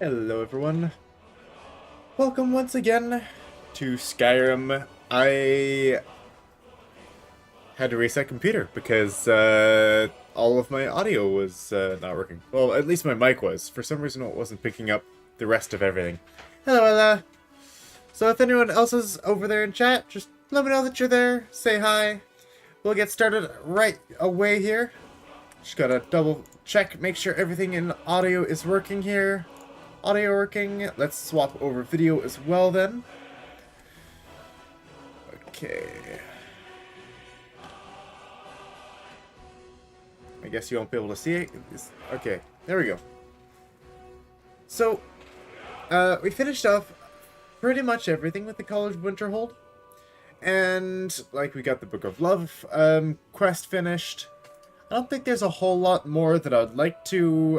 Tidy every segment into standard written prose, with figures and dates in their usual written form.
Hello everyone. Welcome once again to Skyrim. I had to reset computer because all of my audio was not working. Well, at least my mic was. For some reason it wasn't picking up the rest of everything. Hello, Ella. So if anyone else is over there in chat, just let me know that you're there. Say hi. We'll get started right away here. Just gotta double check, make sure everything in audio is working here. Audio working. Let's swap over video as well then. Okay. I guess you won't be able to see it. Okay, there we go. So, we finished off pretty much everything with the College Winterhold. And, like, we got the Book of Love quest finished. I don't think there's a whole lot more that I'd like to,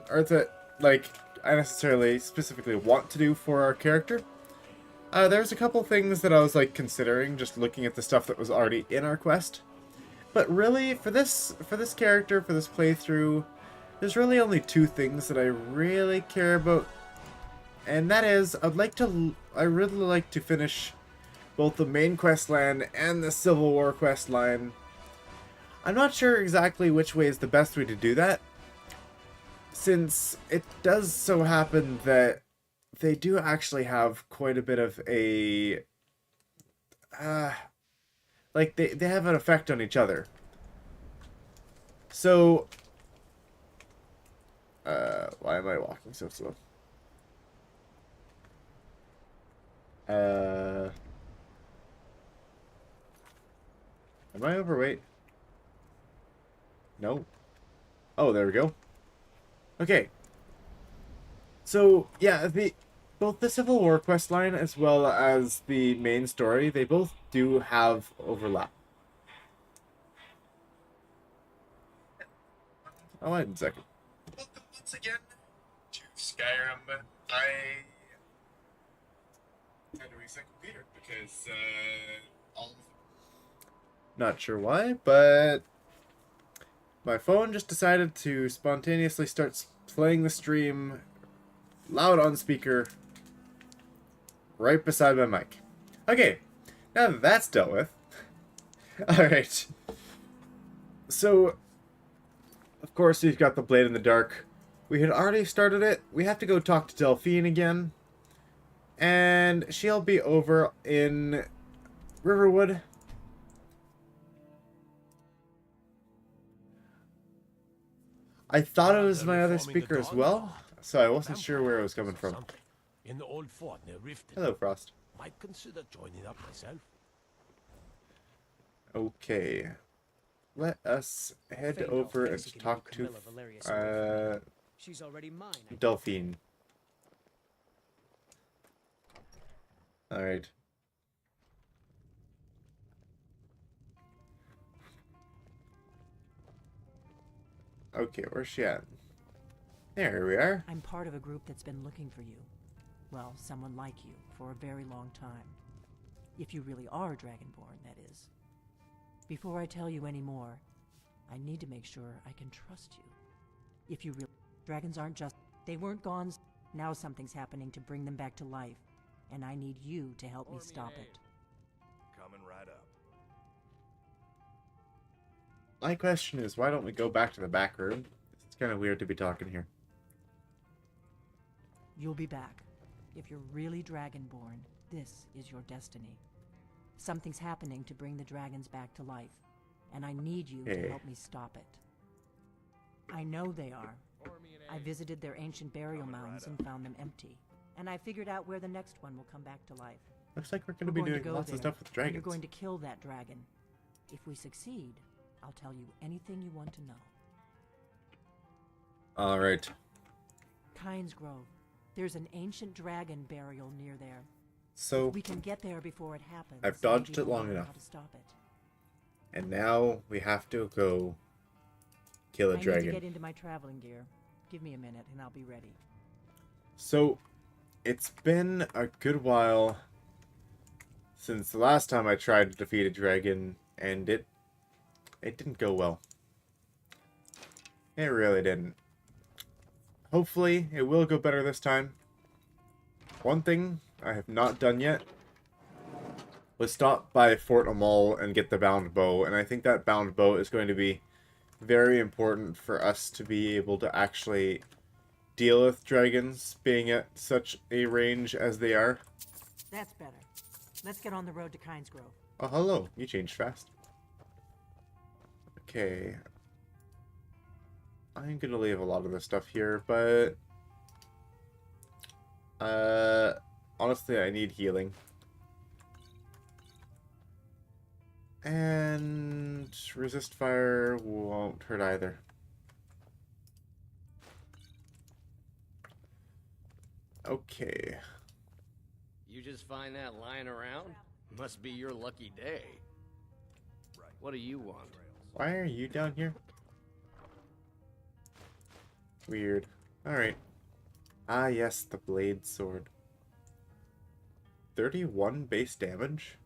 or that, like, I necessarily specifically want to do for our character. There's a couple things that I was like considering, just looking at the stuff that was already in our quest. But really, for this character, for this playthrough, there's really only two things that I really care about, and that is I really like to finish both the main quest line and the Civil War quest line. I'm not sure exactly which way is the best way to do that, since it does so happen that they do actually have quite a bit of a like they have an effect on each other. So why am I walking so slow? Am I overweight? No. Oh, there we go. Okay. So, yeah, both the Civil War quest line as well as the main story, they both do have overlap. Oh, wait a second. Welcome once again to Skyrim. I had to reset computer because, not sure why, but my phone just decided to spontaneously start playing the stream loud on speaker right beside my mic. Okay, now that that's dealt with. Alright. So, of course, we've got the Blade in the Dark. We had already started it. We have to go talk to Delphine again. And she'll be over in Riverwood. I thought it was my other speaker as well, so I wasn't sure where it was coming from. In the old fort near Riften. Hello, Frost. Might consider joining up myself. Okay. Let us head over and talk to She's already mine. Delphine. Alright. Okay, where's she at? There we are. I'm part of a group that's been looking for you. Well, someone like you, for a very long time. If you really are Dragonborn, that is. Before I tell you any more, I need to make sure I can trust you. If you really... Dragons aren't just... They weren't gone... Now something's happening to bring them back to life, and I need you to help me stop it. Coming right up. My question is, why don't we go back to the back room? It's kind of weird to be talking here. You'll be back. If you're really Dragonborn, this is your destiny. Something's happening to bring the dragons back to life, and I need you to help me stop it. I know they are. I visited their ancient burial mounds and found them empty, and I figured out where the next one will come back to life. Looks like we're going to be doing lots of stuff with dragons. You're going to kill that dragon. If we succeed, I'll tell you anything you want to know. Alright. Kynes Grove. There's an ancient dragon burial near there. So, we can get there before it happens. I've dodged it long enough. How to stop it. And now we have to go kill a dragon. I need to get into my traveling gear. Give me a minute and I'll be ready. So, it's been a good while since the last time I tried to defeat a dragon, and it didn't go well. It really didn't. hopefully it will go better this time. One thing I have not done yet was stop by Fort Amal and get the bound bow, and I think that bound bow is going to be very important for us to be able to actually deal with dragons being at such a range as they are. That's better. Let's get on the road to Kynes Grove. Oh, hello. You changed fast. Okay. I'm gonna leave a lot of this stuff here, but honestly, I need healing. And resist fire won't hurt either. Okay. You just find that lying around? Must be your lucky day. What do you want? Why are you down here? Weird. Alright. Ah, yes, the blade sword. 31 base damage?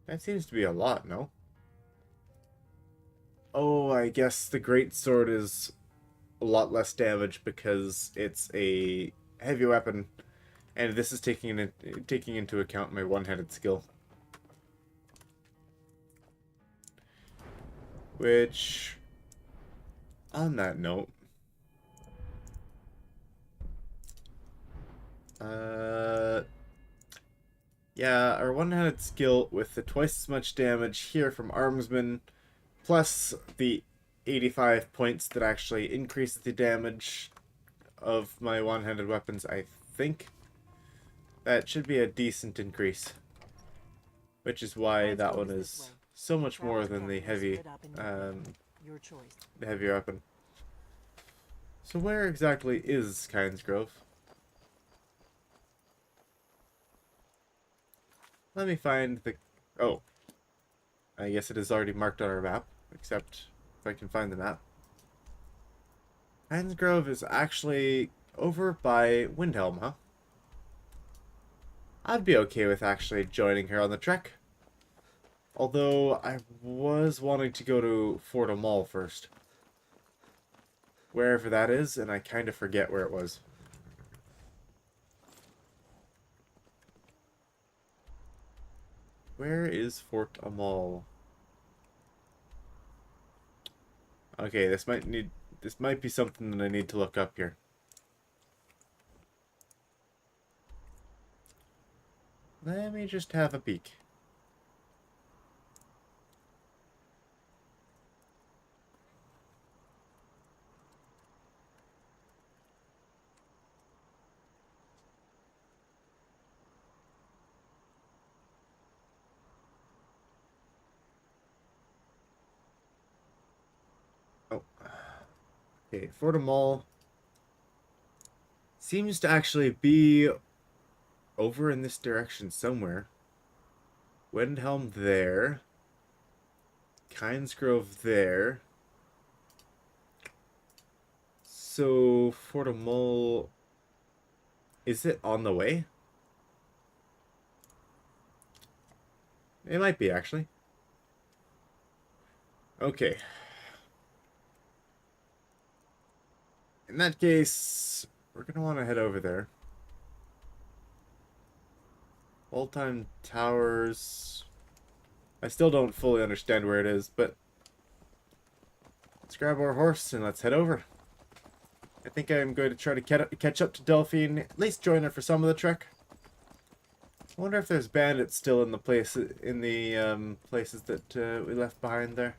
That seems to be a lot, no? Oh, I guess the great sword is a lot less damage because it's a heavy weapon, and this is taking into account my one-handed skill. Which, on that note, yeah, our one-handed skill with the twice as much damage here from Armsman, plus the 85 points that actually increases the damage of my one-handed weapons, I think that should be a decent increase. Which is why that one is so much more than the heavy, the heavy weapon. So where exactly is Kynes Grove? Let me find the... Oh. I guess it is already marked on our map, except if I can find the map. Kynes Grove is actually over by Windhelm, huh? I'd be okay with actually joining her on the trek. Although, I was wanting to go to Fort Amal first. Wherever that is, and I kind of forget where it was. Where is Fort Amal? Okay, this might be something that I need to look up here. Let me just have a peek. Oh. Okay, Fort Amal seems to actually be over in this direction somewhere. Windhelm there. Kynes Grove there. So, Fort Amal... Is it on the way? It might be, actually. Okay. In that case, we're going to want to head over there. Old-time towers. I still don't fully understand where it is, but let's grab our horse and let's head over. I think I'm going to try to catch up to Delphine, at least join her for some of the trek. I wonder if there's bandits still in the places that we left behind there.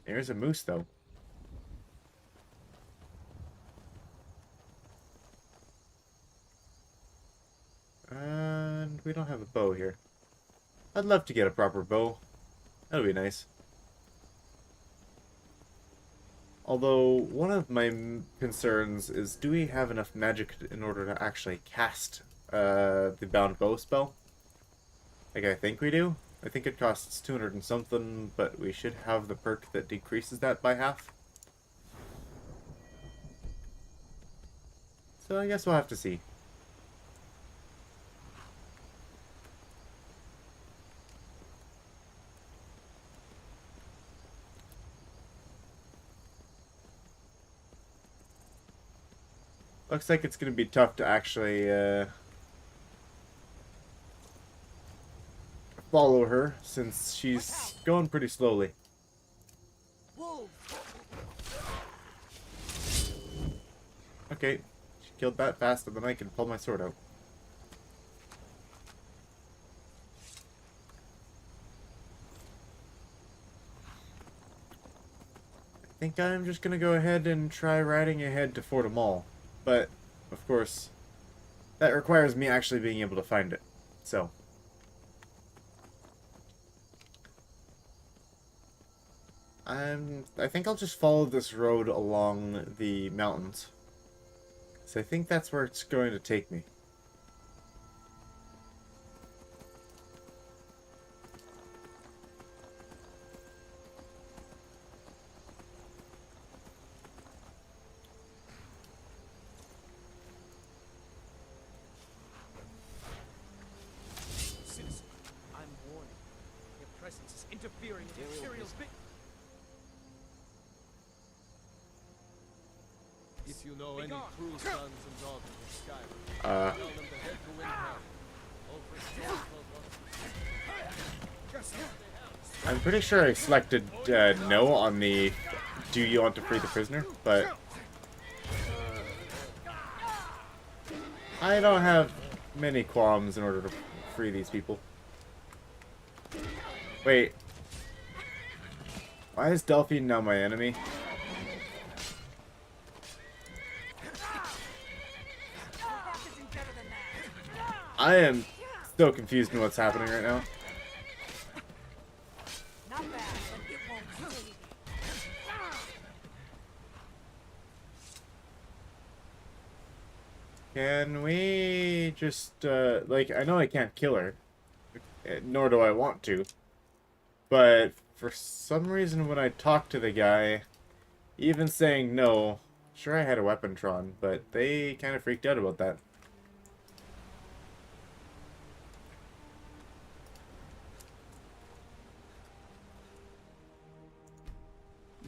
There's a moose, though. And we don't have a bow here. I'd love to get a proper bow. That would be nice. Although, one of my concerns is, do we have enough magic in order to actually cast the bound bow spell? Like, I think we do. I think it costs 200 and something, but we should have the perk that decreases that by half. So I guess we'll have to see. Looks like it's going to be tough to actually follow her, since she's going pretty slowly. Okay, she killed that faster than I can pull my sword out. I think I'm just going to go ahead and try riding ahead to Fort Mall. But, of course, that requires me actually being able to find it. So. I think I'll just follow this road along the mountains. So I think that's where it's going to take me. Citizen, I'm warning. Your presence is interfering with the Imperial's bit. If you know any gone. true sons and daughters of Skyrim, tell them to head to Windhelm. I'm pretty sure I selected no on the do you want to free the prisoner, but I don't have many qualms in order to free these people. Wait. Why is Delphine now my enemy? I am so confused in what's happening right now. Not bad, but it won't stay. Can we just, like, I know I can't kill her, nor do I want to, but for some reason when I talked to the guy, even saying no, sure I had a weapontron, but they kind of freaked out about that.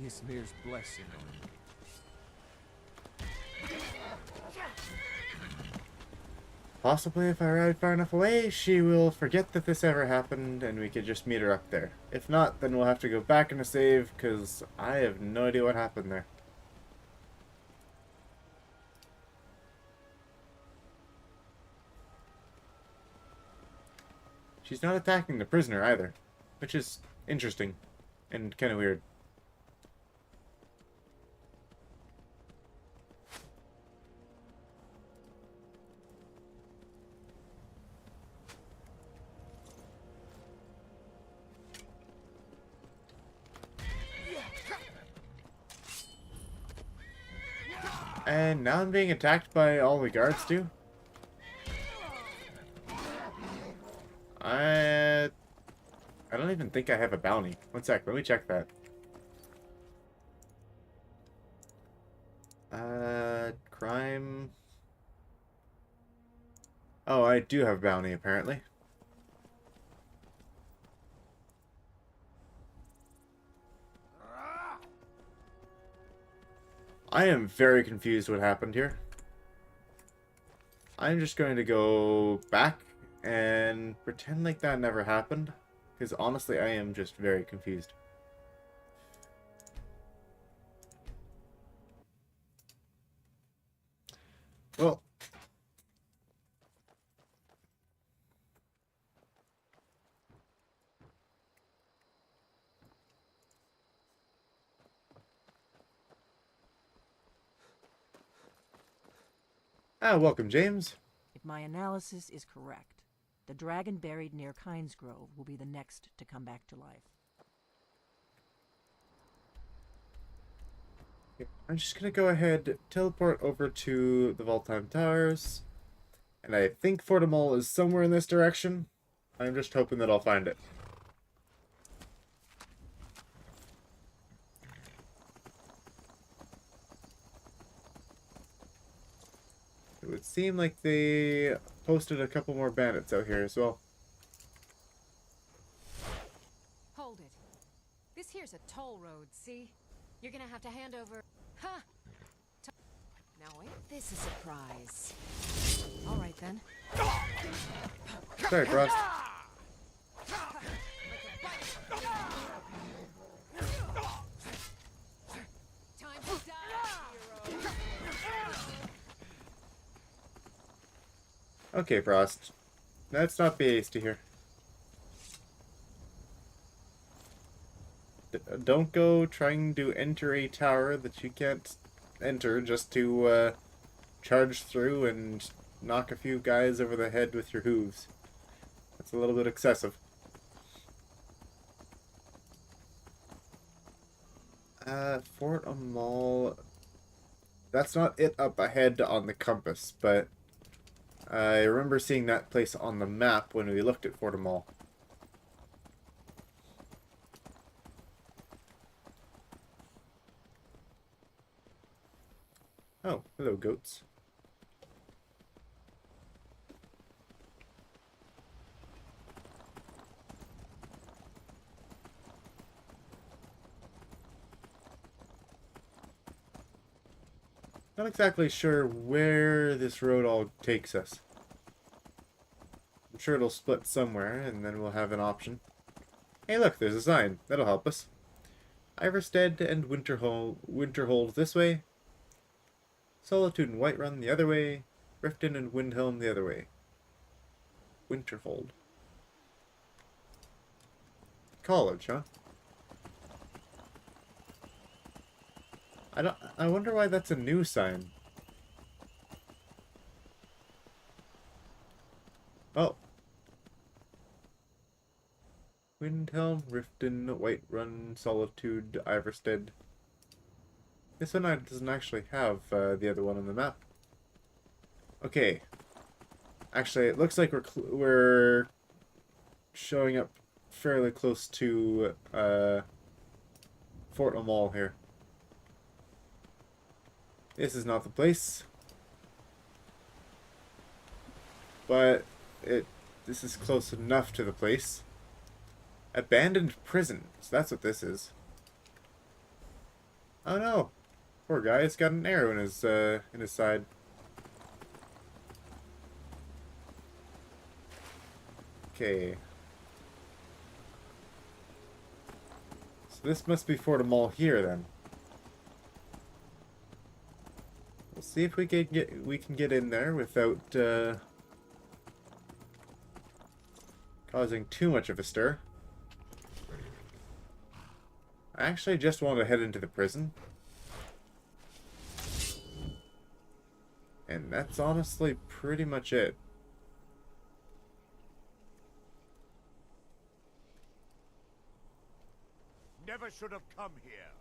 Ysmir's blessing on you. Possibly if I ride far enough away, she will forget that this ever happened and we could just meet her up there. If not, then we'll have to go back and save, because I have no idea what happened there. She's not attacking the prisoner either, which is interesting and kind of weird. And now I'm being attacked by all the guards too. I don't even think I have a bounty. One sec, let me check that. Crime. Oh, I do have a bounty apparently. I am very confused what happened here. I'm just going to go back and pretend like that never happened, because honestly I am just very confused. Well, welcome, James. If my analysis is correct, the dragon buried near Kynes Grove will be the next to come back to life. I'm just gonna go ahead, teleport over to the Voltime Towers, and I think Fortimol is somewhere in this direction. I'm just hoping that I'll find it. It would seem like they posted a couple more bandits out here as well. Hold it. This here's a toll road, see? You're gonna have to hand over... Ha! Now ain't this a surprise? Alright then. Sorry, Frost. Time to die, hero! Okay, Frost. Let's not be hasty here. Don't go trying to enter a tower that you can't enter just to charge through and knock a few guys over the head with your hooves. That's a little bit excessive. Fort Amal. That's not it up ahead on the compass, but I remember seeing that place on the map when we looked at Fort Amal. Oh, hello, goats. Not exactly sure where this road all takes us. I'm sure it'll split somewhere, and then we'll have an option. Hey look, there's a sign. That'll help us. Iverstead and Winterhold this way. Solitude and Whiterun the other way. Riften and Windhelm the other way. Winterhold. College, huh? I wonder why that's a new sign. Oh. Windhelm, Riften, Whiterun, Solitude, Iverstead. This one doesn't actually have the other one on the map. Okay. Actually, it looks like we're showing up fairly close to Fort Amal here. This is not the place. But this is close enough to the place. Abandoned prison. So that's what this is. Oh no. Poor guy, he's got an arrow in his side. Okay. So this must be Fort Amal here then. We'll see if we can get in there without causing too much of a stir. I actually just want to head into the prison. And that's honestly pretty much it. Never should have come here.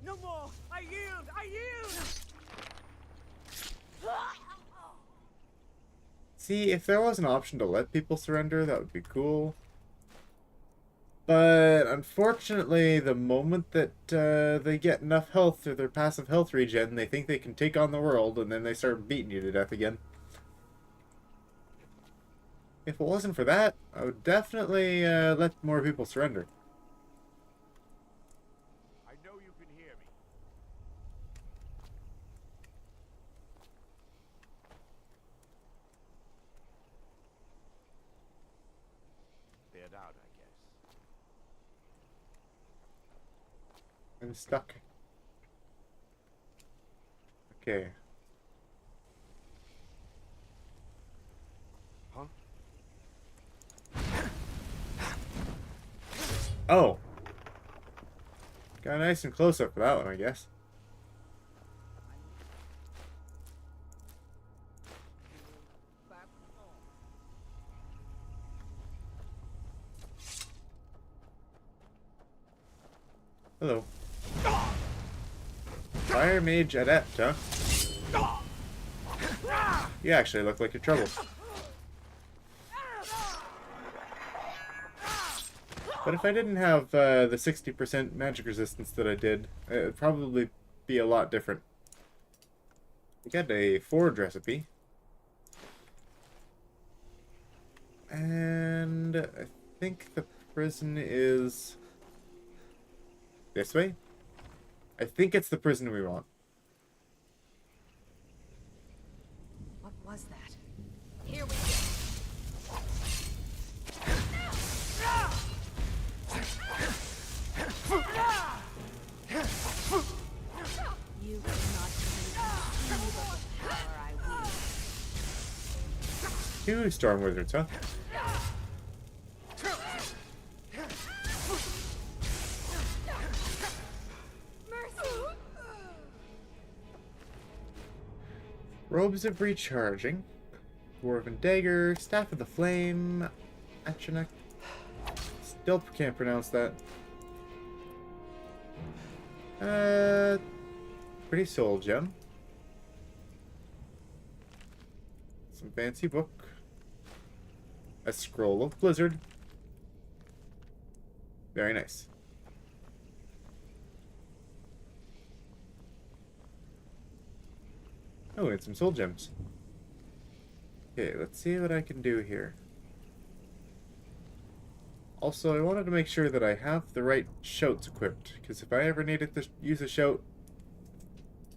No more! I yield! I yield! See, if there was an option to let people surrender, that would be cool. But unfortunately, the moment that they get enough health through their passive health regen, they think they can take on the world, and then they start beating you to death again. If it wasn't for that, I would definitely let more people surrender. I know you can hear me. Cleared out, I guess. I'm stuck. Okay. Huh? Oh. Got nice and close up for that one, I guess. Hello. Fire Mage Adept, huh? You actually look like you're trouble. But if I didn't have the 60% magic resistance that I did, it would probably be a lot different. We got a forge recipe. And I think the prison is this way. I think it's the prison we want. What was that? Here we go. You cannot conceive of the power I wield. 2 storm wizards, huh? Robes of recharging. Dwarven dagger. Staff of the flame. Atronach. Still can't pronounce that. Pretty soul gem. Some fancy book. A scroll of blizzard. Very nice. Oh, and some soul gems. Okay, let's see what I can do here. Also, I wanted to make sure that I have the right shouts equipped, because if I ever needed to use a shout,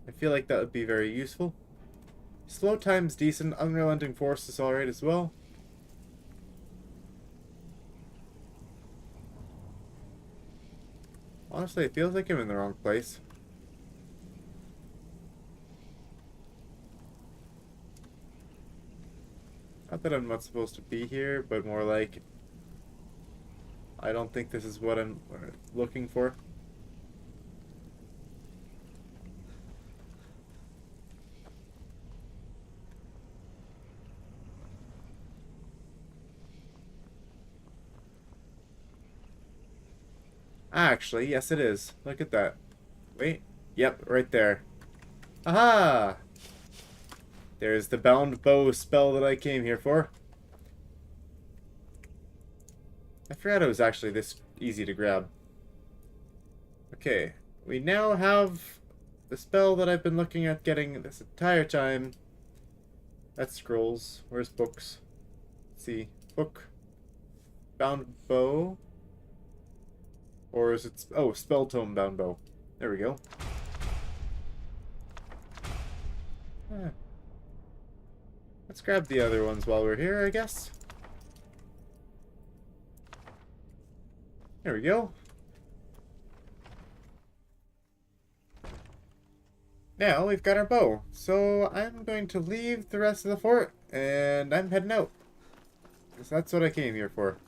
I feel like that would be very useful. Slow time's decent, unrelenting force is alright as well. Honestly, it feels like I'm in the wrong place. Not that I'm not supposed to be here, but more like I don't think this is what I'm looking for. Actually, yes it is. Look at that. Wait. Yep, right there. Aha! There's the bound bow spell that I came here for. I forgot it was actually this easy to grab. Okay, we now have the spell that I've been looking at getting this entire time. That's scrolls. Where's books? Let's see. Book. Bound bow. Or is it... Oh, spell tome bound bow. There we go. Let's grab the other ones while we're here, I guess. There we go. Now we've got our bow. So I'm going to leave the rest of the fort and I'm heading out. Because that's what I came here for.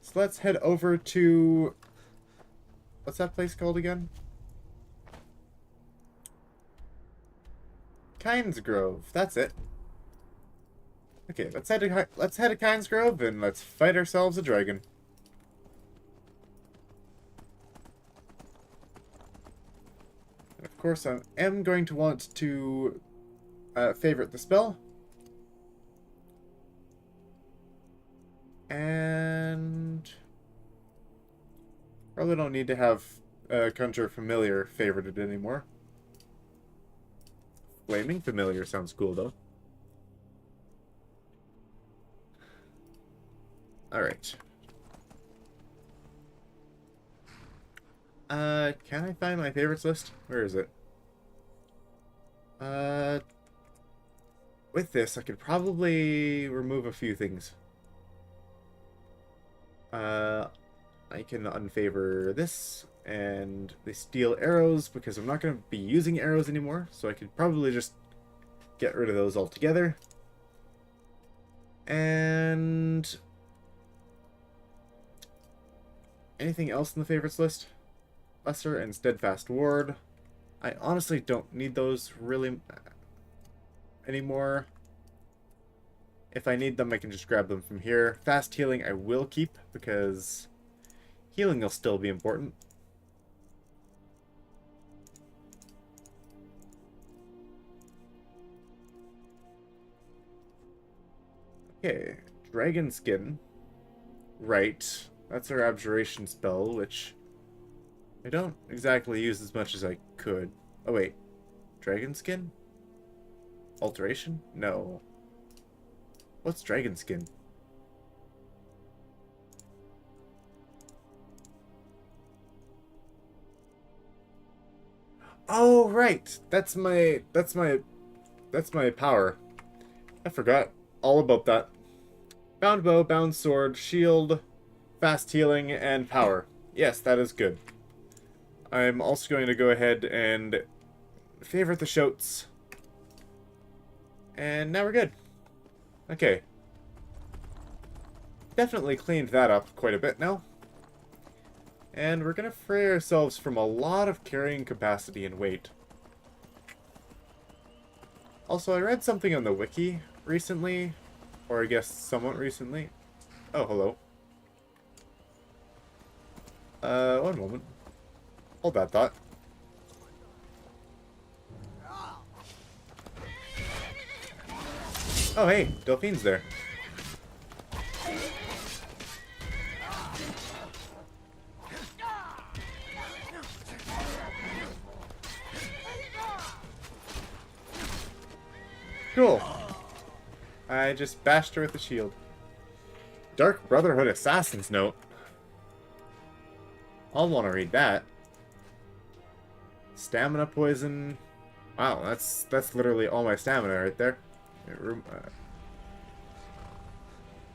So let's head over to... What's that place called again? Kynes Grove. That's it. Okay, let's head to Kynes Grove and let's fight ourselves a dragon. And of course, I am going to want to favorite the spell. And probably don't need to have Conjure Familiar favorited anymore. Flaming Familiar sounds cool, though. Alright. Can I find my favorites list? Where is it? With this, I could probably remove a few things. I can unfavor this and the steel arrows because I'm not going to be using arrows anymore, so I could probably just get rid of those altogether. And anything else in the favorites list? Lesser and Steadfast Ward. I honestly don't need those really anymore. If I need them, I can just grab them from here. Fast Healing I will keep, because healing will still be important. Okay, Dragon Skin. Right. That's our abjuration spell, which I don't exactly use as much as I could. Oh wait. Dragon skin? Alteration? No. What's dragon skin? Oh right. That's my power. I forgot all about that. Bound bow, bound sword, shield, fast healing, and power. Yes, that is good. I'm also going to go ahead and favorite the shouts. And now we're good. Okay. Definitely cleaned that up quite a bit now. And we're going to free ourselves from a lot of carrying capacity and weight. Also, I read something on the wiki recently, or I guess somewhat recently. Oh, hello. One moment. Hold that thought. Oh, hey, Delphine's there. Cool. I just bashed her with the shield. Dark Brotherhood Assassin's Note. I'll want to read that. Stamina poison. Wow, that's literally all my stamina right there.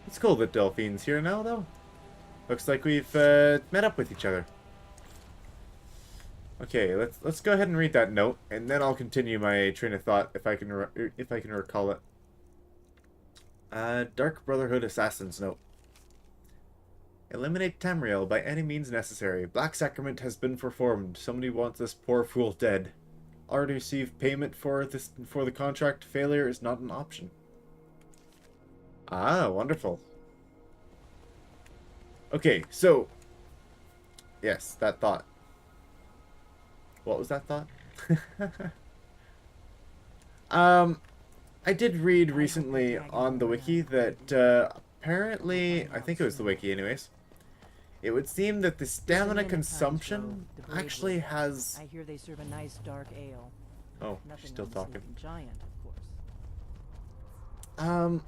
It's cool that Delphine's here now, though. Looks like we've met up with each other. Okay, let's go ahead and read that note, and then I'll continue my train of thought if I can recall it. Dark Brotherhood Assassin's Note. Eliminate Tamriel by any means necessary. Black Sacrament has been performed. Somebody wants this poor fool dead. Already received payment for the contract. Failure is not an option. Ah, wonderful. Okay, so yes, that thought. What was that thought? I did read recently on the wiki that apparently, I think it was the wiki anyways, it would seem that the stamina consumption actually has... I hear they serve a nice dark ale. Oh, Nothing she's still on the talking. Sleeping Giant, of course.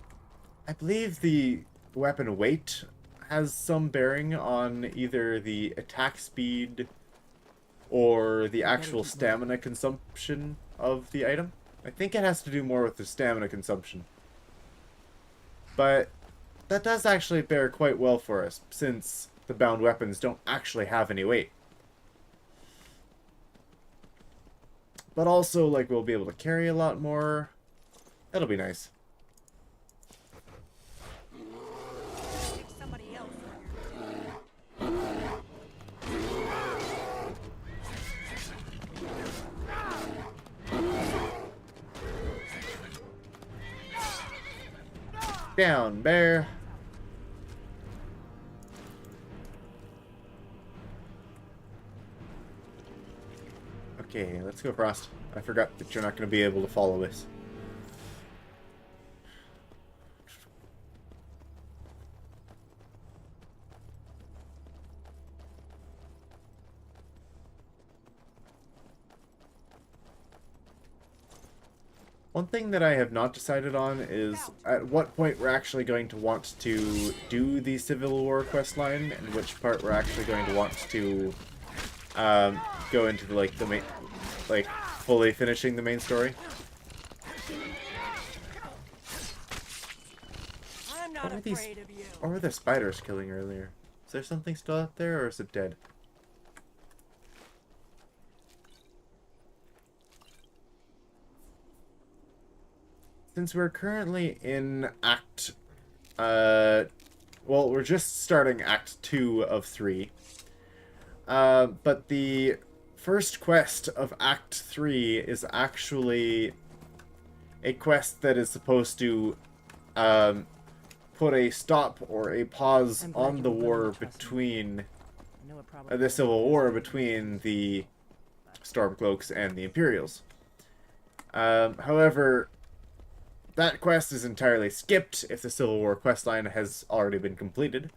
I believe the weapon weight has some bearing on either the attack speed or the actual stamina consumption of the item. I think it has to do more with the stamina consumption. But that does actually bear quite well for us, since the bound weapons don't actually have any weight. But also, like, we'll be able to carry a lot more. That'll be nice. Down, bear. Okay, let's go, Frost. I forgot that you're not going to be able to follow this. One thing that I have not decided on is at what point we're actually going to want to do the Civil War questline, and which part we're actually going to want to go into the main, fully finishing the main story. I'm not afraid of you. What were the spiders killing earlier? Is there something still out there, or is it dead? Since we're currently in well, we're just starting Act 2 of 3. But the first quest of Act 3 is actually a quest that is supposed to put a stop or a pause on the war between the civil war between the Stormcloaks and the Imperials. However, that quest is entirely skipped if the Civil War questline has already been completed,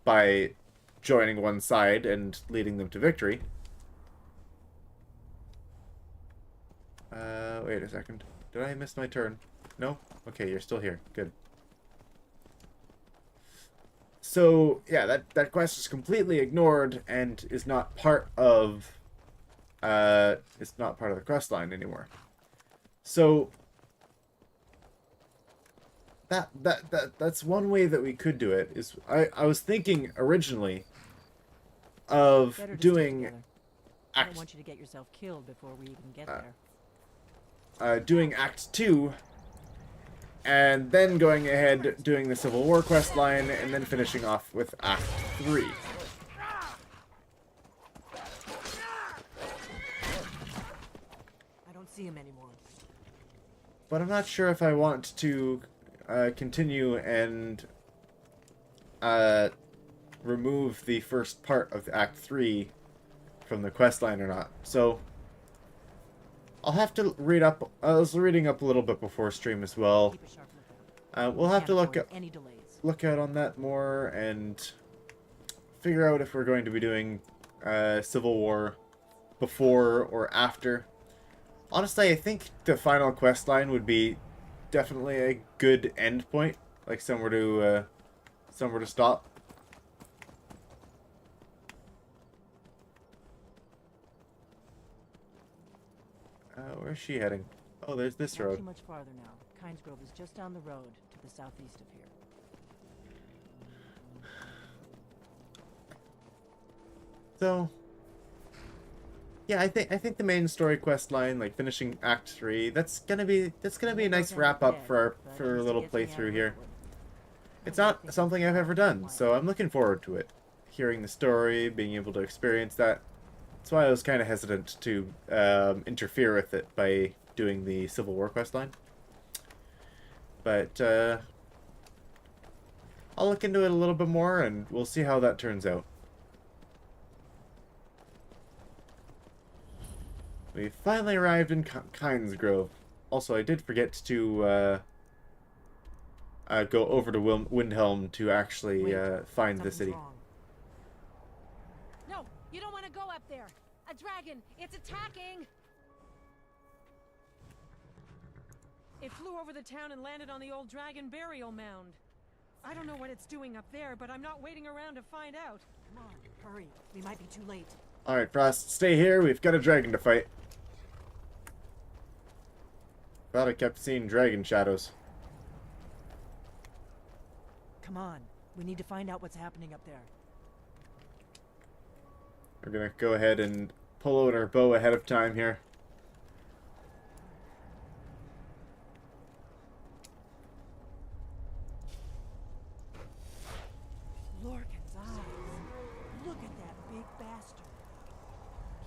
by joining one side and leading them to victory. Wait a second. Did I miss my turn? No? Okay, you're still here. Good. So, yeah, that quest is completely ignored and is not part of it's not part of the quest line anymore. So that's one way that we could do it. Is I was thinking originally of Better to stick doing together. I don't want you to get yourself killed before we even get there. doing Act 2, and then going ahead doing the Civil War quest line, and then finishing off with Act 3. I don't see him anymore. But I'm not sure if I want to continue and remove the first part of Act 3 from the quest line or not. So I'll have to read up. I was reading up a little bit before stream as well. Keep a sharp lookout. We'll have to Can't afford look any delays. out on that more and figure out if we're going to be doing Civil War before or after. Honestly, I think the final quest line would be definitely a good end point, like somewhere to stop. Where's she heading? Oh, there's this Not road. too much farther now. Kynes Grove is just down the road to the southeast of here. So, yeah, I think the main story quest line, like finishing Act 3, that's gonna be a nice wrap up for our little playthrough here. It's not something I've ever done, so I'm looking forward to it. Hearing the story, being able to experience that. That's why I was kind of hesitant to interfere with it by doing the Civil War quest line. But I'll look into it a little bit more, and we'll see how that turns out. We finally arrived in Kynes Grove. Also, I did forget to go over to Windhelm to actually find the Something's city. wrong. No, you don't want to go up there. A dragon, it's attacking. It flew over the town and landed on the old dragon burial mound. I don't know what it's doing up there, but I'm not waiting around to find out. Come on, hurry. We might be too late. Alright, Frost, stay here. We've got a dragon to fight. Thought I kept seeing dragon shadows. Come on. We need to find out what's happening up there. We're gonna go ahead and pull out our bow ahead of time here. Lorcan's eyes. Look at that big bastard.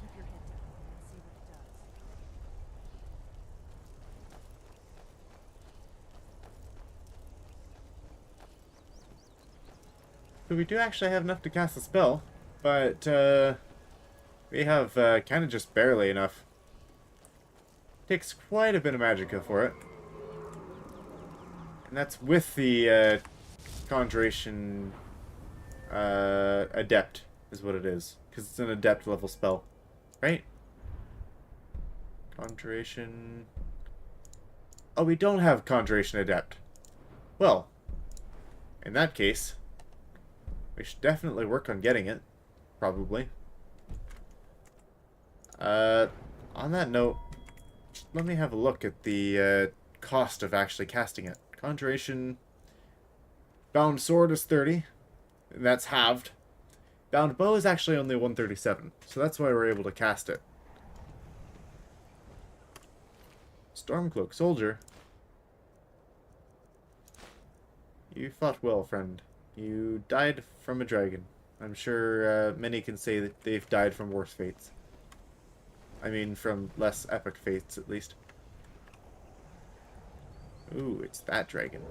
Keep your head down and see what it does. So we do actually have enough to cast a spell, but we have kind of just barely enough. Takes quite a bit of magicka for it. And that's with the Conjuration Adept, is what it is. Because it's an Adept level spell. Right? Conjuration... Oh, we don't have Conjuration Adept. Well, in that case, we should definitely work on getting it. Probably. On that note, let me have a look at the cost of actually casting it. Conjuration... Bound Sword is 30. And that's halved. Bound Bow is actually only 137. So that's why we're able to cast it. Stormcloak Soldier. You fought well, friend. You died from a dragon. I'm sure many can say that they've died from worse fates. I mean, from less epic fates, at least. Ooh, it's that dragon.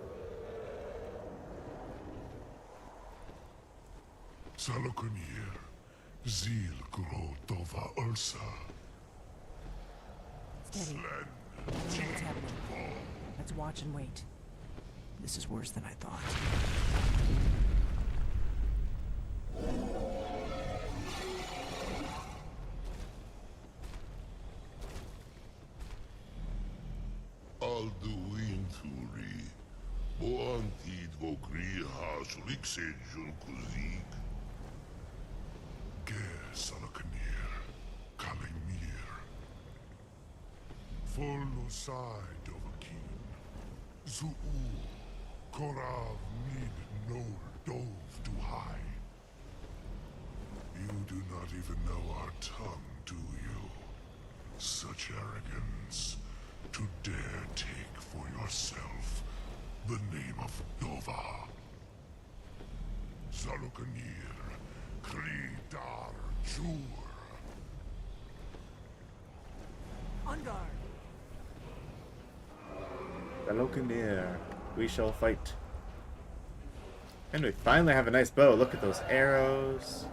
Salokunir, Zil Gro Tova Ursa. Steady. I don't know what's happening. Let's watch and wait. This is worse than I thought. Sejulkuzik. Ger Salakanir. Kalimir. Folusai Dovakin. Zuu. Korav Nid Nol Dove to high. You do not even know our tongue, do you? Such arrogance. To dare take for yourself the name of Dova. Zalukanir, Kridar Jur. On guard. Galokanir, we shall fight. And we finally have a nice bow. Look at those arrows.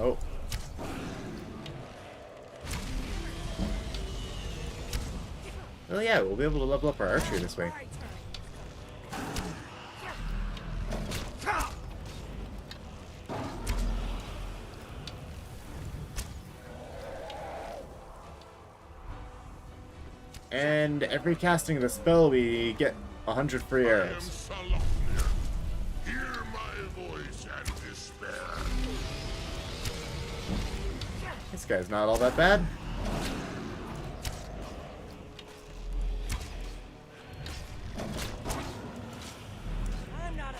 Oh. Well, yeah, we'll be able to level up our archery this way. And every casting of the spell, we get 100 free I am arrows. Salaknir. Hear my voice and despair. This guy's not all that bad. I'm not a...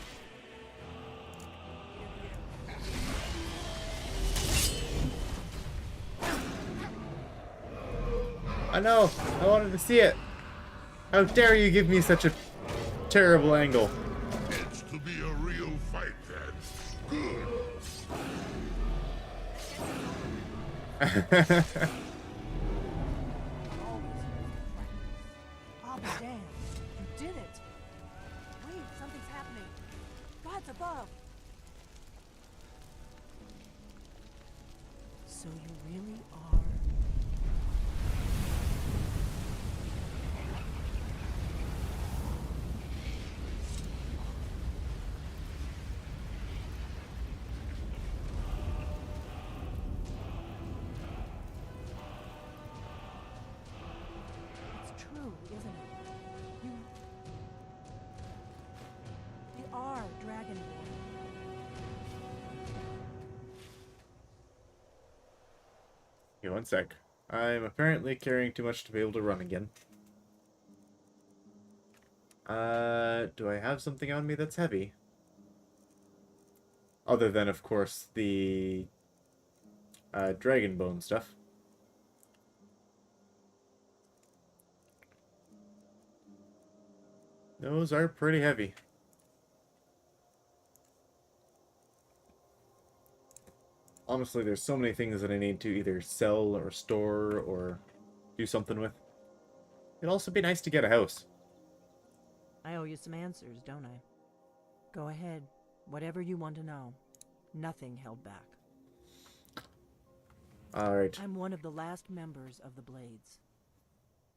I know. I wanted to see it. How dare you give me such a terrible angle. It's to be a real fight then. Good. I'll be damned. You did it. Wait, something's happening. God's above. So you really are... It's true, isn't it? You are Dragonborn. Okay, one sec. I'm apparently carrying too much to be able to run again. Do I have something on me that's heavy? Other than, of course, the dragon bone stuff. Those are pretty heavy. Honestly, there's so many things that I need to either sell or store or do something with. It'd also be nice to get a house. I owe you some answers, don't I? Go ahead. Whatever you want to know. Nothing held back. Alright. I'm one of the last members of the Blades.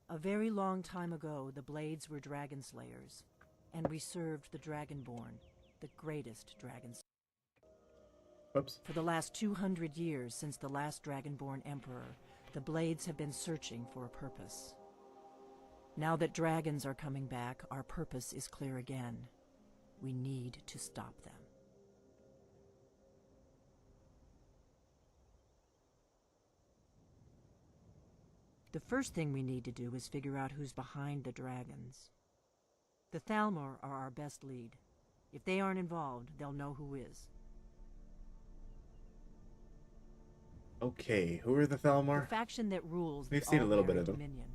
A very long time ago, the Blades were dragon slayers, and we served the Dragonborn, the greatest dragons. Whoops. For the last 200 years since the last Dragonborn Emperor, the Blades have been searching for a purpose. Now that dragons are coming back, our purpose is clear again. We need to stop them. The first thing we need to do is figure out who's behind the dragons. The Thalmor are our best lead. If they aren't involved, they'll know who is. Okay, who are the Thalmor? The faction that rules We've the seen a little bit All-Mary of them. Dominion.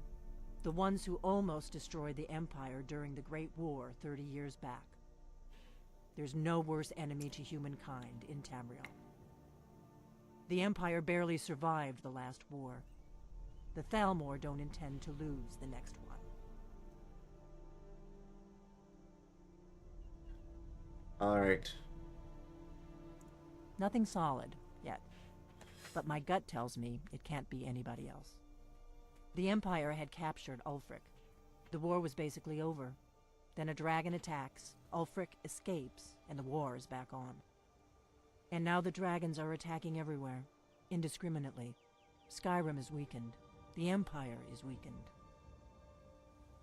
The ones who almost destroyed the Empire during the Great War 30 years back. There's no worse enemy to humankind in Tamriel. The Empire barely survived the last war. The Thalmor don't intend to lose the next one. Alright. Nothing solid, yet. But my gut tells me it can't be anybody else. The Empire had captured Ulfric. The war was basically over. Then a dragon attacks, Ulfric escapes, and the war is back on. And now the dragons are attacking everywhere, indiscriminately. Skyrim is weakened. The Empire is weakened.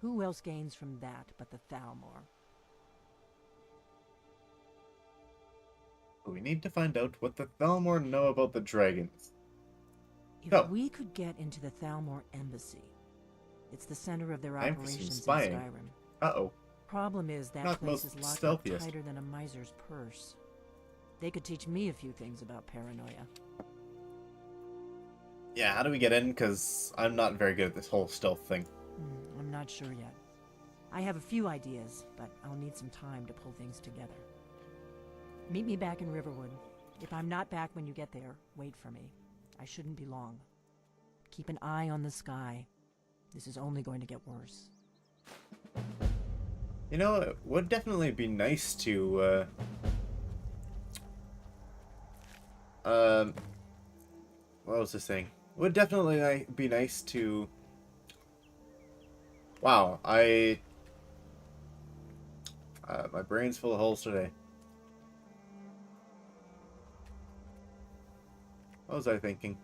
Who else gains from that but the Thalmor? We need to find out what the Thalmor know about the dragons. If No. we could get into the Thalmor embassy, it's the center of their Time for some operations in spying. Skyrim. Uh-oh. Problem is that Not place most is locked stealthiest. up tighter than a miser's purse. They could teach me a few things about paranoia. Yeah, how do we get in? Because I'm not very good at this whole stealth thing. I'm not sure yet. I have a few ideas, but I'll need some time to pull things together. Meet me back in Riverwood. If I'm not back when you get there, wait for me. I shouldn't be long. Keep an eye on the sky. This is only going to get worse. You know, it would definitely be nice to, what was this saying? It would definitely be nice to... Wow, my brain's full of holes today. What was I thinking?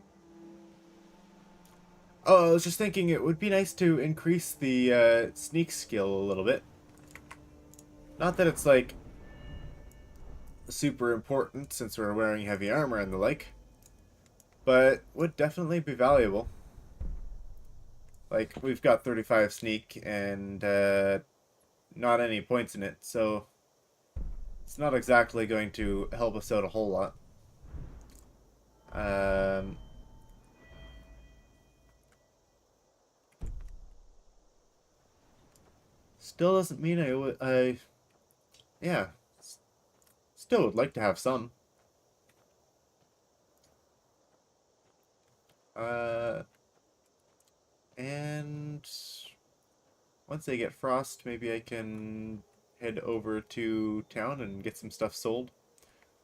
Oh, I was just thinking it would be nice to increase the sneak skill a little bit. Not that it's like super important since we're wearing heavy armor and the like, but would definitely be valuable. Like, we've got 35 sneak and not any points in it, so it's not exactly going to help us out a whole lot. Still doesn't mean yeah, still would like to have some. And once I get Frost, maybe I can head over to town and get some stuff sold.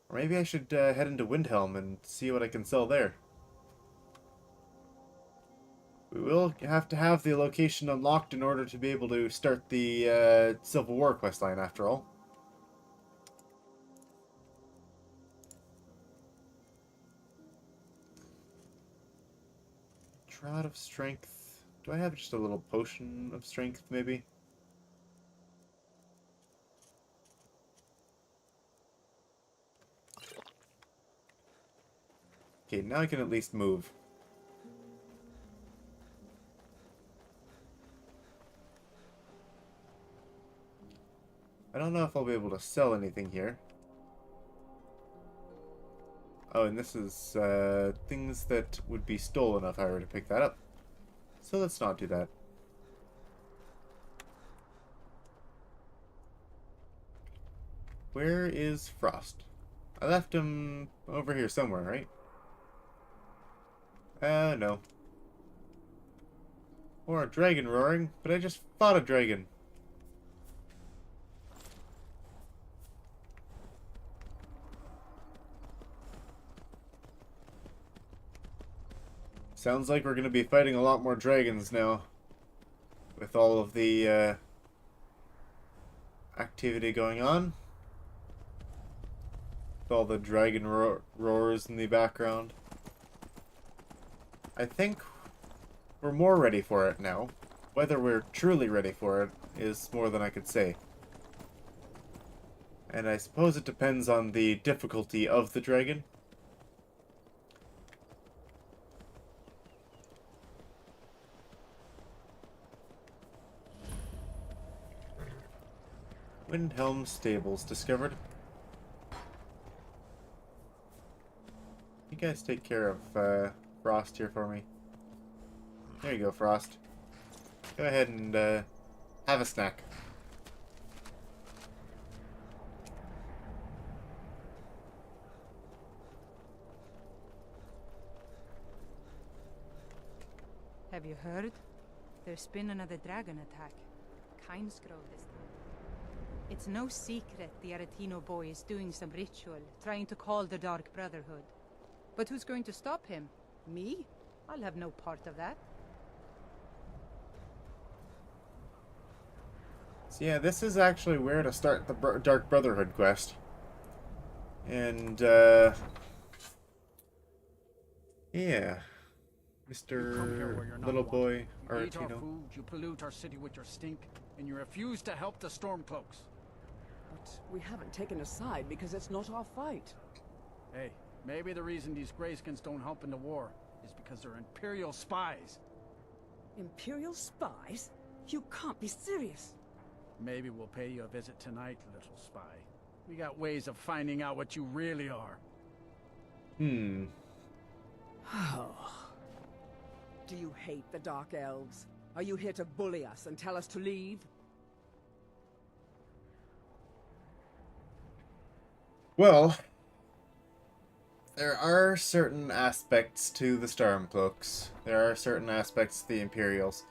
Or maybe I should head into Windhelm and see what I can sell there. We will have to have the location unlocked in order to be able to start the Civil War questline, after all. Trot of Strength. Do I have just a little potion of strength, maybe? Okay, now I can at least move. I don't know if I'll be able to sell anything here. Oh, and this is things that would be stolen if I were to pick that up. So let's not do that. Where is Frost? I left him over here somewhere, right? No. Or a dragon roaring, but I just fought a dragon. Sounds like we're going to be fighting a lot more dragons now. With all of the activity going on. With all the dragon roars in the background. I think we're more ready for it now. Whether we're truly ready for it is more than I could say. And I suppose it depends on the difficulty of the dragon. Windhelm Stables discovered. You guys take care of Frost here for me. There you go, Frost. Go ahead and have a snack. Have you heard? There's been another dragon attack. Kinesgrove this time. It's no secret the Aretino boy is doing some ritual, trying to call the Dark Brotherhood. But who's going to stop him? Me? I'll have no part of that. So yeah, this is actually where to start the Dark Brotherhood quest. And, yeah. Mr. Little Boy, You eat our Aretino. food, you pollute our city with your stink, and you refuse to help the Stormcloaks. But we haven't taken a side because it's not our fight. Hey, maybe the reason these Greyskins don't help in the war is because they're Imperial spies. Imperial spies? You can't be serious. Maybe we'll pay you a visit tonight, little spy. We got ways of finding out what you really are. Oh. Do you hate the Dark Elves? Are you here to bully us and tell us to leave? Well, there are certain aspects to the Stormcloaks. There are certain aspects to the Imperials.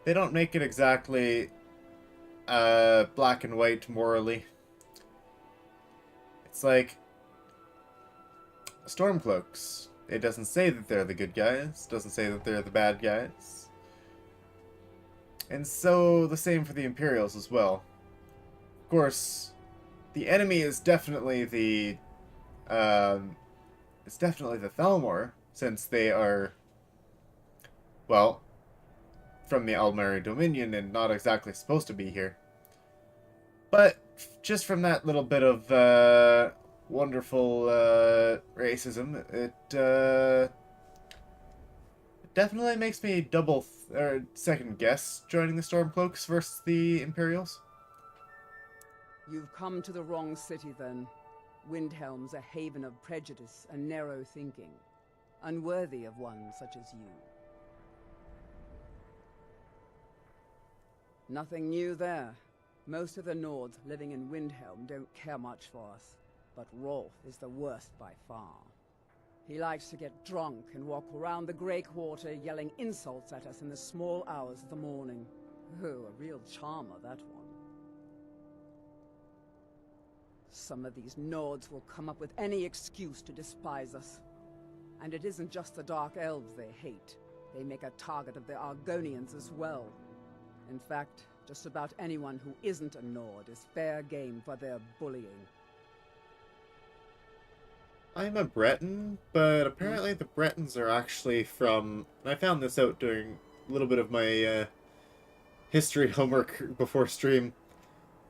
They don't make it exactly black and white morally. It's like Stormcloaks. It doesn't say that they're the good guys. It doesn't say that they're the bad guys. And so the same for the Imperials as well. Of course, the enemy is definitely the Thalmor, since they are, well, from the Aldmeri Dominion and not exactly supposed to be here. But just from that little bit of wonderful racism, it definitely makes me second guess joining the Stormcloaks versus the Imperials. You've come to the wrong city, then. Windhelm's a haven of prejudice and narrow thinking, unworthy of one such as you. Nothing new there. Most of the Nords living in Windhelm don't care much for us, but Rolf is the worst by far. He likes to get drunk and walk around the Grey Quarter yelling insults at us in the small hours of the morning. Oh, a real charmer, that one. Some of these Nords will come up with any excuse to despise us. And it isn't just the Dark Elves they hate. They make a target of the Argonians as well. In fact, just about anyone who isn't a Nord is fair game for their bullying. I'm a Breton, but apparently the Bretons are actually from... I found this out during a little bit of my history homework before stream.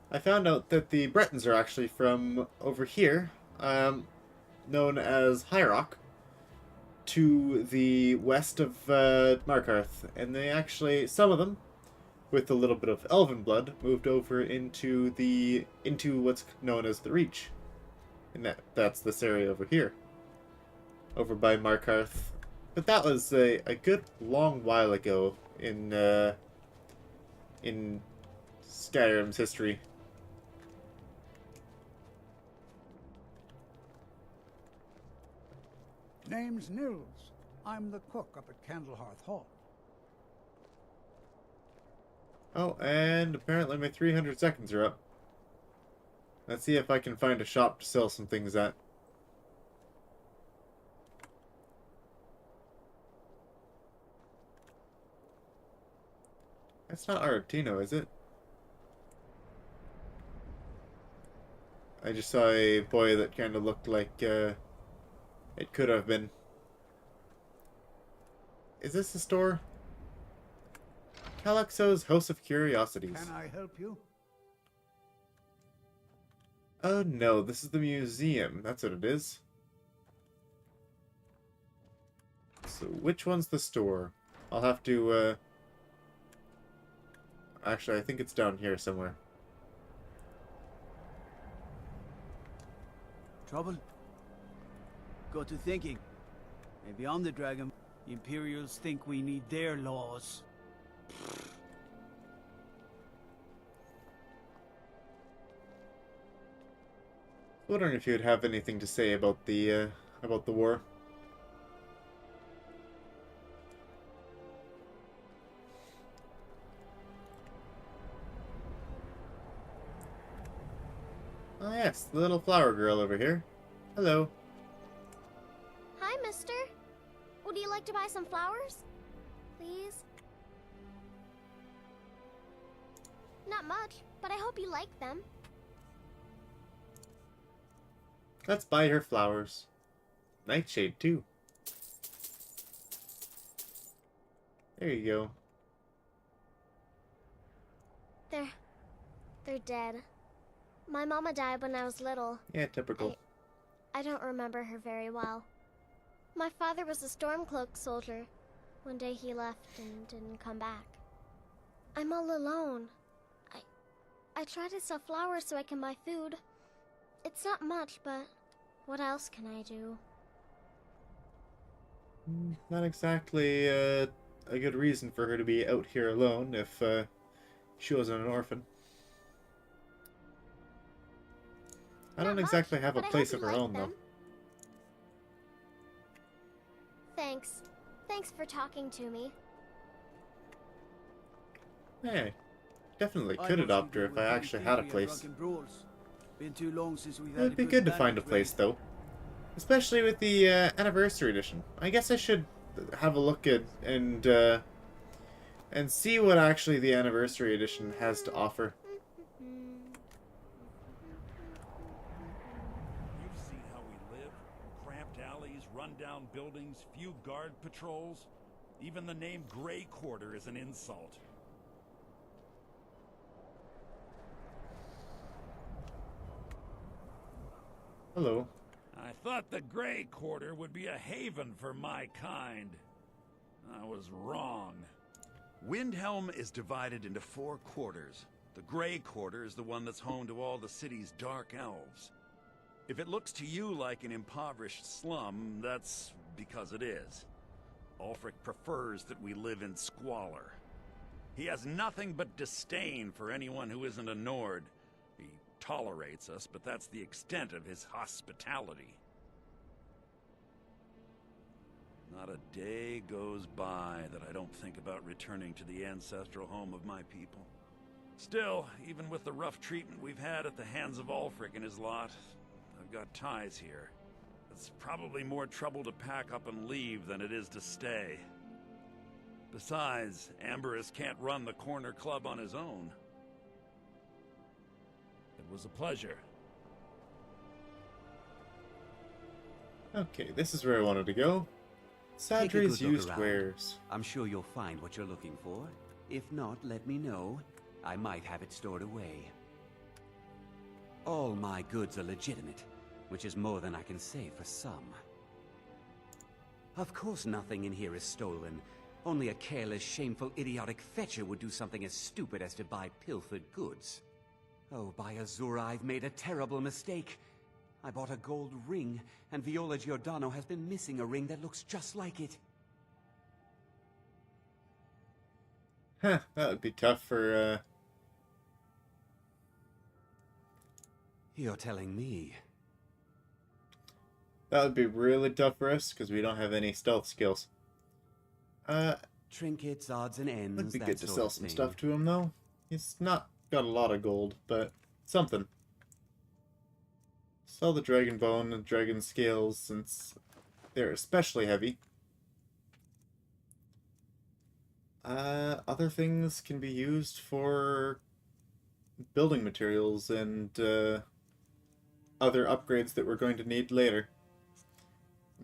I found out that the Bretons are actually from over here, known as High Rock, to the west of Markarth. And they actually, some of them, with a little bit of elven blood, moved over into what's known as the Reach. And that's this area over here, over by Markarth. But that was a good long while ago in Skyrim's history. Name's Nils. I'm the cook up at Candlehearth Hall. Oh, and apparently my 300 seconds are up. Let's see if I can find a shop to sell some things at. That's not Aretino, is it? I just saw a boy that kind of looked like it could have been. Is this the store? Calaxo's House of Curiosities. Can I help you? Oh no, this is the museum. That's what it is. So which one's the store? I'll have to, actually, I think it's down here somewhere. Trouble? Got to thinking. Maybe I'm the dragon. The Imperials think we need their laws. Wondering if you'd have anything to say about the war. Oh yes, the little flower girl over here. Hello. Hi, mister. Would you like to buy some flowers? Please? Not much, but I hope you like them. Let's buy her flowers. Nightshade, too. There you go. They're dead. My mama died when I was little. Yeah, typical. I don't remember her very well. My father was a Stormcloak soldier. One day he left and didn't come back. I'm all alone. I try to sell flowers so I can buy food. It's not much, but what else can I do? Not exactly a good reason for her to be out here alone if she wasn't an orphan. I don't exactly have a place of her own, though. Thanks. Thanks for talking to me. Hey, definitely could adopt her if I actually had a place. Been too long since we've had It'd be good to find a place, though. Especially with the Anniversary Edition. I guess I should have a look at and see what actually the Anniversary Edition has to offer. You've seen how we live. Cramped alleys, run-down buildings, few guard patrols. Even the name Grey Quarter is an insult. Hello. I thought the Grey Quarter would be a haven for my kind. I was wrong. Windhelm is divided into 4 quarters. The Grey Quarter is the one that's home to all the city's dark elves. If it looks to you like an impoverished slum, that's because it is. Ulfric prefers that we live in squalor. He has nothing but disdain for anyone who isn't a Nord. He tolerates us, but that's the extent of his hospitality. Not a day goes by that I don't think about returning to the ancestral home of my people. Still, even with the rough treatment we've had at the hands of Ulfric and his lot, I've got ties here. It's probably more trouble to pack up and leave than it is to stay. Besides, Amberus can't run the corner club on his own. It was a pleasure. Okay, this is where I wanted to go. Sadri's used wares. I'm sure you'll find what you're looking for. If not, let me know. I might have it stored away. All my goods are legitimate, which is more than I can say for some. Of course nothing in here is stolen. Only a careless, shameful, idiotic fetcher would do something as stupid as to buy pilfered goods. Oh, by Azura, I've made a terrible mistake. I bought a gold ring, and Viola Giordano has been missing a ring that looks just like it. Huh, that would be tough for, You're telling me. That would be really tough for us, because we don't have any stealth skills. Trinkets, odds and ends, would be that good to sort sell of some thing. stuff to him, though. He's not got a lot of gold, but something. Sell the dragon bone and dragon scales, since they're especially heavy. Other things can be used for building materials and other upgrades that we're going to need later.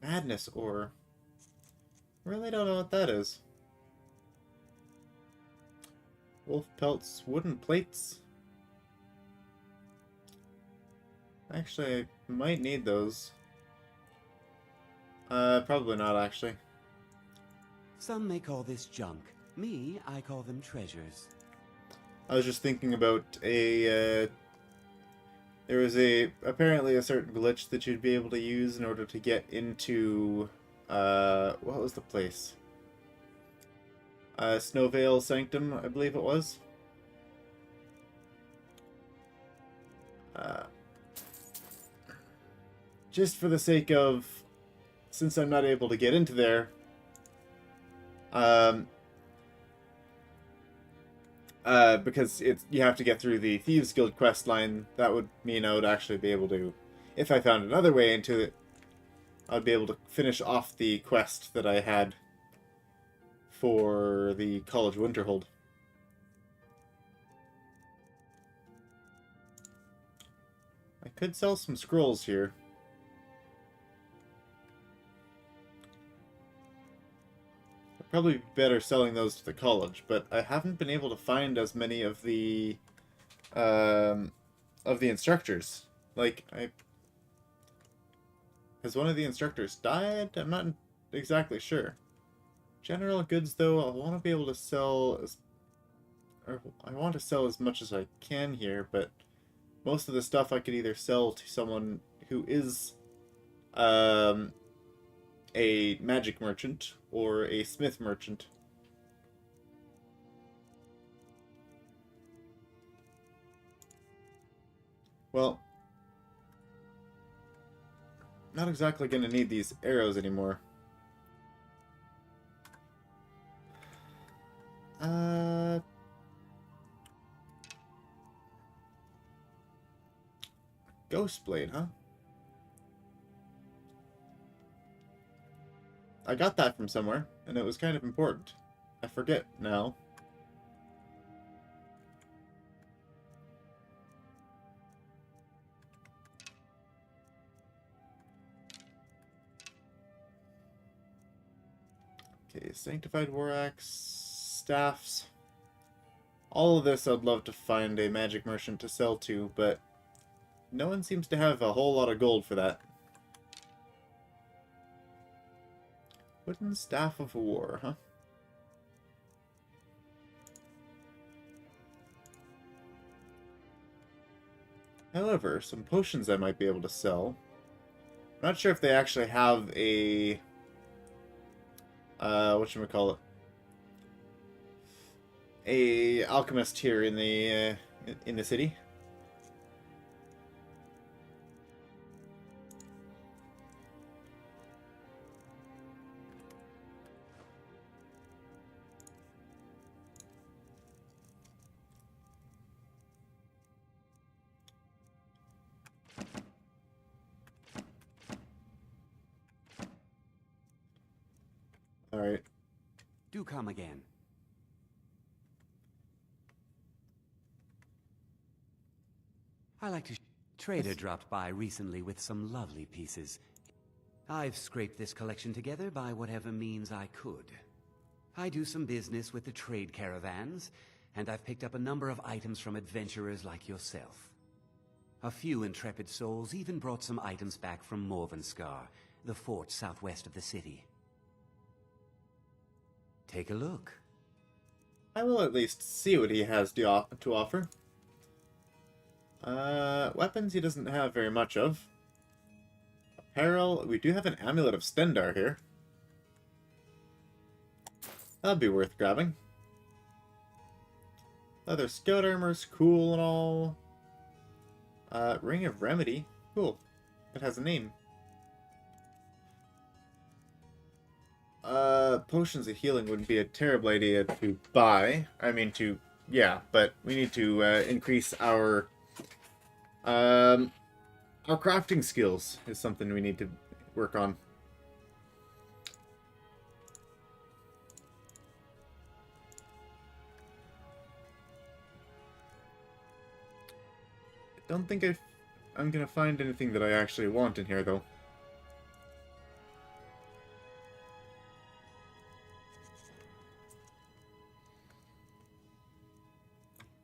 Madness ore. Really don't know what that is. Wolf pelts, wooden plates. Actually, I might need those. Probably not, actually. Some may call this junk. Me, I call them treasures. I was just thinking about a, there was apparently a certain glitch that you'd be able to use in order to get into, what was the place? Snowvale Sanctum, I believe it was. Just for the sake of, since I'm not able to get into there, because you have to get through the Thieves Guild quest line, that would mean I would actually be able to, if I found another way into it, I would be able to finish off the quest that I had for the College Winterhold. I could sell some scrolls here. I'd probably be better selling those to the college, but I haven't been able to find as many of the instructors. Like, Has one of the instructors died? I'm not exactly sure. General goods, though, I want to be able to sell I want to sell as much as I can here, but most of the stuff I could either sell to someone who is a magic merchant or a smith merchant. Well, not exactly going to need these arrows anymore. Ghost blade, huh? I got that from somewhere, and it was kind of important. I forget now. Okay, Sanctified War Axe, staffs. All of this I'd love to find a magic merchant to sell to, but no one seems to have a whole lot of gold for that. Wooden Staff of War, huh? However, some potions I might be able to sell. I'm not sure if they actually have a whatchamacallit, a alchemist here in the city. All right. Do come again. I like to... Trader dropped by recently with some lovely pieces. I've scraped this collection together by whatever means I could. I do some business with the trade caravans, and I've picked up a number of items from adventurers like yourself. A few intrepid souls even brought some items back from Mon-Wed-Fri, the fort southwest of the city. Take a look. I will at least see what he has to offer. Weapons he doesn't have very much of. Apparel, we do have an Amulet of Stendar here. That'd be worth grabbing. Leather scout armor's cool and all. Ring of Remedy, cool. It has a name. Potions of healing wouldn't be a terrible idea to buy. I mean, yeah, but we need to increase our crafting skills is something we need to work on. I don't think I'm gonna find anything that I actually want in here, though.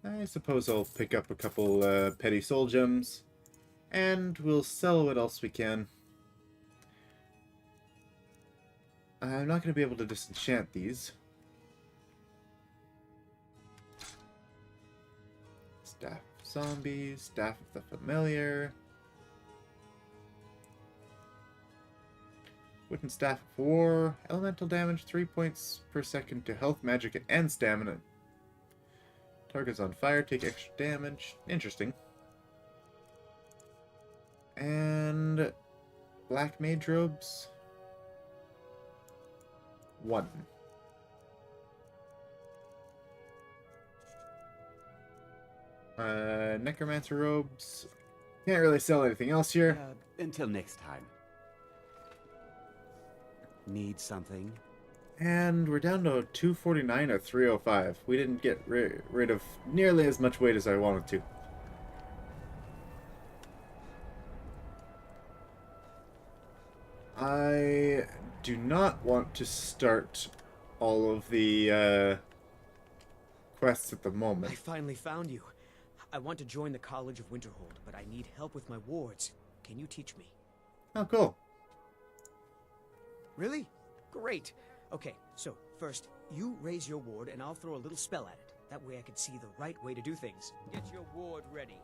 I suppose I'll pick up a couple petty soul gems, and we'll sell what else we can. I'm not going to be able to disenchant these. Staff of Zombies, Staff of the Familiar. Wooden Staff of War, elemental damage 3 points per second to health, magic, and stamina. Targets on fire take extra damage. Interesting. And black mage robes. 1. Necromancer robes. Can't really sell anything else here. Until next time. Need something? And we're down to 249 or 305. We didn't get rid of nearly as much weight as I wanted to. I do not want to start all of the quests at the moment. I finally found you. I want to join the College of Winterhold, but I need help with my wards. Can you teach me? Oh, cool. Really? Great. Okay, so first, you raise your ward and I'll throw a little spell at it. That way I can see the right way to do things. Get your ward ready.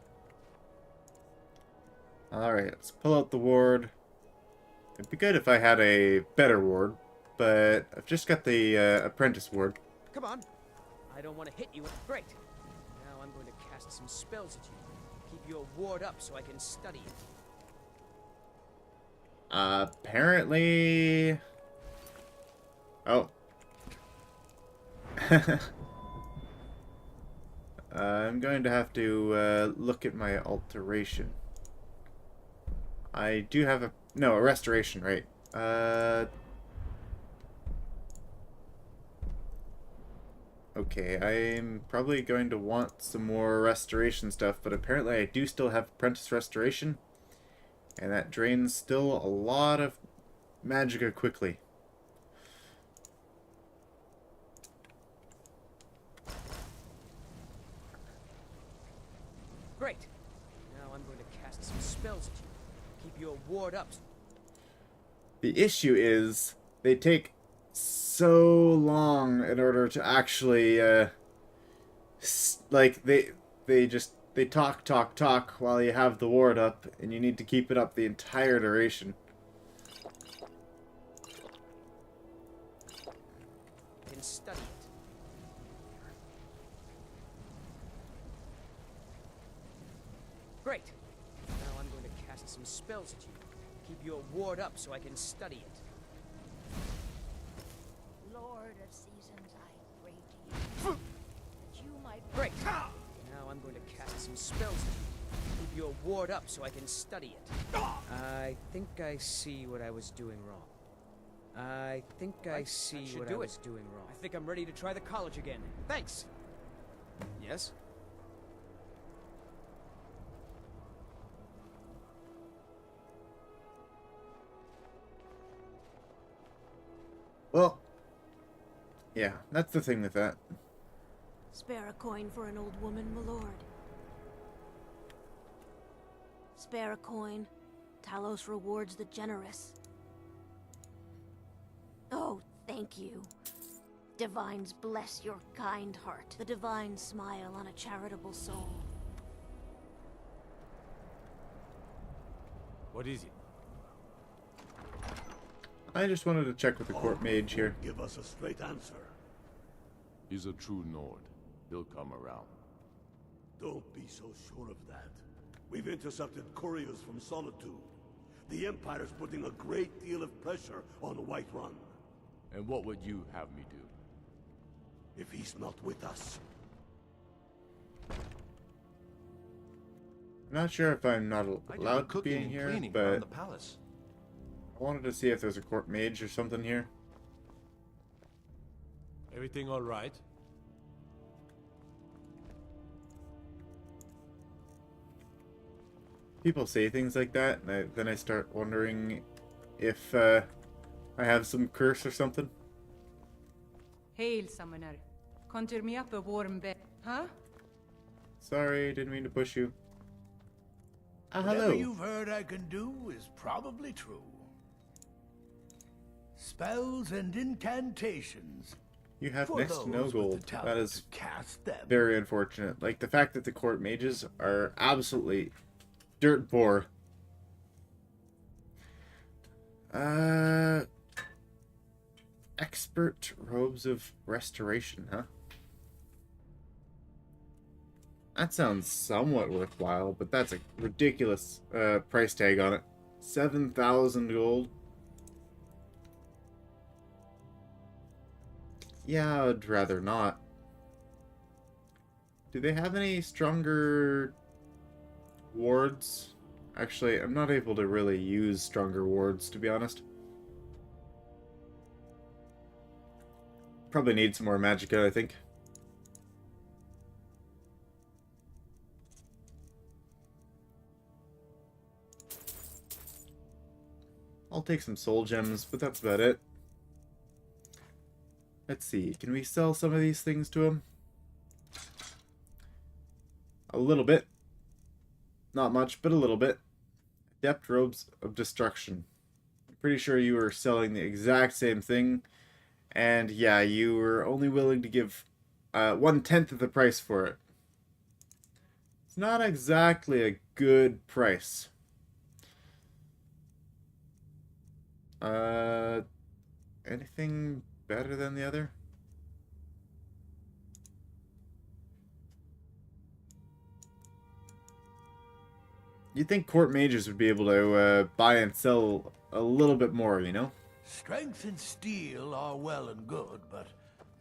Alright, let's pull out the ward. It'd be good if I had a better ward, but I've just got the apprentice ward. Come on. I don't want to hit you. Great. Now I'm going to cast some spells at you. Keep your ward up so I can study it. Apparently... Oh. I'm going to have to look at my alteration. I do have a restoration, right? Okay, I'm probably going to want some more restoration stuff, but apparently I do still have apprentice restoration, and that drains still a lot of magicka quickly. Great. Now I'm going to cast some spells at you. Keep your ward up. The issue is they take so long in order to actually like they talk while you have the ward up, and you need to keep it up the entire duration. Can study it. Great. Now I'm going to cast some spells at you. Keep your ward up so I can study it. Lord of Seasons, I pray to you that you might... Great. Now I'm going to cast some spells at you. Keep your ward up so I can study it. I think I see what I was doing wrong. I think I see what I was doing wrong. I think I'm ready to try the college again. Thanks. Yes? Well, yeah, that's the thing with that. Spare a coin for an old woman, my lord. Spare a coin. Talos rewards the generous. Oh, thank you. Divines bless your kind heart. The divine smile on a charitable soul. What is it? I just wanted to check with the court mage here. Give us a straight answer. He's a true Nord. He'll come around. Don't be so sure of that. We've intercepted couriers from Solitude. The Empire's putting a great deal of pressure on Whiterun. And what would you have me do? If he's not with us. I'm not sure if I'm not allowed to be in here, but the palace. I wanted to see if there's a court mage or something here. Everything all right? People say things like that, and then I start wondering if I have some curse or something. Hail, summoner. Conjure me up a warm bed. Huh? Sorry, didn't mean to push you. Whatever Hello. you've heard I can do is probably true. Spells and incantations. You have For next to no those with the gold. talent That is to cast them. very unfortunate. Like, the fact that the court mages are absolutely dirt poor. Expert robes of restoration, huh? That sounds somewhat worthwhile, but that's a ridiculous price tag on it. 7,000 gold. Yeah, I'd rather not. Do they have any stronger wards? Actually, I'm not able to really use stronger wards, to be honest. Probably need some more magicka, I think. I'll take some soul gems, but that's about it. Let's see, can we sell some of these things to him? A little bit. Not much, but a little bit. Adept robes of destruction. pretty sure you were selling the exact same thing. And yeah, you were only willing to give 1/10 of the price for it. It's not exactly a good price. Anything better than the other? You'd think court mages would be able to buy and sell a little bit more, you know? Strength and steel are well and good, but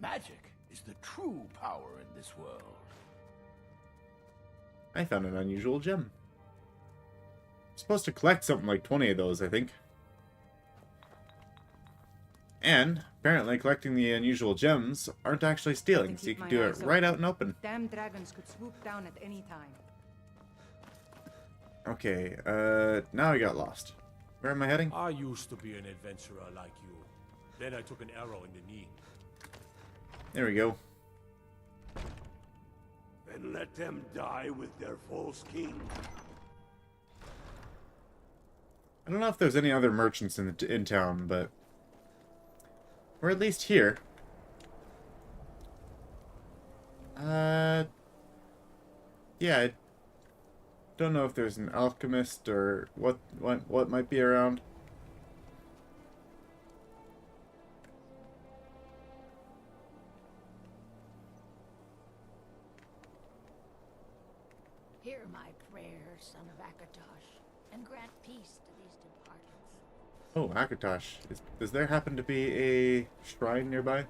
magic is the true power in this world. I found an unusual gem. I'm supposed to collect something like 20 of those, I think. And apparently collecting the unusual gems aren't actually stealing, so you can do it right out in open. Damn dragons could swoop down at any time. Okay, now I got lost. Where am I heading? I used to be an adventurer like you. Then I took an arrow in the knee. There we go. Then let them die with their false king. I don't know if there's any other merchants in town, but we're at least here. Yeah, I don't know if there's an alchemist or what might be around. Hear my prayers, son of Akatosh, and grant peace to these departments. Oh, Akatosh. Does there happen to be a shrine nearby?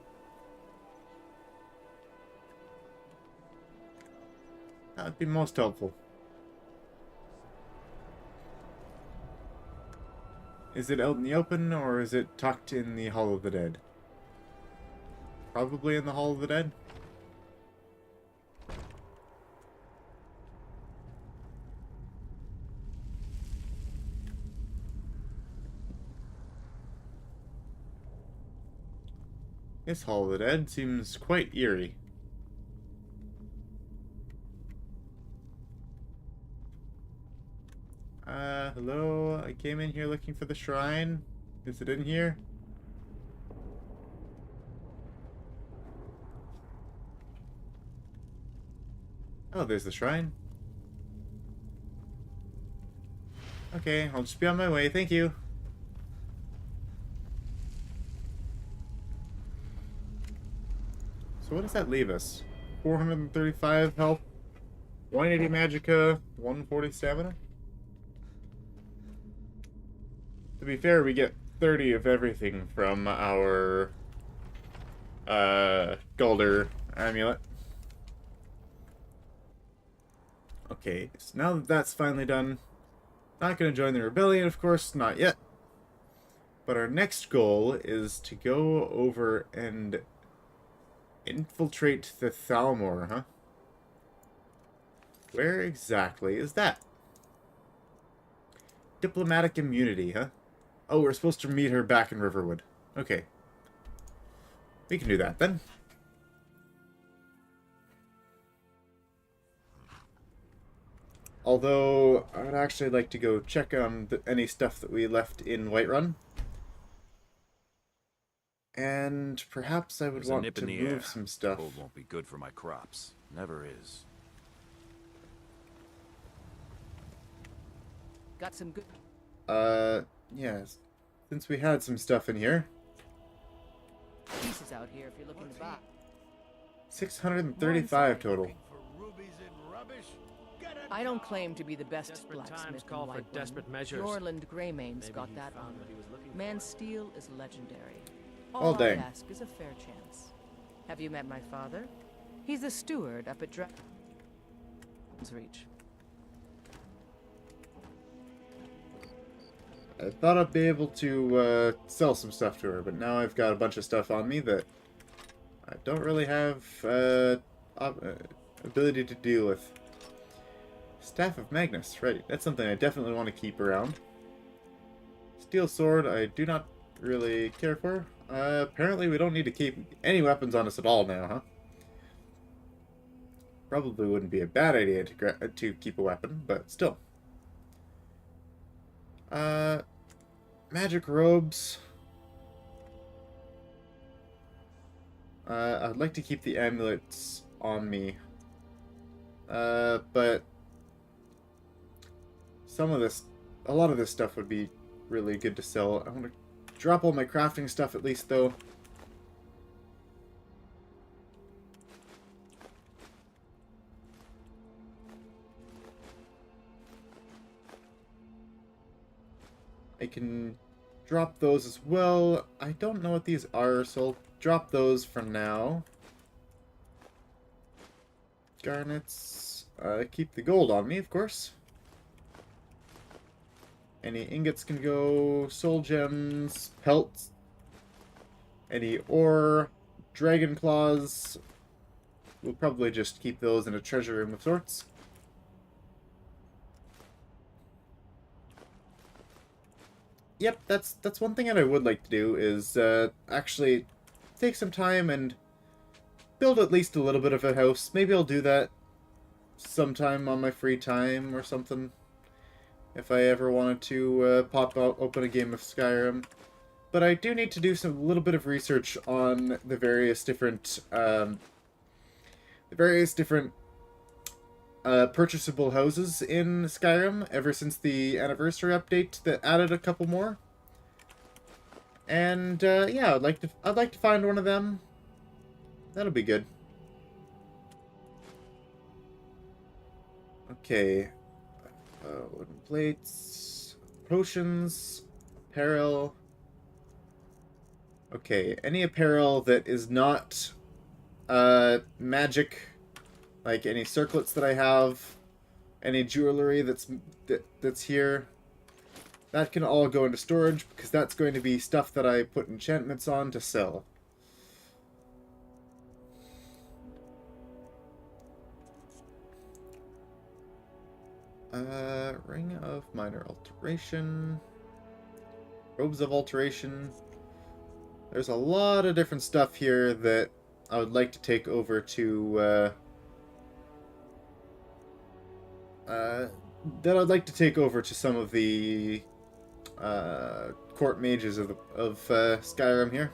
That would be most helpful. Is it out in the open, or is it tucked in the Hall of the Dead? Probably in the Hall of the Dead. This Hall of the Dead seems quite eerie. Hello? I came in here looking for the shrine. Is it in here? Oh, there's the shrine. Okay, I'll just be on my way. Thank you. So what does that leave us? 435 health, 180 magicka, 140 stamina? To be fair, we get 30 of everything from our Galder amulet. Okay, so now that that's finally done, not going to join the rebellion, of course, not yet. But our next goal is to go over and infiltrate the Thalmor, huh? Where exactly is that? Diplomatic immunity, huh? Oh, we're supposed to meet her back in Riverwood. Okay. We can do that, then. Although, I would actually like to go check on any stuff that we left in Whiterun. And perhaps I would want to move some stuff. Cold won't be good for my crops. Never is. Got some good... Yes. Since we had some stuff in here. pieces out here if you're looking to buy. 635 total. I don't claim to be the best Desperate blacksmith times in call for Whiterun. desperate measures. Norland Greymane's got he that found one. what he was looking for. Man's steel is legendary. Oh, All I dang. ask is a fair chance. Have you met my father? He's a steward up at Dragon's Reach. I thought I'd be able to sell some stuff to her, but now I've got a bunch of stuff on me that I don't really have ability to deal with. Staff of Magnus, right. That's something I definitely want to keep around. Steel sword, I do not really care for. Apparently we don't need to keep any weapons on us at all now, huh? Probably wouldn't be a bad idea to keep a weapon, but still. magic robes. I'd like to keep the amulets on me. But a lot of this stuff would be really good to sell. I want to drop all my crafting stuff at least, though. I can drop those as well. I don't know what these are, so I'll drop those for now. Garnets. Keep the gold on me, of course. Any ingots can go. Soul gems, pelts. Any ore, dragon claws. We'll probably just keep those in a treasure room of sorts. Yep, that's one thing that I would like to do is actually take some time and build at least a little bit of a house. Maybe I'll do that sometime on my free time or something. If I ever wanted to pop out, open a game of Skyrim. But I do need to do a little bit of research on the various different purchasable houses in Skyrim ever since the anniversary update that added a couple more. And yeah, I'd like to find one of them. That'll be good. Okay. Wooden plates, potions, apparel. Okay, any apparel that is not magic, like any circlets that I have, any jewelry that's here, that can all go into storage because that's going to be stuff that I put enchantments on to sell. Ring of Minor Alteration. Robes of Alteration. There's a lot of different stuff here that I would like to take over to, some of the, court mages of Skyrim here.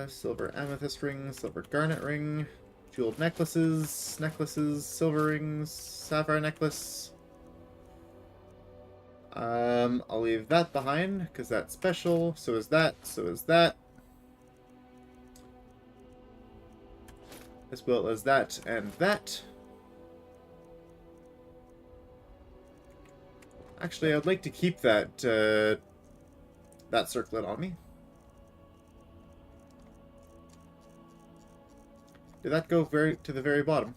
Silver amethyst ring, silver garnet ring. Jeweled necklaces, silver rings, sapphire necklace. I'll leave that behind, because that's special. So is that, so is that. As well as that and that. Actually, I'd like to keep that, that circlet on me. Did that go to the very bottom?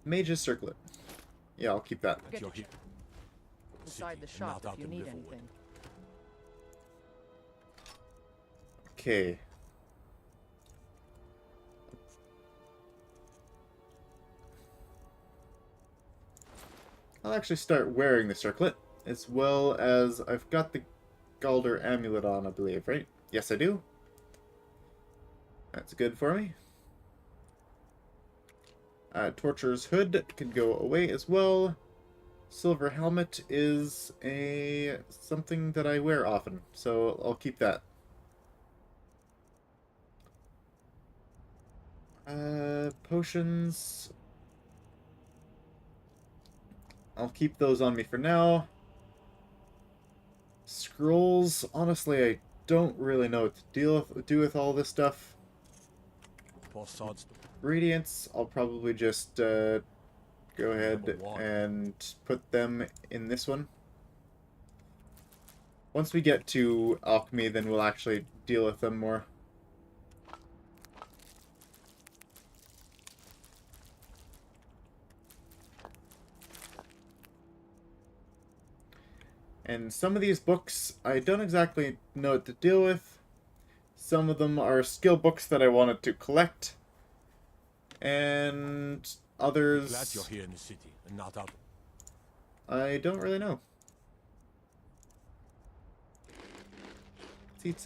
Mage's circlet. Yeah, I'll keep that. Inside the shop if you need anything. Okay. I'll actually start wearing the circlet, as well as I've got the Galder amulet on, I believe, right? Yes, I do. That's good for me. Torturer's hood can go away as well. Silver helmet is something that I wear often, so I'll keep that. Potions. I'll keep those on me for now. Scrolls, honestly, I don't really know what to do with all this stuff. Radiants, I'll probably just go ahead and put them in this one. Once we get to alchemy, then we'll actually deal with them more. And some of these books, I don't exactly know what to deal with. Some of them are skill books that I wanted to collect. And others... Glad you're here in the city and not out. I don't really know. Let's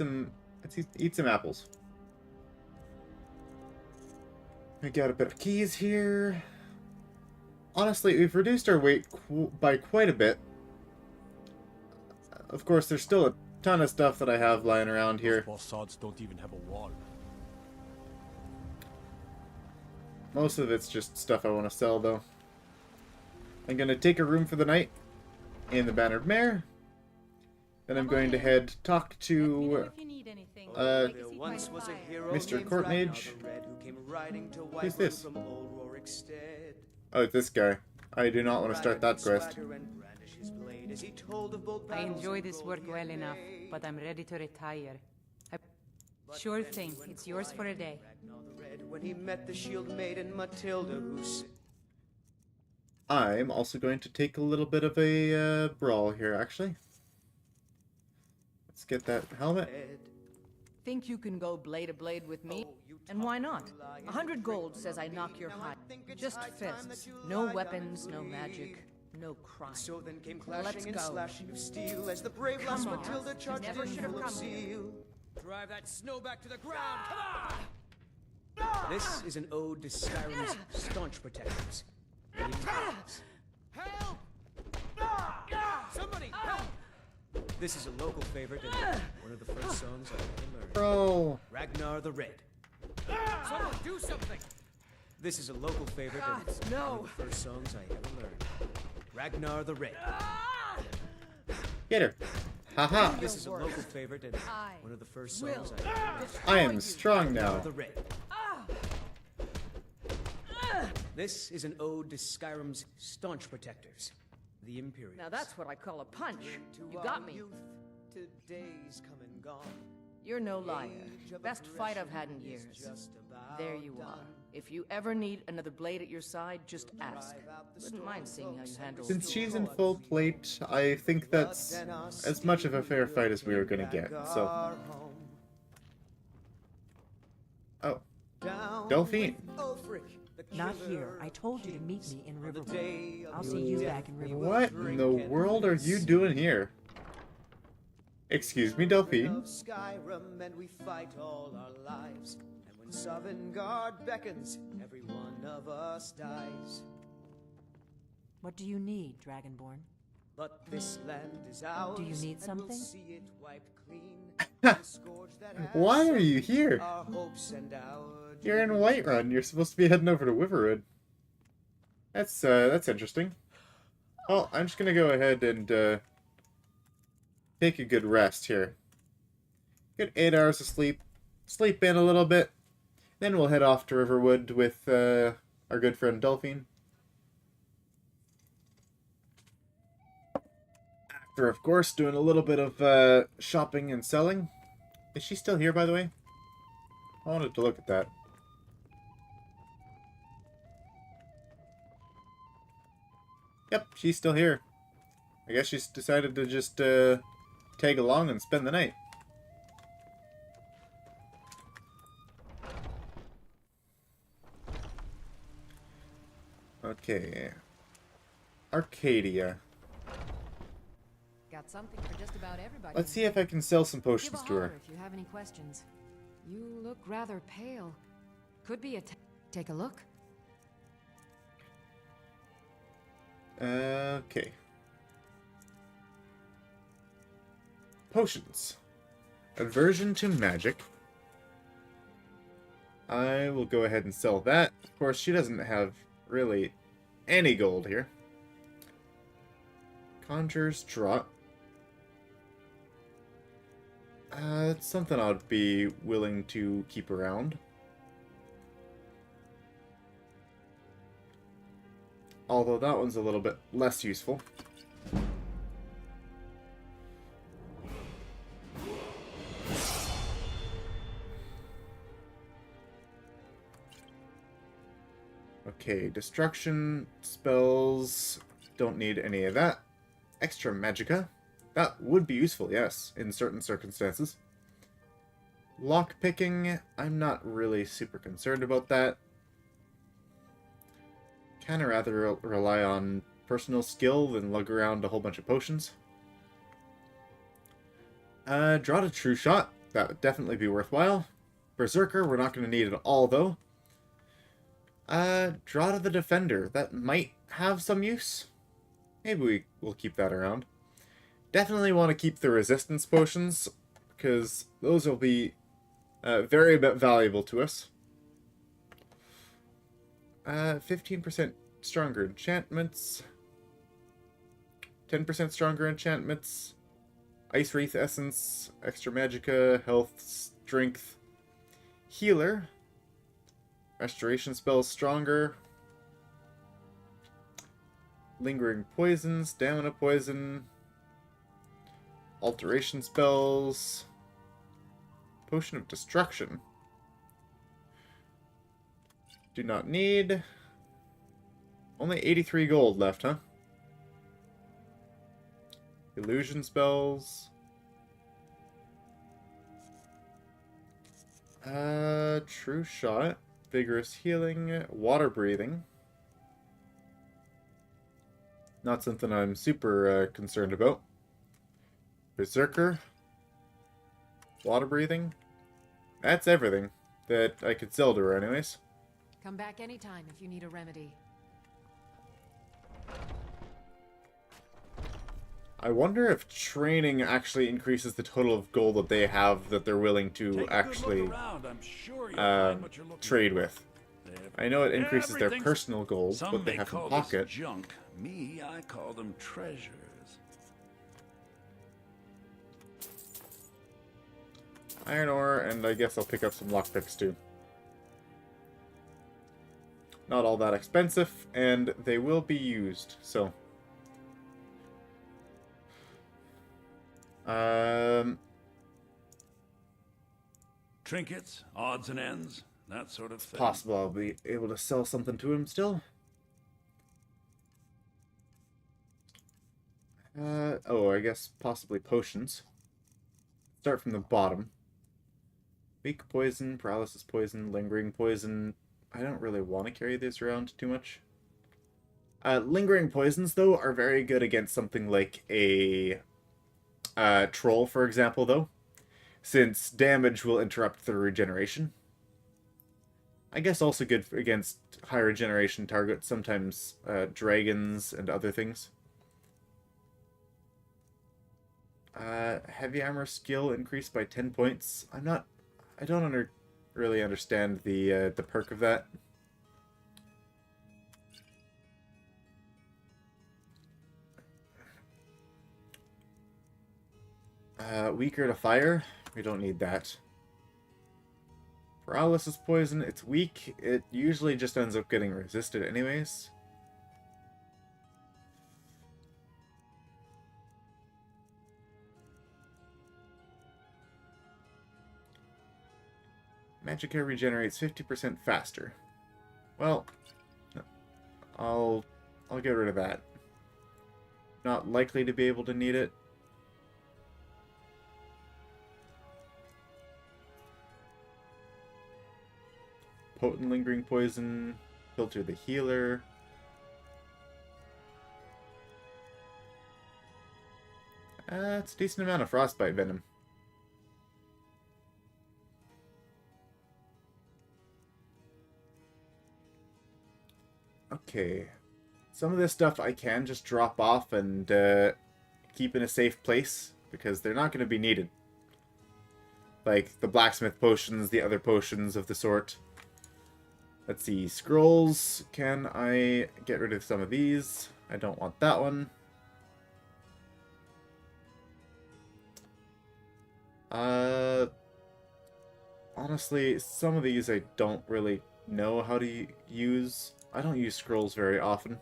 eat some apples. We got a bit of keys here. Honestly, we've reduced our weight by quite a bit. Of course, there's still a ton of stuff that I have lying around here. Bossads don't even have a wall. Most of it's just stuff I want to sell, though. I'm going to take a room for the night in the Bannered Mare. Then I'm going to head talk to Mr. Courtmage. Who's this? Oh, it's this guy. I do not want to start that quest. I enjoy this work well enough, but I'm ready to retire. Sure thing, it's yours for a day. When he met the shield maiden Matilda, I'm also going to take a little bit of a brawl here, actually. Let's get that helmet. Think you can go blade to blade with me? And why not? 100 gold says I knock your hide. Just fists. No weapons, no magic, no crime. So then came Let's clashing and go. slashing of steel as the brave Come lass on. Matilda charged Never in should have full of come here. zeal. Drive that snow back to the ground. Come on! This is an ode to Skyrim's staunch protectors. Help! Somebody help! This is a local favorite and one of the first songs I ever learned. Bro. Ragnar the Red. Someone do something! This is a local favorite and Gods, one no. of the first songs I ever learned. Ragnar the Red. Get her. Haha. This is a local favorite and one of the first songs I ever learned. I am strong now. The Red. This is an ode to Skyrim's staunch protectors, the Imperials. Now that's what I call a punch. To You our got me. youth, to days come and gone. You're no liar. Age of Best fight I've had in aggression years. is just about There you are. done. If you ever need another blade at your side, just ask. Wouldn't mind seeing how you handle Since she's in full plate, I think that's as much of a fair fight as we were going to get, so... Oh. Delphine. Not here. I told you to meet me in Riverwood. I'll see you back in Riverwood. What in the world are you doing here? Excuse me, Delphine? Of Skyrim, and we fight all our lives. And when Sovngarde beckons, every one of us dies. What do you need, Dragonborn? But this land is ours. Do you need and we'll something? see it wiped clean. The scourge that has Why are you here? our hopes and our You're in Whiterun. You're supposed to be heading over to Wyverwood. That's interesting. Well, I'm just gonna go ahead and take a good rest here. Get 8 hours of sleep. Sleep in a little bit. Then we'll head off to Riverwood with our good friend Delphine. After, of course, doing a little bit of shopping and selling. Is she still here, by the way? I wanted to look at that. Yep, she's still here. I guess she's decided to just tag along and spend the night. Okay. Arcadia. Got something for just about everybody. Let's see if I can sell some Give a potions to her. holler if you have any questions. You look rather pale. Could be a take a look. Okay. Potions. Aversion to magic. I will go ahead and sell that. Of course, she doesn't have really any gold here. Conjurer's Draught. It's something I'd be willing to keep around. Although that one's a little bit less useful. Okay, destruction spells, don't need any of that. Extra magicka, that would be useful, yes, in certain circumstances. Lockpicking, I'm not really super concerned about that. Kinda rather rely on personal skill than lug around a whole bunch of potions. Draw to True Shot, that would definitely be worthwhile. Berserker, we're not going to need it all though. Draw to the Defender. That might have some use. Maybe we'll keep that around. Definitely want to keep the resistance potions, because those will be very valuable to us. 15% stronger enchantments. 10% stronger enchantments. Ice Wreath Essence. Extra Magicka. Health. Strength. Healer. Restoration spells stronger. Lingering poisons. Stamina poison. Alteration spells. Potion of Destruction. Do not need. Only 83 gold left, huh? Illusion spells. True Shot. Vigorous Healing. Water Breathing. Not something I'm super concerned about. Berserker. Water Breathing. That's everything that I could sell to her anyways. Come back anytime if you need a remedy. I wonder if training actually increases the total of gold that they have that they're willing to actually trade with. I know it increases their personal gold, what they have in pocket. Junk. Me, I call them treasures. Iron ore, and I guess I'll pick up some lockpicks too. Not all that expensive, and they will be used, so. Trinkets, odds and ends, that sort of thing. Possible I'll be able to sell something to him still. Oh, I guess possibly potions. Start from the bottom. Weak poison, paralysis poison, lingering poison. I don't really want to carry this around too much. Lingering poisons, though, are very good against something like a troll, for example, though. Since damage will interrupt the regeneration. I guess also good against high regeneration targets, sometimes dragons and other things. Heavy armor skill increased by 10 points. I don't really understand the perk of that. Weaker to fire. We don't need that. Paralysis poison. It's weak. It usually just ends up getting resisted anyways. Magicka regenerates 50% faster. Well, I'll get rid of that. Not likely to be able to need it. Potent lingering poison. Filter the healer. It's a decent amount of frostbite venom. Okay, some of this stuff I can just drop off and keep in a safe place, because they're not going to be needed. Like the blacksmith potions, the other potions of the sort. Let's see, scrolls. Can I get rid of some of these? I don't want that one. Honestly, some of these I don't really know how to use. I don't use scrolls very often.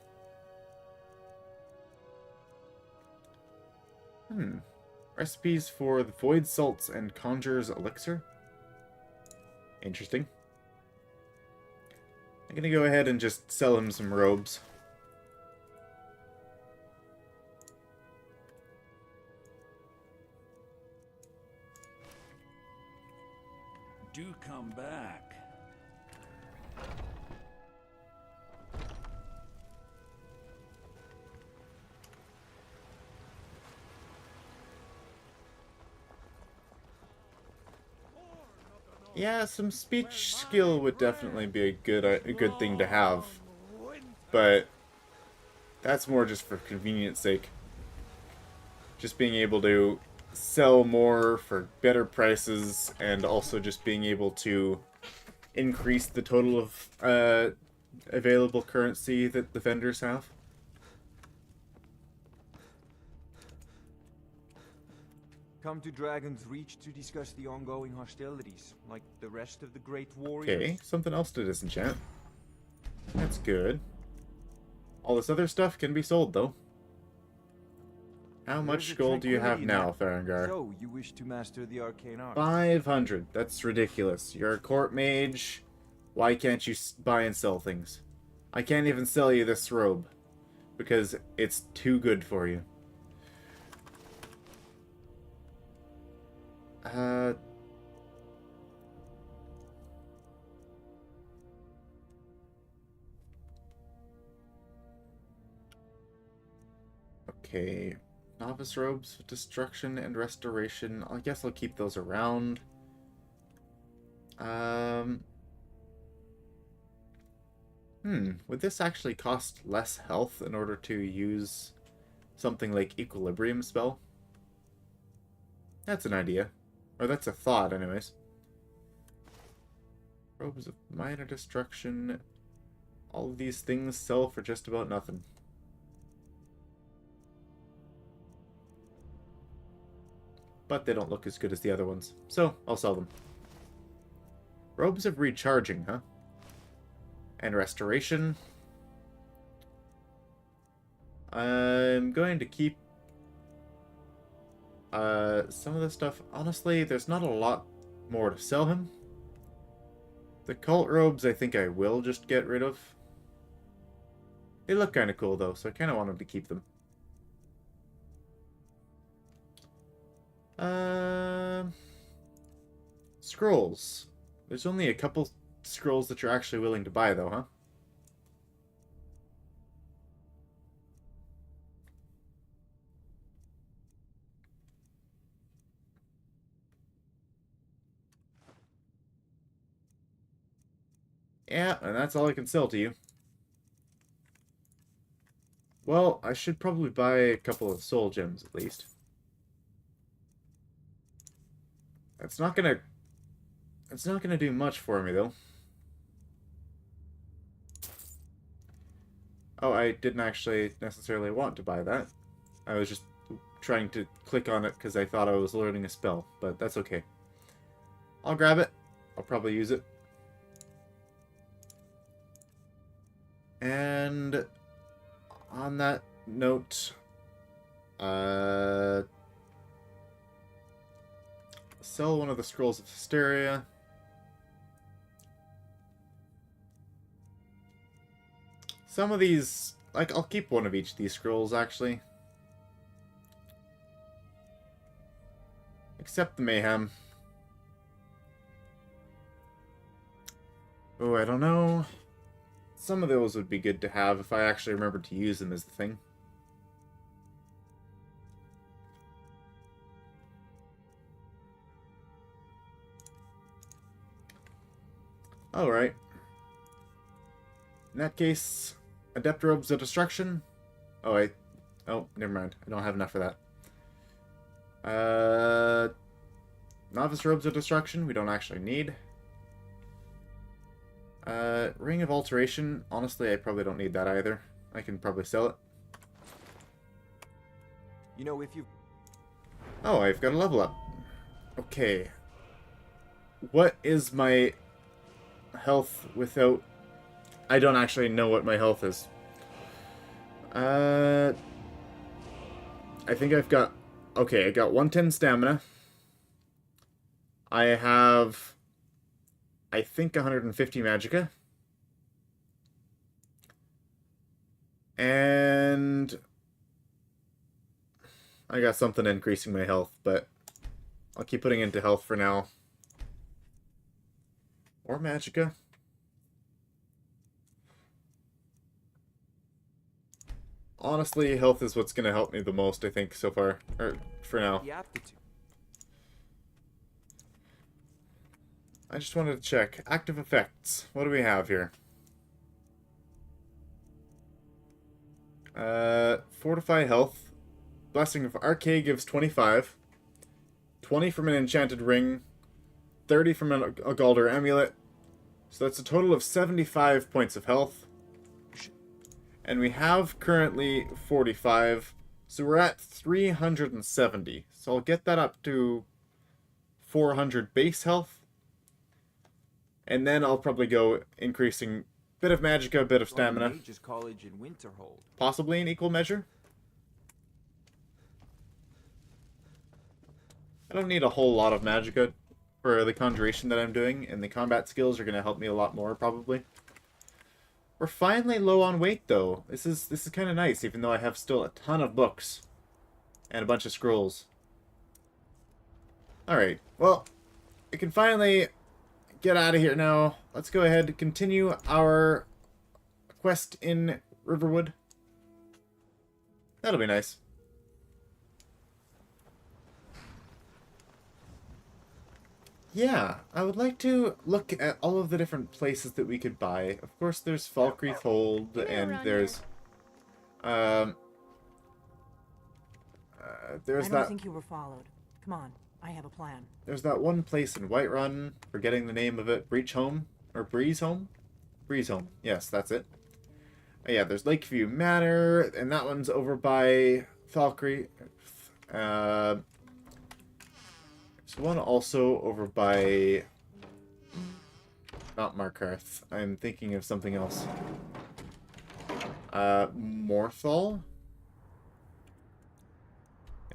Recipes for the Void Salts and Conjurer's Elixir. Interesting. I'm gonna go ahead and just sell him some robes. Do come back. Yeah, some speech skill would definitely be a good thing to have. But that's more just for convenience sake. Just being able to sell more for better prices, and also just being able to increase the total of available currency that the vendors have. Come to Dragon's Reach to discuss the ongoing hostilities, like the rest of the Great Warriors. Okay, something else to disenchant. That's good. All this other stuff can be sold, though. How much gold do you have now, Farengar? So, you wish to master the arcane art? 500. That's ridiculous. You're a court mage. Why can't you buy and sell things? I can't even sell you this robe. Because it's too good for you. Okay. Novice robes, destruction and restoration. I guess I'll keep those around. Would this actually cost less health in order to use something like Equilibrium spell? That's an idea. Or that's a thought, anyways. Robes of minor destruction. All of these things sell for just about nothing. But they don't look as good as the other ones, so I'll sell them. Robes of recharging, huh? And restoration. I'm going to keep some of the stuff. Honestly, there's not a lot more to sell him. The cult robes I think I will just get rid of. They look kind of cool though, so I kind of wanted to keep them. Scrolls. There's only a couple scrolls that you're actually willing to buy though, huh? Yeah, and that's all I can sell to you. Well, I should probably buy a couple of soul gems at least. It's not gonna do much for me though. Oh, I didn't actually necessarily want to buy that. I was just trying to click on it because I thought I was learning a spell, but that's okay. I'll grab it. I'll probably use it. And on that note, sell one of the scrolls of hysteria. Some of these, like, I'll keep one of each of these scrolls, actually. Except the mayhem. Oh, I don't know. Some of those would be good to have if I actually remembered to use them as the thing. Alright. In that case, Adept Robes of Destruction. Oh, never mind. I don't have enough for that. Novice Robes of Destruction, we don't actually need. Ring of Alteration, honestly, I probably don't need that either. I can probably sell it. You know, if you... Oh, I've got a level up. Okay. What is my health without... I don't actually know what my health is. I think I've got... Okay, I got 110 stamina. I have... I think 150 magicka. And I got something increasing my health, but I'll keep putting into health for now. Or magicka. Honestly, health is what's going to help me the most, I think, so far. Or for now. I just wanted to check. Active effects. What do we have here? Fortify health. Blessing of Arcade gives 25. 20 from an enchanted ring. 30 from a Galder amulet. So that's a total of 75 points of health. And we have currently 45. So we're at 370. So I'll get that up to 400 base health. And then I'll probably go increasing a bit of magicka, a bit of stamina. Mage's College in Winterhold. Possibly in equal measure. I don't need a whole lot of magicka for the conjuration that I'm doing, and the combat skills are going to help me a lot more, probably. We're finally low on weight, though. This is kind of nice, even though I have still a ton of books and a bunch of scrolls. Alright, well, we can finally get out of here now. Let's go ahead and continue our quest in Riverwood. That'll be nice. Yeah, I would like to look at all of the different places that we could buy. Of course, there's Falkreath Hold, and there's there's I don't that. think you were followed. Come on, I have a plan. There's that one place in Whiterun, forgetting the name of it, Breach Home or Breeze Home. Breeze Home, yes, that's it. Yeah, there's Lakeview Manor, and that one's over by Falkreath. There's one also over by... Not Markarth. I'm thinking of something else. Morthal?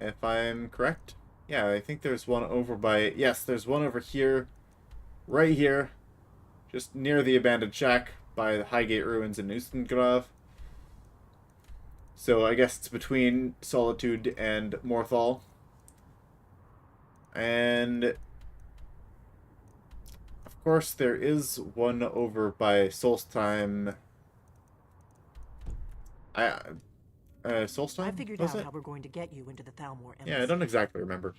If I'm correct? Yeah, I think there's one over by... Yes, there's one over here. Right here. Just near the abandoned shack by the Highgate Ruins in Ustengrav. So I guess it's between Solitude and Morthal. And of course there is one over by Solstheim. Solstheim? I figured out how we're going to get you into the Thalmor Embassy. Yeah, I don't exactly remember.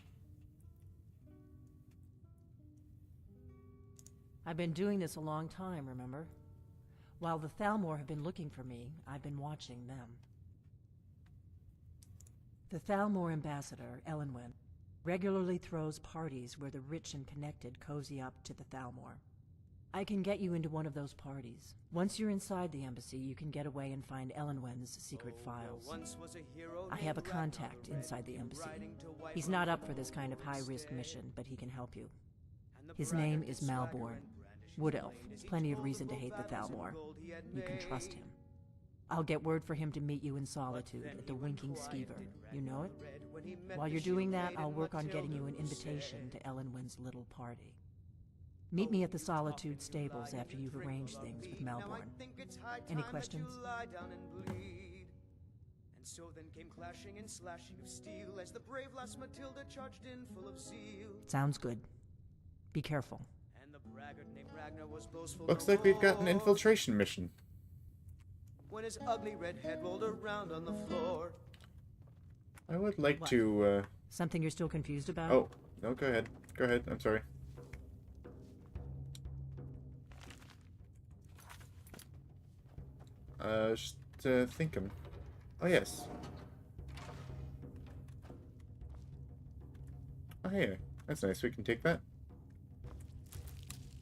I've been doing this a long time, remember? While the Thalmor have been looking for me, I've been watching them. The Thalmor ambassador, Elenwen, regularly throws parties where the rich and connected cozy up to the Thalmor. I can get you into one of those parties. Once you're inside the embassy, you can get away and find Elenwen's secret files. I have a contact inside the embassy. He's not up for this kind of high-risk mission, but he can help you. His name is Malborn. Wood Elf. Plenty of reason to hate the Thalmor. You can trust him. I'll get word for him to meet you in Solitude at the Winking Skeever. You know it? While you're doing that, I'll work on getting you an invitation to Elenwen's little party. Meet me at the Solitude stables after you've arranged things with Malborn. Any questions? And so then came clashing and slashing of steel as the brave lass Matilda charged in full of zeal. Sounds good. Be careful. And the braggart named Ragnar was boastful. Looks like we've got an infiltration mission. When his ugly red head rolled around on the floor. I would like to, Something you're still confused about? Oh, no, go ahead. Go ahead, I'm sorry. Just thinking. Oh, yes. Oh, hey, that's nice. We can take that.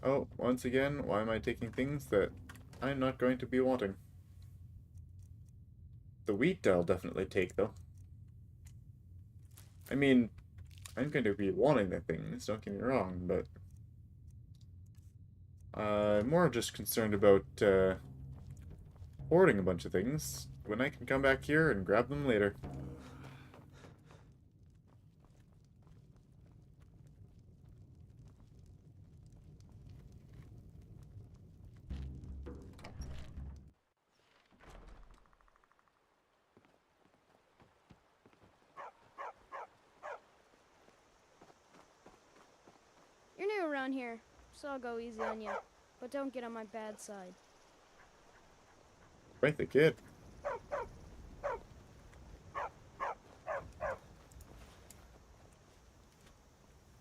Oh, once again, why am I taking things that I'm not going to be wanting? The wheat I'll definitely take, though. I mean, I'm going to be wanting the things, don't get me wrong, but... I'm more just concerned about, hoarding a bunch of things when I can come back here and grab them later. You're new around here, so I'll go easy on you. But don't get on my bad side. Right, the kid.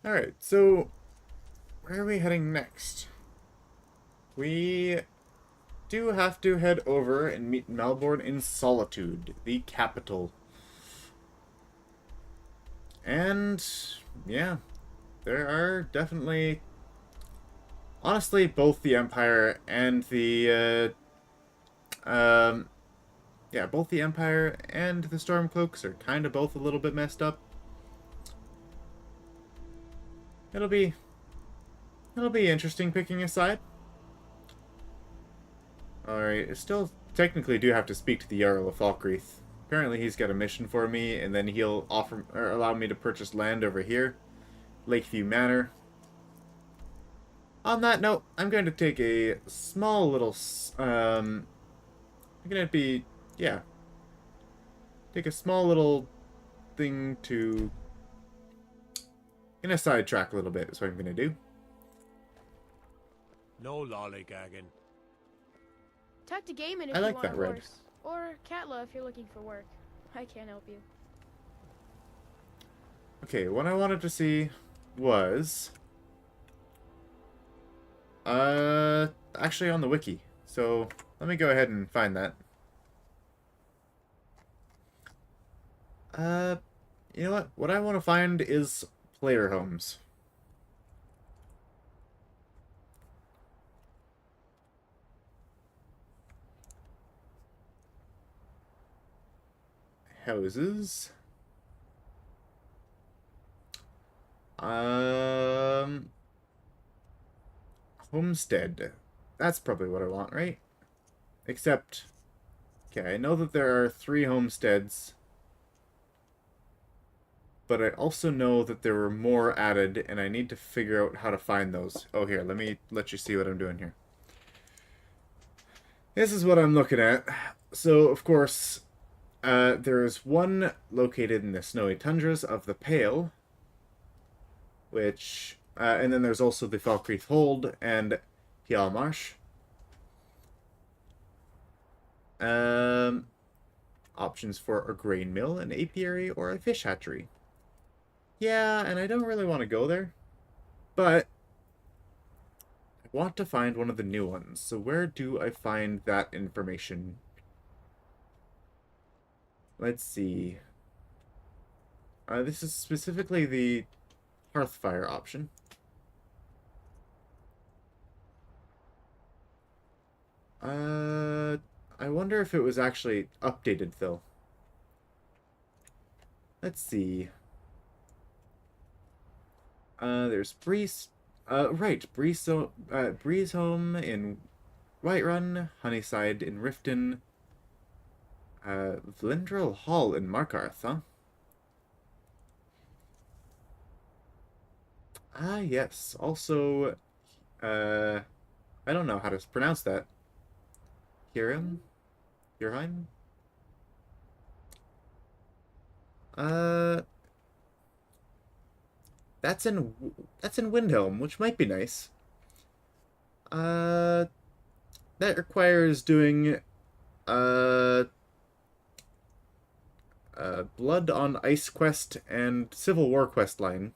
Alright, so where are we heading next? We do have to head over and meet Melbourne in Solitude, the capital. And, yeah, there are definitely... Honestly, both the Empire and the, yeah, both the Empire and the Stormcloaks are kind of both a little bit messed up. It'll be interesting picking a side. Alright, I still technically do have to speak to the Jarl of Falkreath. Apparently he's got a mission for me, and then he'll offer or allow me to purchase land over here, Lakeview Manor. On that note, I'm going to take a small little, I'm gonna be, yeah, take a small little thing to, gonna sidetrack a little bit, is what I'm gonna do. No lollygagging. Talk to Gaiman if I you like want that a red. horse. Or Katla if you're looking for work. I can't help you. Okay, what I wanted to see was... actually on the wiki. So, let me go ahead and find that. You know what? What I want to find is player homes. Houses. Homestead. That's probably what I want, right? Except, okay, I know that there are 3 homesteads, but I also know that there were more added, and I need to figure out how to find those. Oh, here, let me let you see what I'm doing here. This is what I'm looking at. So, of course, there is one located in the snowy tundras of the Pale, which, and then there's also the Falkreath Hold and Pial Marsh. Options for a grain mill, an apiary, or a fish hatchery. Yeah, and I don't really want to go there, but I want to find one of the new ones. So where do I find that information? Let's see. This is specifically the Hearthfire option. I wonder if it was actually updated, though. Let's see. There's Breeze... right, Breeze Home in Whiterun, Honeyside in Riften, Vlindrel Hall in Markarth, huh? Ah, yes. Also, I don't know how to pronounce that. Hiram? Hirheim? That's in Windhelm, which might be nice. That requires doing Blood on Ice quest and Civil War quest line,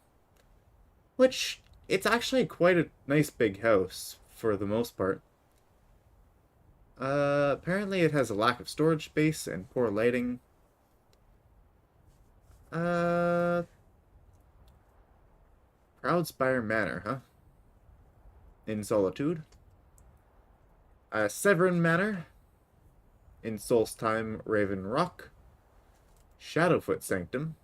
which it's actually quite a nice big house for the most part. Apparently it has a lack of storage space and poor lighting. Proudspire Manor, huh? In Solitude. Severin Manor. In Solstheim Raven Rock. Shadowfoot Sanctum.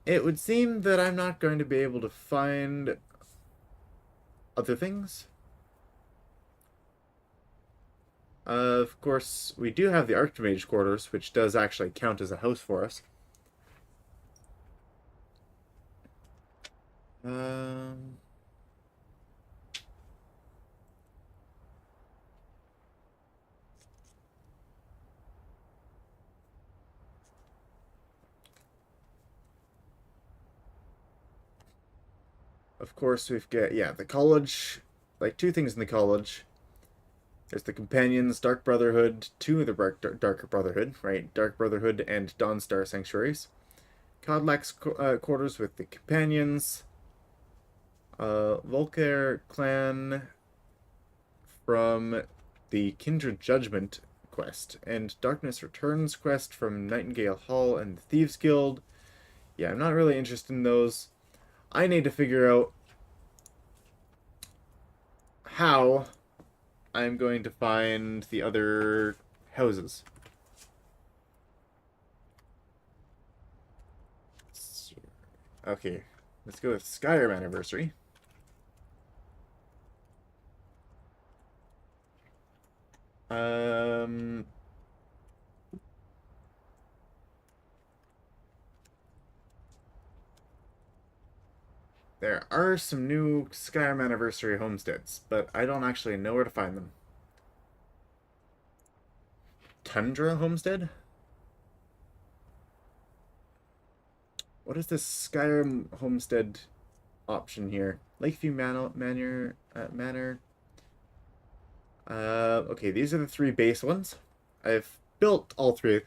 It would seem that I'm not going to be able to find other things. Of course, we do have the Archmage quarters, which does actually count as a house for us. Of course, we've got, yeah, the college, like 2 things in the college. There's the Companions, Dark Brotherhood, 2 of the Dark Brotherhood, right? Dark Brotherhood and Dawnstar Sanctuaries. Codlax quarters with the Companions. Volker clan from the Kindred Judgment quest, and Darkness Returns quest from Nightingale Hall and the Thieves Guild. Yeah, I'm not really interested in those. I need to figure out how I'm going to find the other houses. Okay, let's go with Skyrim Anniversary. There are some new Skyrim Anniversary homesteads, but I don't actually know where to find them. Tundra Homestead? What is this Skyrim Homestead option here? Lakeview Manor. Okay, these are the 3 base ones. I've built all 3.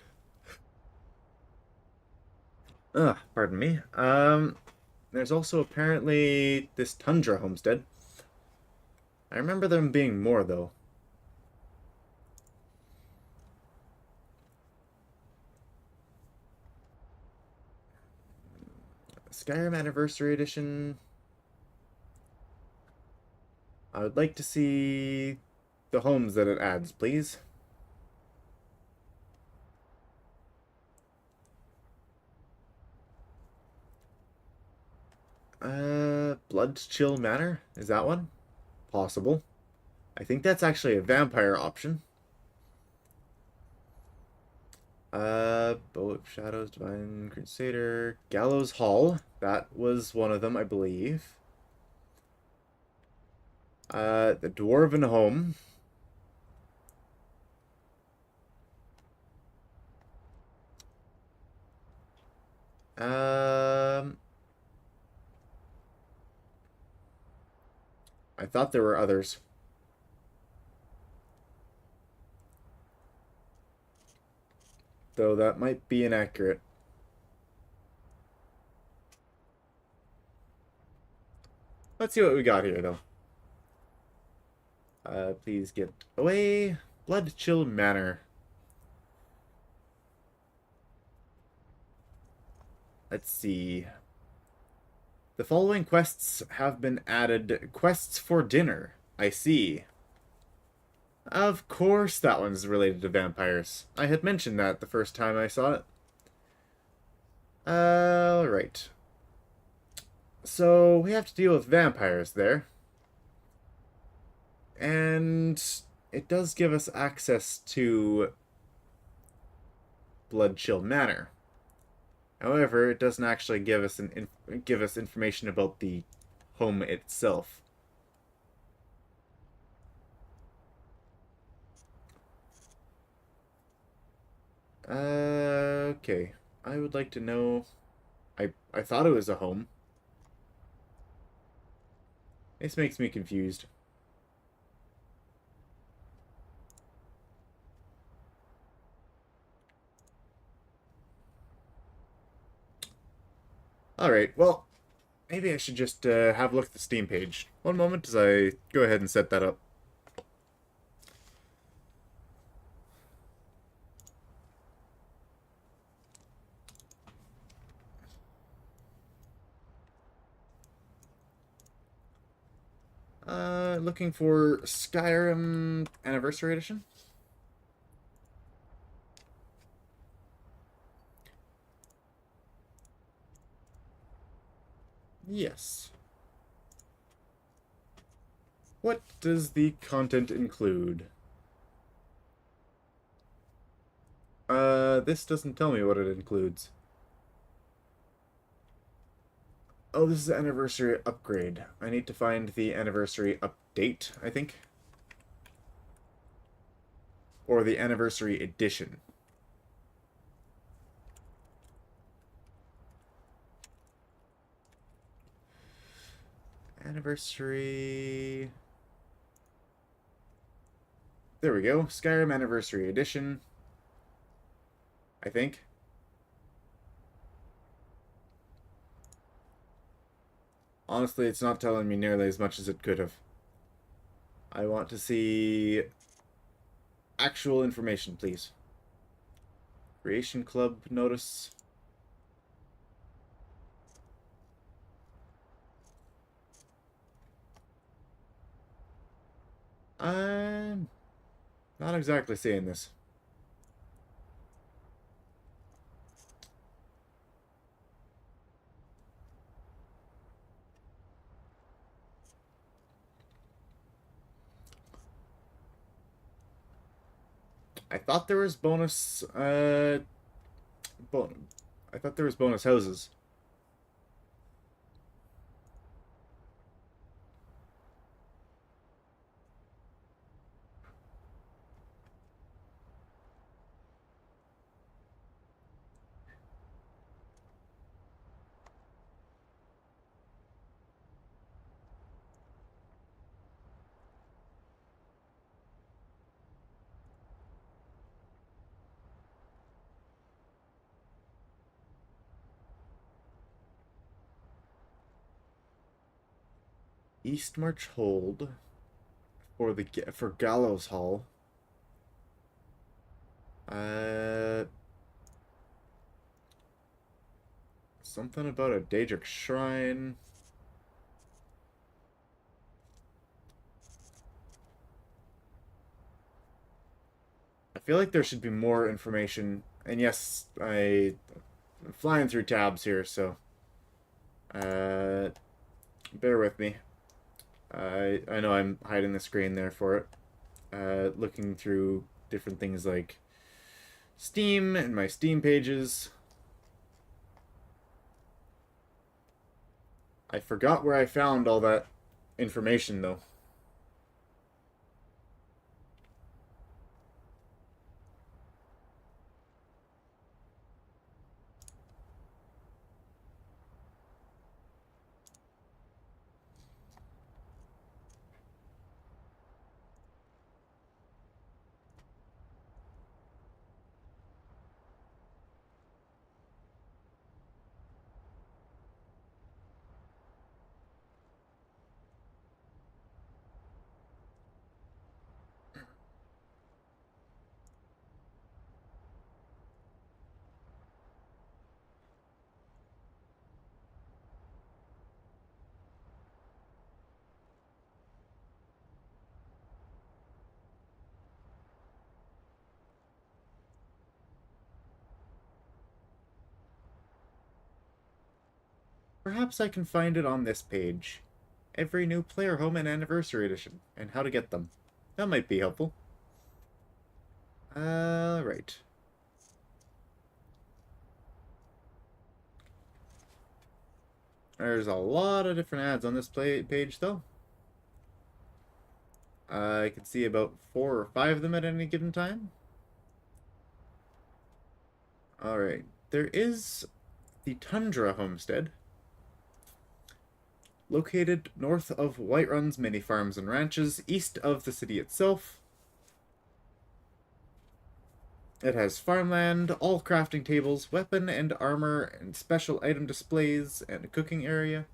Pardon me. There's also apparently this Tundra Homestead. I remember them being more, though. Skyrim Anniversary Edition. I would like to see the homes that it adds, please. Blood Chill Manor? Is that one? Possible. I think that's actually a vampire option. Bow of Shadows, Divine Crusader, Gallows Hall. That was one of them, I believe. The Dwarven Home. I thought there were others. Though that might be inaccurate. Let's see what we got here, though. Please get away. Blood Chill Manor. Let's see. The following quests have been added. Quests for dinner. I see. Of course that one's related to vampires. I had mentioned that the first time I saw it. Alright. So, we have to deal with vampires there. And it does give us access to Blood Chill Manor. However, it doesn't actually give us information about the home itself. Okay. I would like to know. I thought it was a home. This makes me confused. Alright, well, maybe I should just have a look at the Steam page. One moment as I go ahead and set that up. Looking for Skyrim Anniversary Edition. Yes. What does the content include? This doesn't tell me what it includes. Oh, this is the anniversary upgrade. I need to find the anniversary update, I think. Or the anniversary edition. Anniversary... There we go. Skyrim Anniversary Edition. I think. honestly, it's not telling me nearly as much as it could have. I want to see actual information, please. Creation Club notice. I'm not exactly saying this. I thought there was bonus, I thought there was bonus houses. Eastmarch Hold for Gallows Hall. Something about a Daedric Shrine. I feel like there should be more information. And yes, I'm flying through tabs here, so bear with me. I know I'm hiding the screen there for it. Looking through different things like Steam and my Steam pages. I forgot where I found all that information, though. Perhaps I can find it on this page. Every new player home and anniversary edition, and how to get them. That might be helpful. Right. There's a lot of different ads on this page, though. I can see about 4 or 5 of them at any given time. Alright. There is the Tundra Homestead, located north of Whiterun's many farms and ranches, east of the city itself. It has farmland, all crafting tables, weapon and armor, and special item displays, and a cooking area.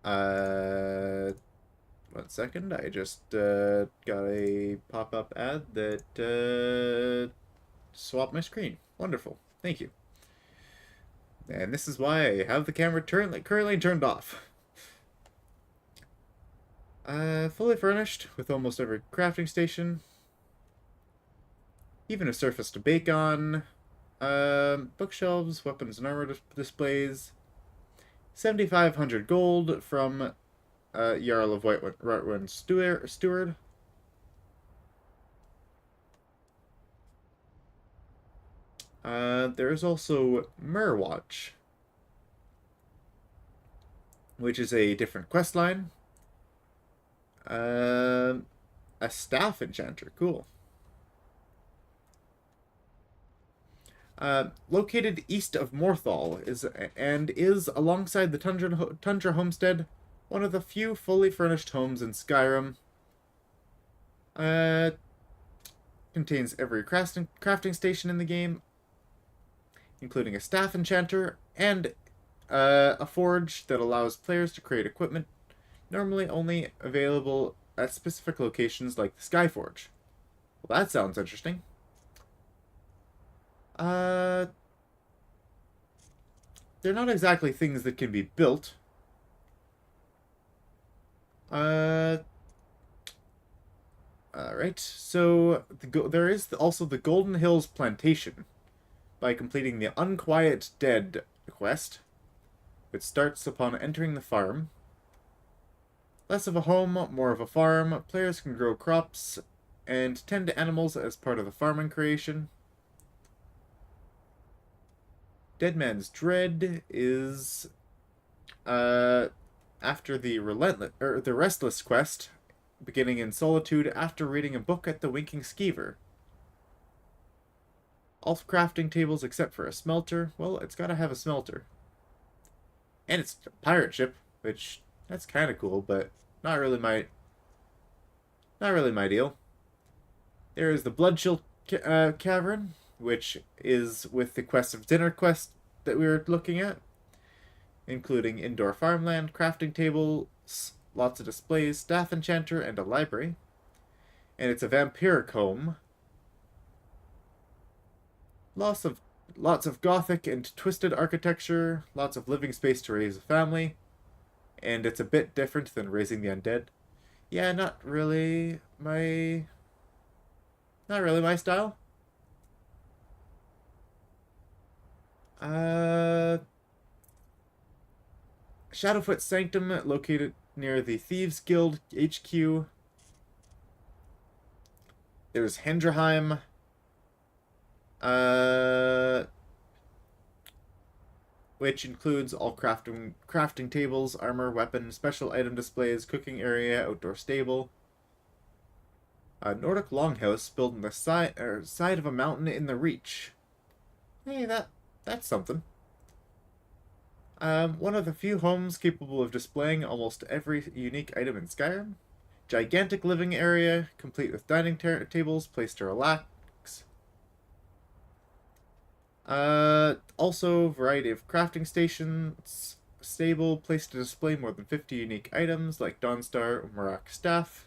One second, I just got a pop-up ad that swapped my screen. Wonderful, thank you. And this is why I have the camera currently turned off. Fully furnished, with almost every crafting station. Even a surface to bake on. Bookshelves, weapons and armor displays. 7,500 gold from Jarl of Whiterun Steward. There is also Murwatch, which is a different quest line. A staff enchanter, cool. Located east of Morthal is alongside the Tundra Homestead, one of the few fully furnished homes in Skyrim. Contains every crafting station in the game, including a staff enchanter and a forge that allows players to create equipment normally only available at specific locations like the Skyforge. Well, that sounds interesting. They're not exactly things that can be built. Alright, so there is also the Golden Hills Plantation. By completing the Unquiet Dead quest, which starts upon entering the farm. Less of a home, more of a farm. Players can grow crops and tend to animals as part of the farming creation. Dead Man's Dread is after the Restless quest, beginning in Solitude after reading a book at the Winking Skeever. All crafting tables except for a smelter. Well, it's got to have a smelter. And it's a pirate ship, which that's kind of cool, but not really my deal. There is the Bloodchill Cavern, which is with the Quest of Dinner quest that we were looking at, including indoor farmland, crafting tables, lots of displays, staff enchanter, and a library. And it's a vampiric home. Lots of gothic and twisted architecture, lots of living space to raise a family, and it's a bit different than raising the undead. Yeah, not really my style. Shadowfoot Sanctum, located near the Thieves Guild HQ. There's Hendrheim. Which includes all crafting tables, armor, weapon, special item displays, cooking area, outdoor stable. A Nordic longhouse built on the side of a mountain in the Reach. Hey, that's something. One of the few homes capable of displaying almost every unique item in Skyrim. Gigantic living area, complete with dining tables, place to relax. Also, variety of crafting stations, stable, place to display more than 50 unique items, like Dawnstar or Marak staff.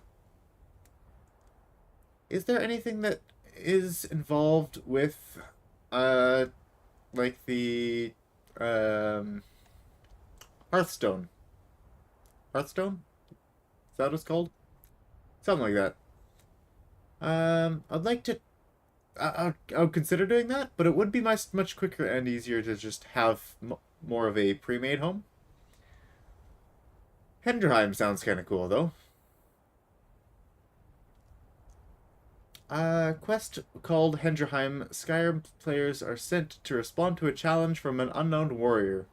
Is there anything that is involved with, like the, Hearthstone? Hearthstone? Is that what it's called? Something like that. I'd like to I'll consider doing that, but it would be much quicker and easier to just have more of a pre-made home. Hendrheim sounds kind of cool, though. Quest called Hendrheim. Skyrim players are sent to respond to a challenge from an unknown warrior.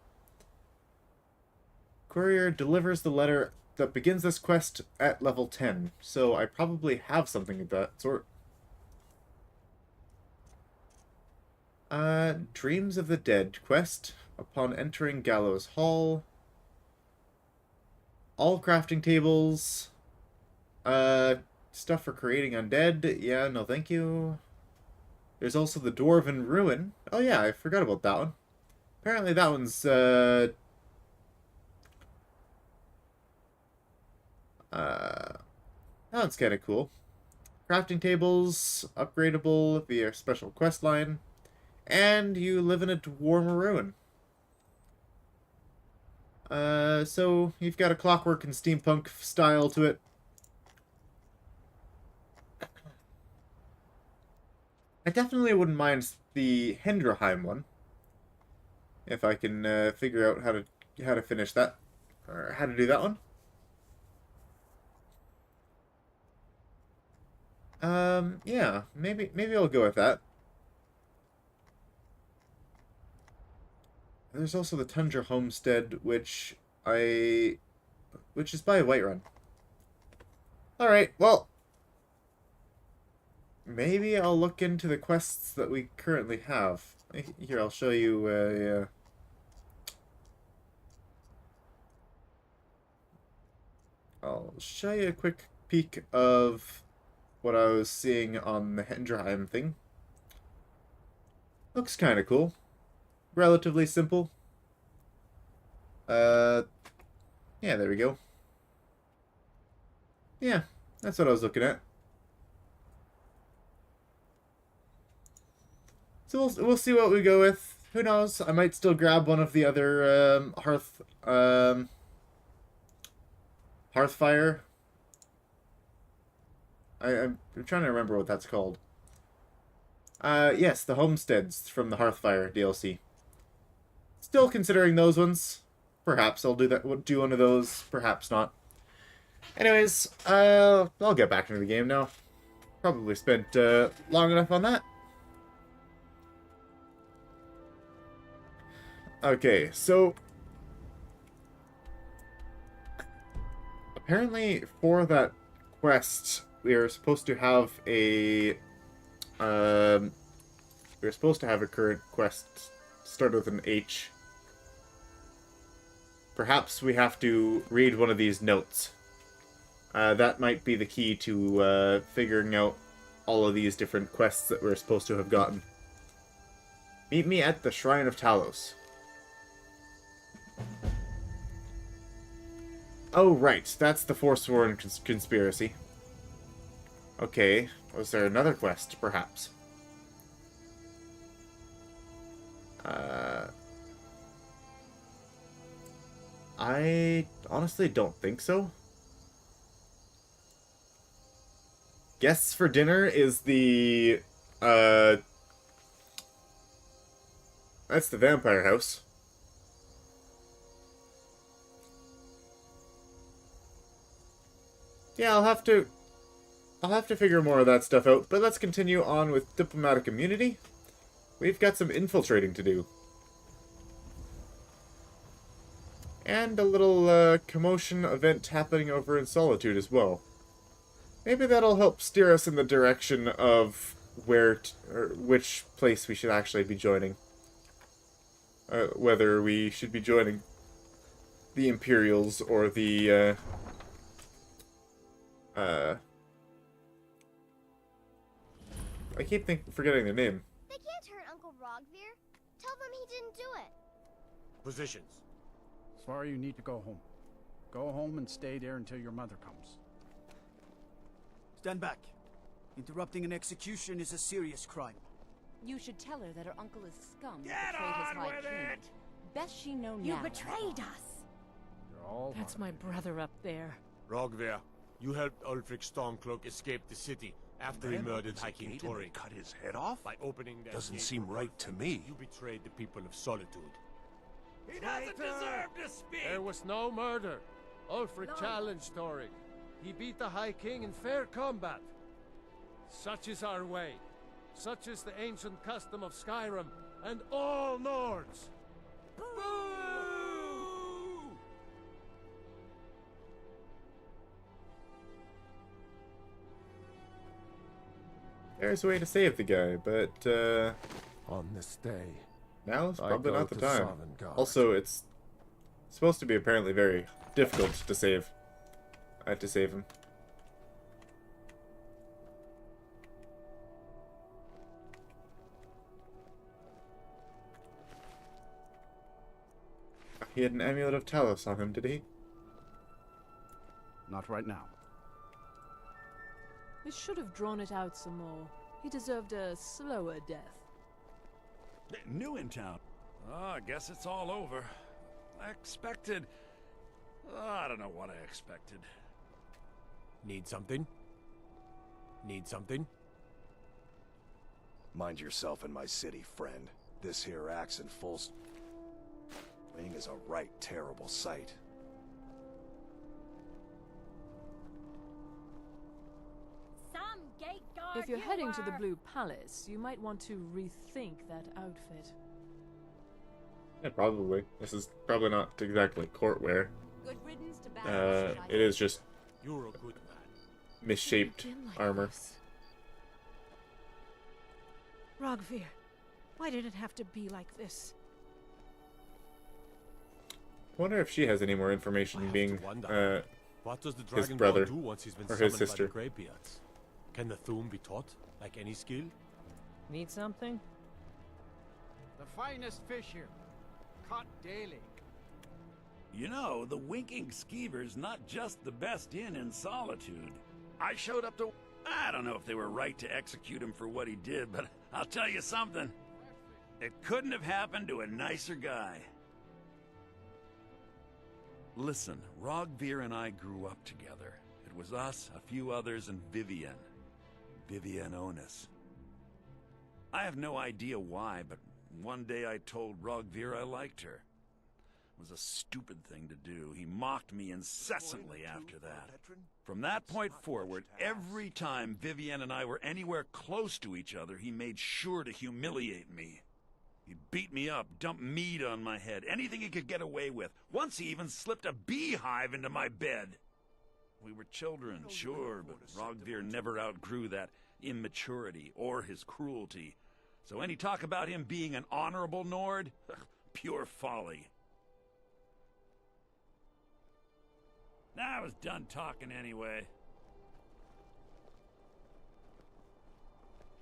Courier delivers the letter that begins this quest at level 10, so I probably have something of that sort. Dreams of the Dead quest. Upon entering Gallows Hall. All crafting tables. Stuff for creating undead. Yeah, no thank you. There's also the Dwarven Ruin. Oh yeah, I forgot about that one. Apparently that one's, that one's kind of cool. Crafting tables, upgradable via special quest line. And you live in a Dwarven Ruin. So you've got a clockwork and steampunk style to it. I definitely wouldn't mind the Hendrheim one, if I can figure out how to finish that, or how to do that one. Yeah, maybe I'll go with that. There's also the Tundra Homestead, which is by Whiterun. Alright, well, maybe I'll look into the quests that we currently have. Here, I'll show you, I'll show you a quick peek of what I was seeing on the Hendrheim thing. Looks kind of cool. Relatively simple. Yeah, there we go. Yeah, that's what I was looking at. So we'll see what we go with. Who knows? I might still grab one of the other Hearthfire. I'm trying to remember what that's called. Yes, the homesteads from the Hearthfire DLC. Still considering those ones. Perhaps I'll do one of those. Perhaps not. Anyways, I'll get back into the game now. Probably spent long enough on that. Okay, so apparently for that quest, we are supposed to have a current quest start with an H. Perhaps we have to read one of these notes. That might be the key to figuring out all of these different quests that we're supposed to have gotten. Meet me at the Shrine of Talos. Oh, right. That's the Forsworn conspiracy. Okay. Was there another quest, perhaps? I honestly don't think so. Guests for dinner is the, that's the vampire house. Yeah, I'll have to figure more of that stuff out, but let's continue on with diplomatic immunity. We've got some infiltrating to do. And a little commotion event happening over in Solitude as well. Maybe that'll help steer us in the direction of which place we should actually be joining. Whether we should be joining the Imperials or the I keep forgetting their name. They can't hurt Uncle Rogvir. Tell them he didn't do it. Positions. Sorry, you need to go home. Go home and stay there until your mother comes. Stand back. Interrupting an execution is a serious crime. You should tell her that her uncle is scum who Get betrayed his on high with king. it! Best she know now. You betrayed us! You're all That's my brother up there. Rogvir, you helped Ulfric Stormcloak escape the city after he murdered High King Tori. Cut his head off? By opening that Doesn't gate seem to right Earth, to me. You betrayed the people of Solitude. He doesn't deserve to speak! There was no murder. Ulfric challenged Tori. He beat the High King in fair combat. Such is our way. Such is the ancient custom of Skyrim and all Nords. Boo! There's a way to save the guy, but on this day, now it's I probably go not the to time. Sovngarde. Also, it's supposed to be apparently very difficult to save. I had to save him. He had an amulet of Talos on him, did he? Not right now. We should have drawn it out some more. He deserved a slower death. New in town. Oh, I guess it's all over. I expected... I don't know what I expected. Need something? Need something? Mind yourself in my city, friend. This here axe in full swing is a right terrible sight. If you're heading to the Blue Palace, you might want to rethink that outfit. Yeah, probably. This is probably not exactly courtwear. It is just You're a good man. misshaped armor. Rogvir, why did it have to be like this? I wonder if she has any more information being What does the his Dragon brother do once he's been or summoned his sister. by the Greybeards? Can the Thum be taught, like any skill? Need something? The finest fish here. Caught daily. You know, the Winking Skeever's not just the best inn in Solitude. I showed up to... I don't know if they were right to execute him for what he did, but I'll tell you something. It couldn't have happened to a nicer guy. Listen, Rogvir and I grew up together. It was us, a few others, and Vivienne. Vivienne Onus. I have no idea why, but one day I told Rogvir I liked her. It was a stupid thing to do. He mocked me incessantly after that. From that point forward, every time Vivienne and I were anywhere close to each other, he made sure to humiliate me. He beat me up, dumped meat on my head, anything he could get away with. Once he even slipped a beehive into my bed. We were children, sure, but Rogvir never outgrew that immaturity or his cruelty. So any talk about him being an honorable Nord? Pure folly. I was done talking anyway.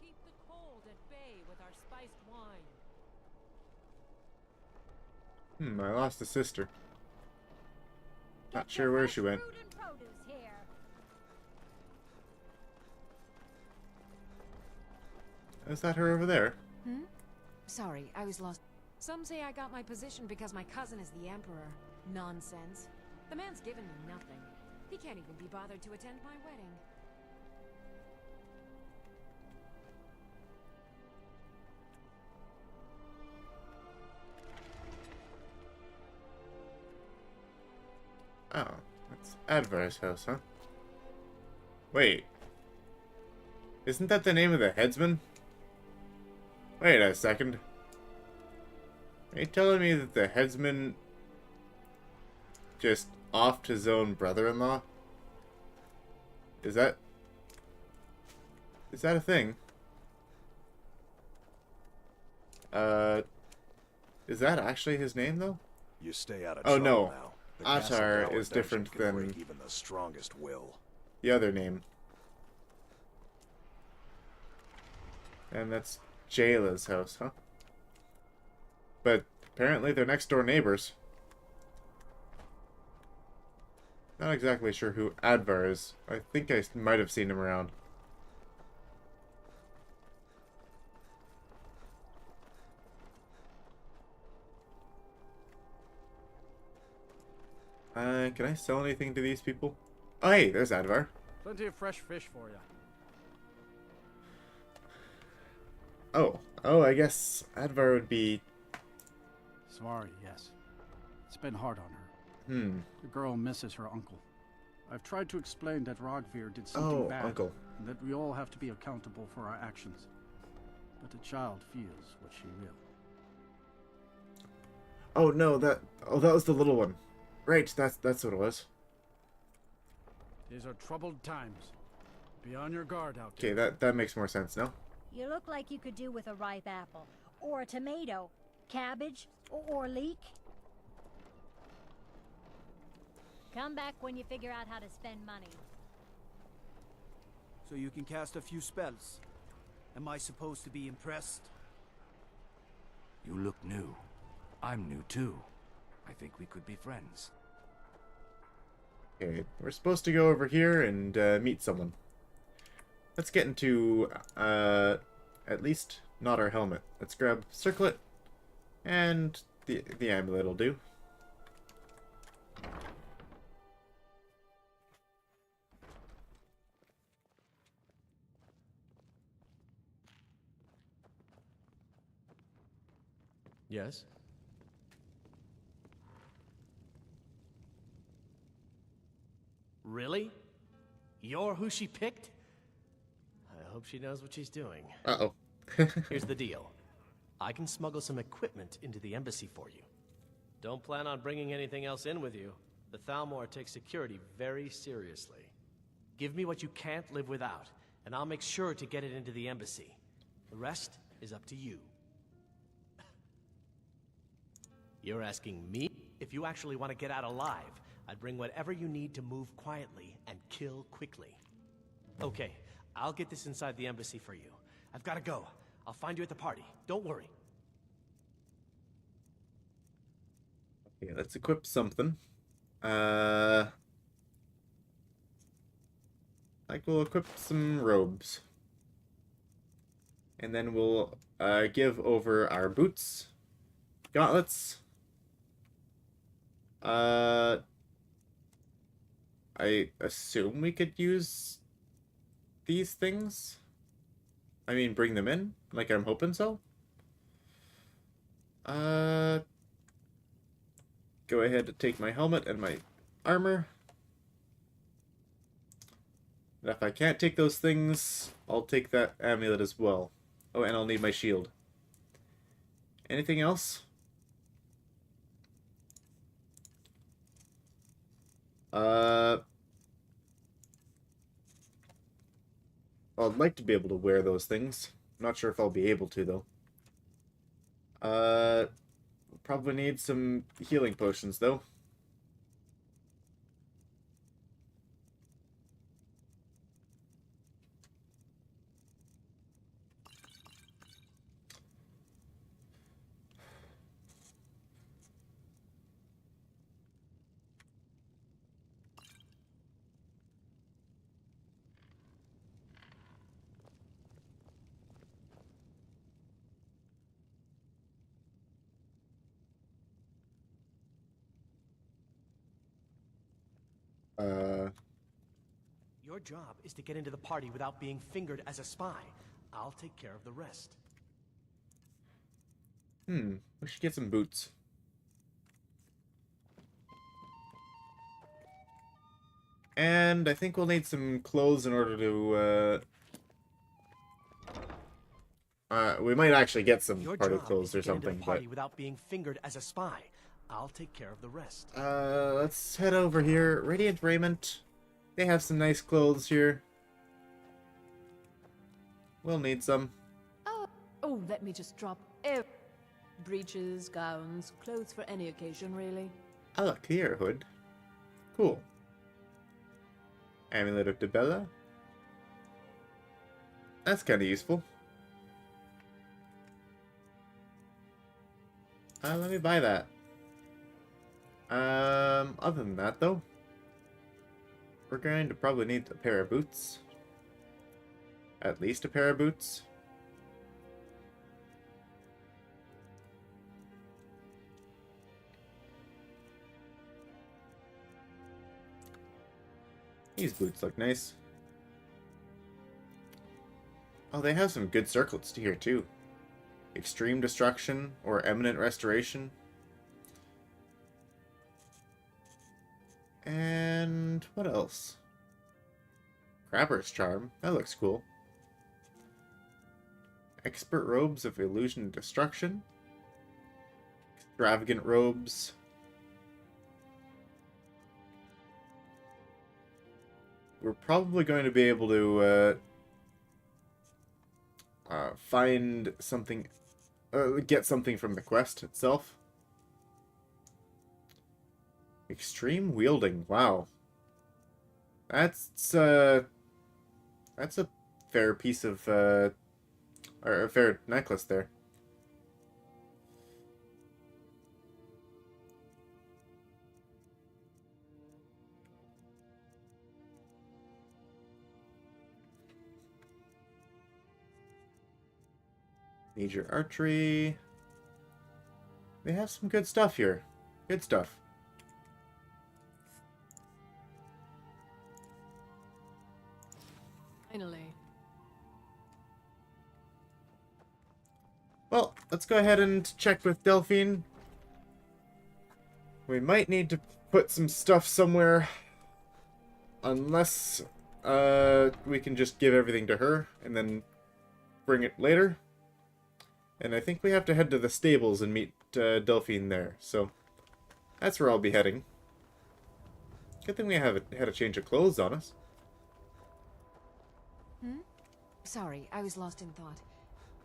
Keep the cold at bay with our spiced wine. I lost a sister. Not sure where she went. Is that her over there? Hmm? Sorry, I was lost. Some say I got my position because my cousin is the Emperor. Nonsense. The man's given me nothing. He can't even be bothered to attend my wedding. Oh, that's Advar's house, huh? Wait. Isn't that the name of the headsman? Wait a second. Are you telling me that the headsman just offed his own brother-in-law? Is that a thing? Is that actually his name, though? You stay out of oh, trouble no. now. The castle Atar tower is dungeon different can than break even the strongest will. the other name. And that's Jayla's house, huh? But apparently they're next door neighbors. Not exactly sure who Advar is. I think I might have seen him around. Can I sell anything to these people? Oh, hey, there's Advar. Plenty of fresh fish for you. Oh, I guess Advar would be... Sorry, yes. It's been hard on her. The girl misses her uncle. I've tried to explain that Rogvir did something bad. Uncle. And that we all have to be accountable for our actions. But the child feels what she will. Oh, no, that was the little one. Right, that's what it was. These are troubled times. Be on your guard out there. Okay, that makes more sense now. You look like you could do with a ripe apple, or a tomato, cabbage, or leek. Come back when you figure out how to spend money. So you can cast a few spells. Am I supposed to be impressed? You look new. I'm new too. I think we could be friends. Okay, we're supposed to go over here and meet someone. Let's get into, at least not our helmet. Let's grab Circlet, and the amulet will do. Yes? Really? You're who she picked? I hope she knows what she's doing. Uh-oh. Here's the deal. I can smuggle some equipment into the embassy for you. Don't plan on bringing anything else in with you. The Thalmor takes security very seriously. Give me what you can't live without, and I'll make sure to get it into the embassy. The rest is up to you. You're asking me? If you actually want to get out alive, I'd bring whatever you need to move quietly and kill quickly. Okay, I'll get this inside the embassy for you. I've got to go. I'll find you at the party. Don't worry. Okay, let's equip something. Like we'll equip some robes. And then we'll give over our boots, gauntlets. I assume we could use these things. I mean, bring them in, like I'm hoping so. Go ahead and take my helmet and my armor. And if I can't take those things, I'll take that amulet as well. Oh, and I'll need my shield. Anything else? I'd like to be able to wear those things. I'm not sure if I'll be able to, though. Probably need some healing potions, though. Your job is to get into the party without being fingered as a spy. I'll take care of the rest. We should get some boots. And I think we'll need some clothes in order to, we might actually get some party clothes or something, but... without being fingered as a spy. I'll take care of the rest. Let's head over here. Radiant Raiment. They have some nice clothes here. We'll need some. Oh, let me just drop breeches, gowns, clothes for any occasion, really. Oh, look here, hood. Cool. Amulet of Debella. That's kind of useful. Let me buy that. Other than that, though, we're going to probably need a pair of boots. At least a pair of boots. These boots look nice. Oh, they have some good circlets here, too. Extreme Destruction or Eminent Restoration. And what else? Crabber's Charm. That looks cool. Expert Robes of Illusion and Destruction. Extravagant Robes. We're probably going to be able to find something, get something from the quest itself. Extreme Wielding. Wow. That's a fair piece of, or a fair necklace there. Major Archery. They have some good stuff here. Good stuff. Finally. Well, let's go ahead and check with Delphine. We might need to put some stuff somewhere. Unless we can just give everything to her and then bring it later. And I think we have to head to the stables and meet Delphine there. So that's where I'll be heading. Good thing we had a change of clothes on us. Sorry, I was lost in thought.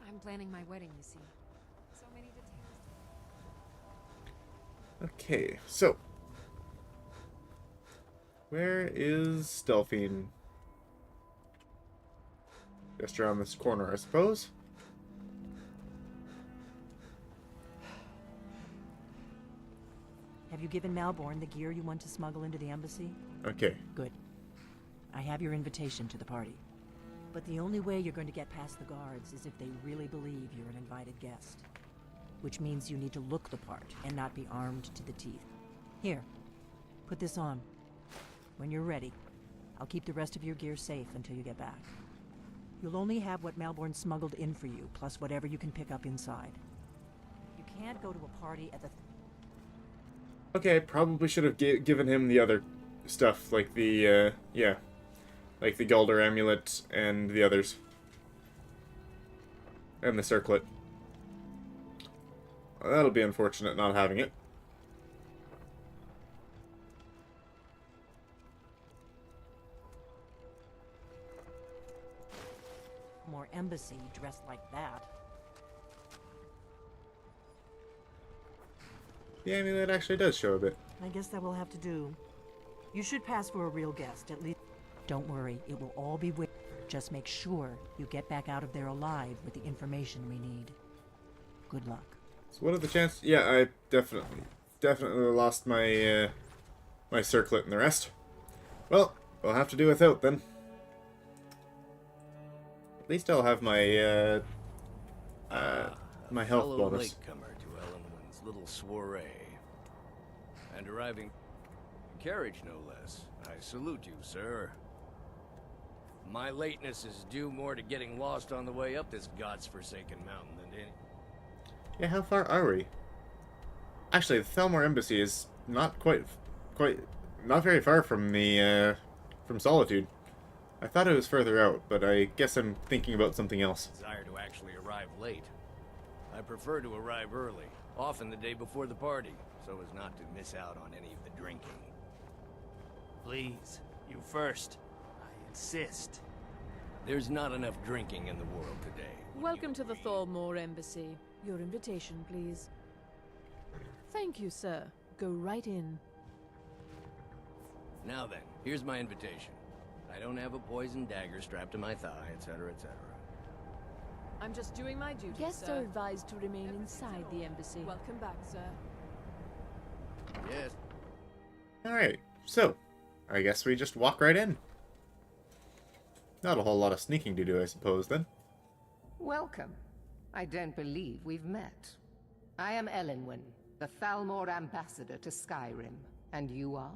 I'm planning my wedding, you see. So many details. Okay, so where is Delphine? Just around this corner, I suppose. you given Malborn the gear you want to smuggle into the embassy? Okay. Good. I have your invitation to the party. But the only way you're going to get past the guards is if they really believe you're an invited guest. Which means you need to look the part and not be armed to the teeth. Here, put this on. When you're ready, I'll keep the rest of your gear safe until you get back. You'll only have what Malborn smuggled in for you, plus whatever you can pick up inside. You can't go to a party at the... Okay, I probably should have given him the other stuff, like the, yeah. Like the Galder amulet and the others. And the circlet. Well, that'll be unfortunate not having it. More embassy dressed like that. The amulet actually does show a bit. I guess that will have to do. You should pass for a real guest, at least. Don't worry, it will all be with. Just make sure you get back out of there alive with the information we need. Good luck. So what are the chances? Yeah, I definitely lost my my circlet and the rest. Well, we'll have to do without then. At least I'll have my my health fellow bonus. latecomer to Ellenwood's little soiree. And arriving carriage, no less. I salute you, sir. My lateness is due more to getting lost on the way up this god's-forsaken mountain than any... Yeah, how far are we? Actually, the Thalmor Embassy is not not very far from the, from Solitude. I thought it was further out, but I guess I'm thinking about something else. Desire to actually arrive late. I prefer to arrive early, often the day before the party, so as not to miss out on any of the drinking. Please, you first. I insist. There's not enough drinking in the world today. Welcome to the Thalmor Embassy. Your invitation, please. Thank you, sir. Go right in. Now then, here's my invitation. I don't have a poisoned dagger strapped to my thigh, etc., etc. I'm just doing my duty, Guests sir. are advised to remain inside the embassy. Welcome back, sir. Yes. Alright, so, I guess we just walk right in. Not a whole lot of sneaking to do, I suppose, then. Welcome. I don't believe we've met. I am Elenwen, the Thalmor ambassador to Skyrim. And you are?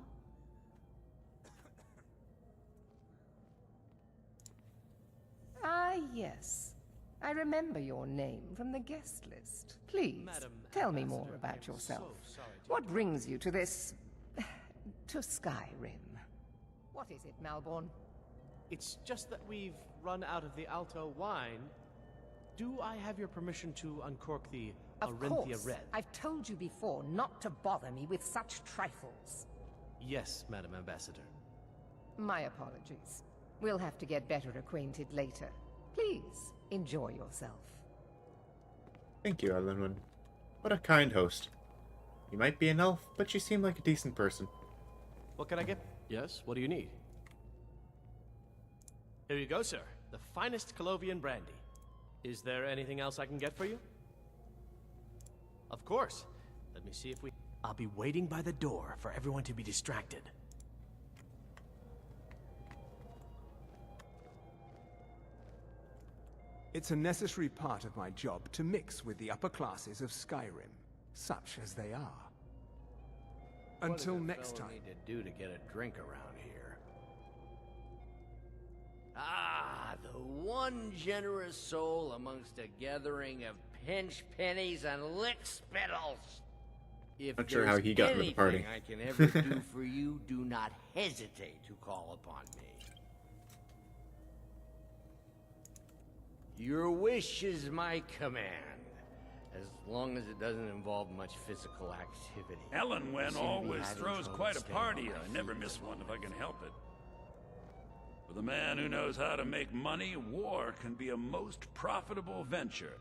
Ah, yes. I remember your name from the guest list. Please, tell me more about yourself. What brings you to this... to Skyrim? What is it, Malborn? It's just that we've run out of the Alto wine. Do I have your permission to uncork the Of course. Red? I've told you before not to bother me with such trifles. Yes, Madam Ambassador. My apologies. We'll have to get better acquainted later. Please, enjoy yourself. Thank you, Elenwen. What a kind host. You might be an elf, but you seem like a decent person. What can I get? Yes, what do you need? Here you go, sir. The finest Colovian brandy. Is there anything else I can get for you? Of course. Let me see if we... I'll be waiting by the door for everyone to be distracted. It's a necessary part of my job to mix with the upper classes of Skyrim, such as they are. Until next time. What does a fellow need to do to get a drink around here? Ah, the one generous soul amongst a gathering of pinch pennies and lick spittles. If Not sure how he got into the party. I can ever do for you, do not hesitate to call upon me. Your wish is my command, as long as it doesn't involve much physical activity. Elenwen always throws quite a party. I never miss one if I can help it. For the man who knows how to make money, war can be a most profitable venture.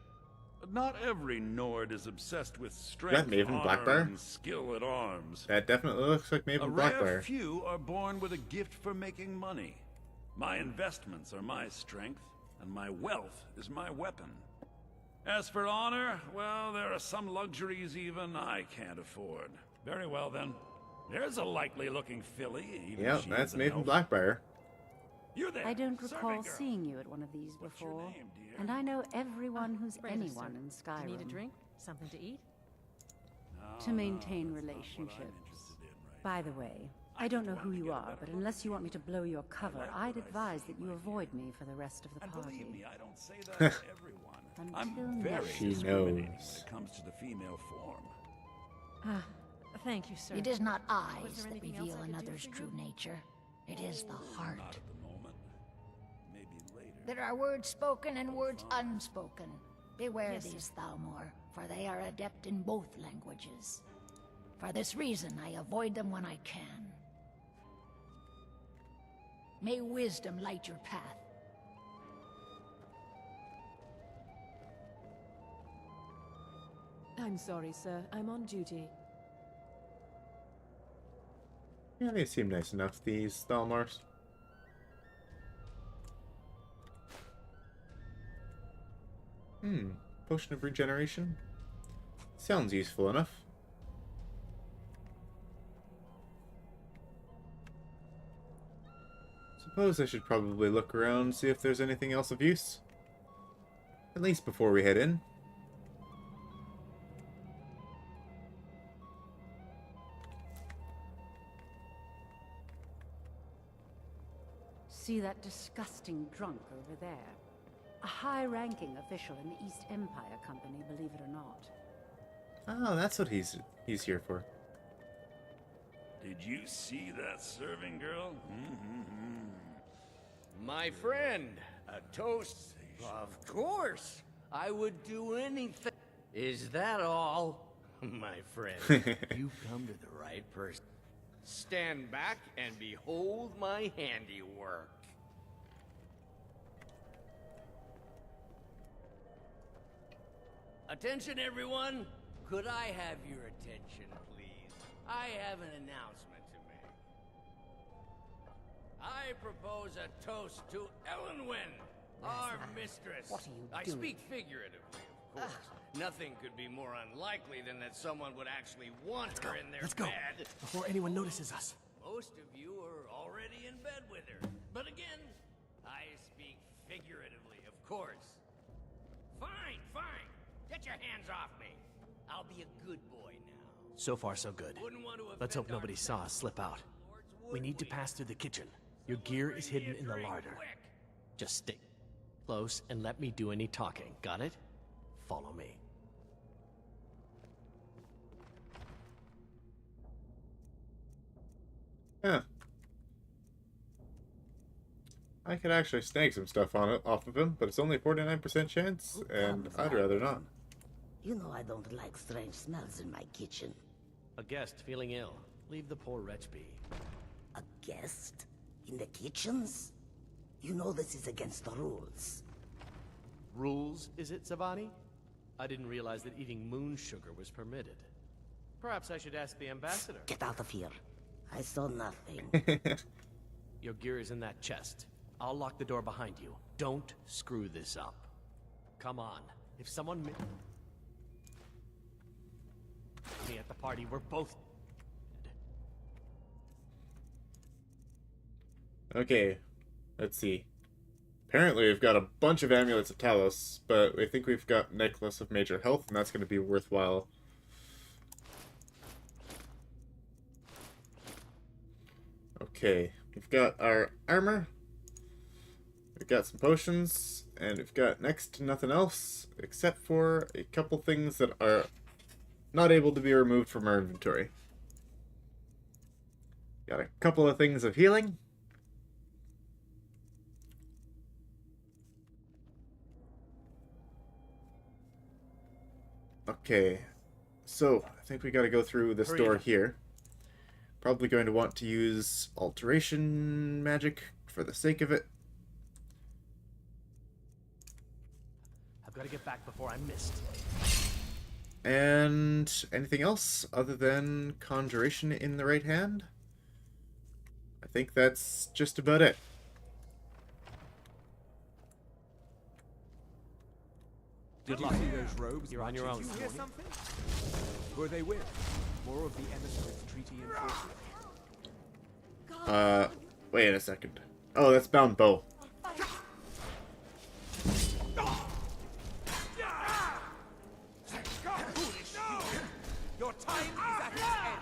But not every Nord is obsessed with strength, Maven honor, Blackbriar? and skill at arms. That definitely looks like Maven A rare Blackbriar. few are born with a gift for making money. My investments are my strength, and my wealth is my weapon. As for honor, well, there are some luxuries even I can't afford. Very well, then. There's a likely-looking filly, even Yeah, she that's is an Nathan elf. Blackbriar. You there, I don't recall servant girl. seeing you at one of these What's your before. name, dear? And I know everyone who's Right, anyone sir. in Skyrim. Do you need a drink? Something to eat? To maintain relationships. By the way, I don't know who you are, but unless you want me to blow your cover, I'd advise that you avoid me for the rest of the And party. believe me, I don't say that to everyone. I'm very next She discriminating when knows. it comes to the female form. Ah, thank you, sir. It is not Was eyes there that anything else reveal I could do another's for true you? nature. It is the heart. Not at the moment. Maybe later. There are words spoken and words unspoken. Beware Yes, sir. these, Thalmor, for they are adept in both languages. For this reason, I avoid them when I can. May wisdom light your path. I'm sorry, sir. I'm on duty. Yeah, they seem nice enough, these Thalmors. Potion of regeneration? Sounds useful enough. Suppose I should probably look around, see if there's anything else of use. At least before we head in. See that disgusting drunk over there? A high-ranking official in the East Empire Company, believe it or not. Oh, that's what he's here for. Did you see that serving girl? My friend, a toast? Of course. I would do anything. Is that all? My friend, you've come to the right person. Stand back and behold my handiwork. Attention, everyone. Could I have your attention, please? I have an announcement to make. I propose a toast to Ellenwyn, our mistress. What are you I doing? speak figuratively, of course. Nothing could be more unlikely than that someone would actually want her in their Let's go. bed. Before anyone notices us. Most of you are already in bed with her. But again, I speak figuratively, of course. Fine, fine. Get your hands off me. I'll be a good boy now. So far, so good. Wouldn't want to Let's offend hope nobody our saw us slip out. lords, We would need to pass through the kitchen. Your gear is hidden in the larder. Just stay close and let me do any talking. Got it? Follow me. Huh. I could actually snag some stuff on it off of him, but it's only a 49% chance, and I'd rather not. You know I don't like strange smells in my kitchen. A guest feeling ill. Leave the poor wretch be. A guest? In the kitchens? You know this is against the rules. Rules, is it, Zavani? I didn't realize that eating moon sugar was permitted. Perhaps I should ask the ambassador. Get out of here. I saw nothing. Your gear is in that chest. I'll lock the door behind you. Don't screw this up. Come on. If someone me at the party, we're both Okay, let's see. Apparently we've got a bunch of amulets of Talos, but I think we've got Necklace of Major Health, and that's going to be worthwhile. Okay, we've got our armor, we've got some potions, and we've got next to nothing else, except for a couple things that are not able to be removed from our inventory. Got a couple of things of healing. Okay, so I think we gotta go through this Hurry door up. here. Probably going to want to use alteration magic for the sake of it. I've got to get back before I'm missed. And anything else other than conjuration in the right hand? I think that's just about it. Good luck. See those robes You're on your Did own. you hear something? Who are they with? More of the emissaries treaty enforcers? Wait a second. Oh, that's Bound Bow. Your time is at its end.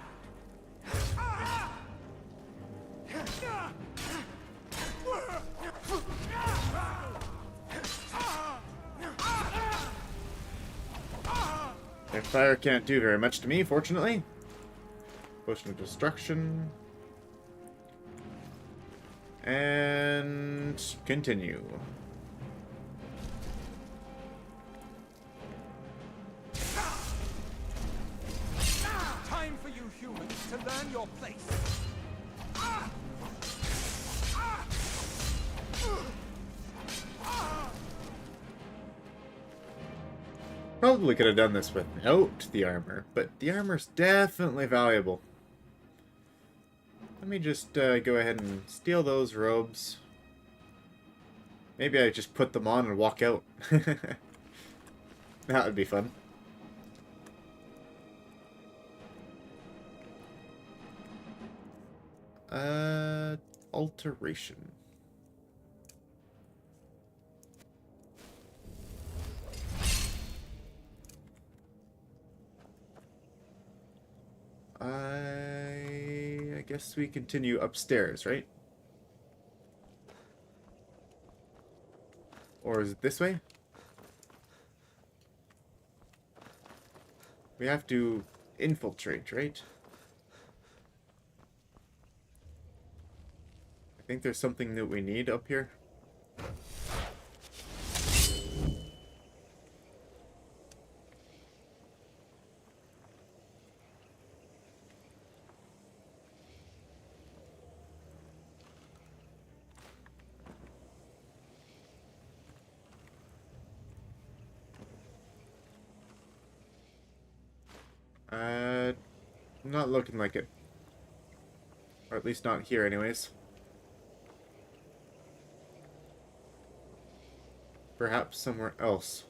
Their fire can't do very much to me, fortunately. Potion of Destruction. And continue. Time for you humans to learn your place. Probably could have done this without the armor, but the armor's definitely valuable. Let me just go ahead and steal those robes. Maybe I just put them on and walk out. That would be fun. Alteration. I guess we continue upstairs, right? Or is it this way? We have to infiltrate, right? I think there's something that we need up here. Not looking like it. Or at least not here anyways. Perhaps somewhere else.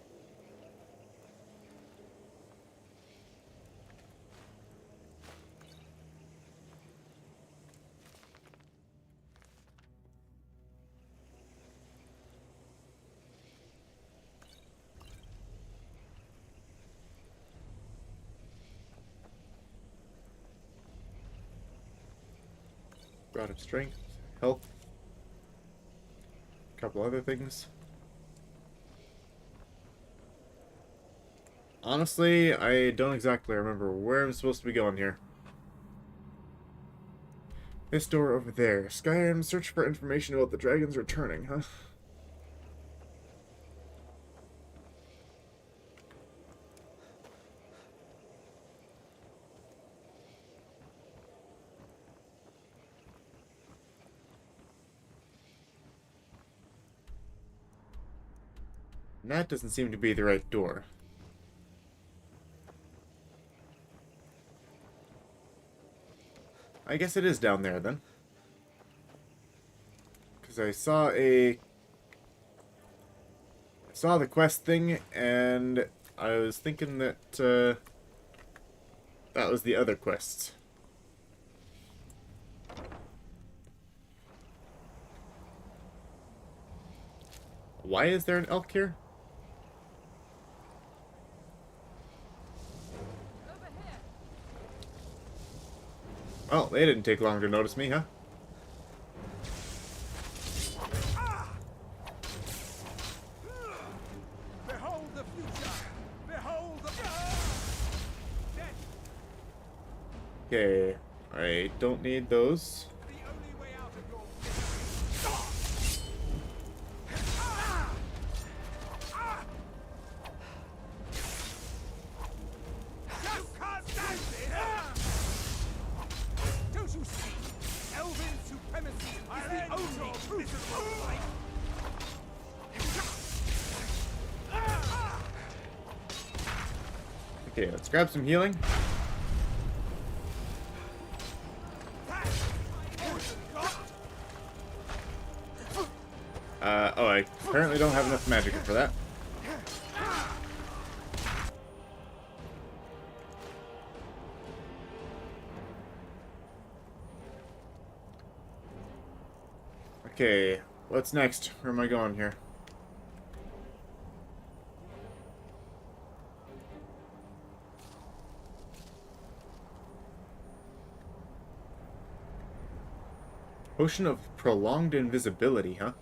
Rod of Strength, Health, a couple other things. Honestly, I don't exactly remember where I'm supposed to be going here. This door over there. Skyrim, search for information about the dragons returning, huh? And that doesn't seem to be the right door. I guess it is down there then. Because I saw the quest thing and I was thinking that that was the other quests. Why is there an elk here? Oh, they didn't take long to notice me, huh? Behold the future. Behold the Okay, I don't need those. Okay, let's grab some healing. Oh, I apparently don't have enough magic for that. Okay, what's next? Where am I going here? Potion of prolonged invisibility, huh?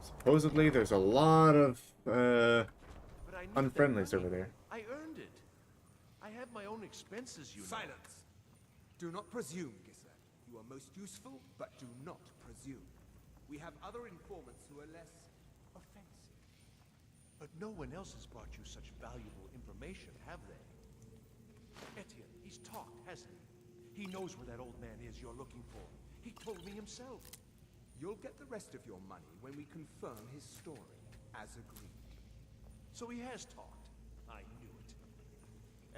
Supposedly there's a lot of unfriendlies over there. I earned it. I have my own expenses, you know. Silence! Do not presume, Gisler. You are most useful, but do not presume. We have other informants who are less offensive. But no one else has brought you such valuable information, have they? Etienne, he's talked, hasn't he? He knows where that old man is you're looking for. He told me himself. You'll get the rest of your money when we confirm his story, as agreed. So he has talked. I knew it.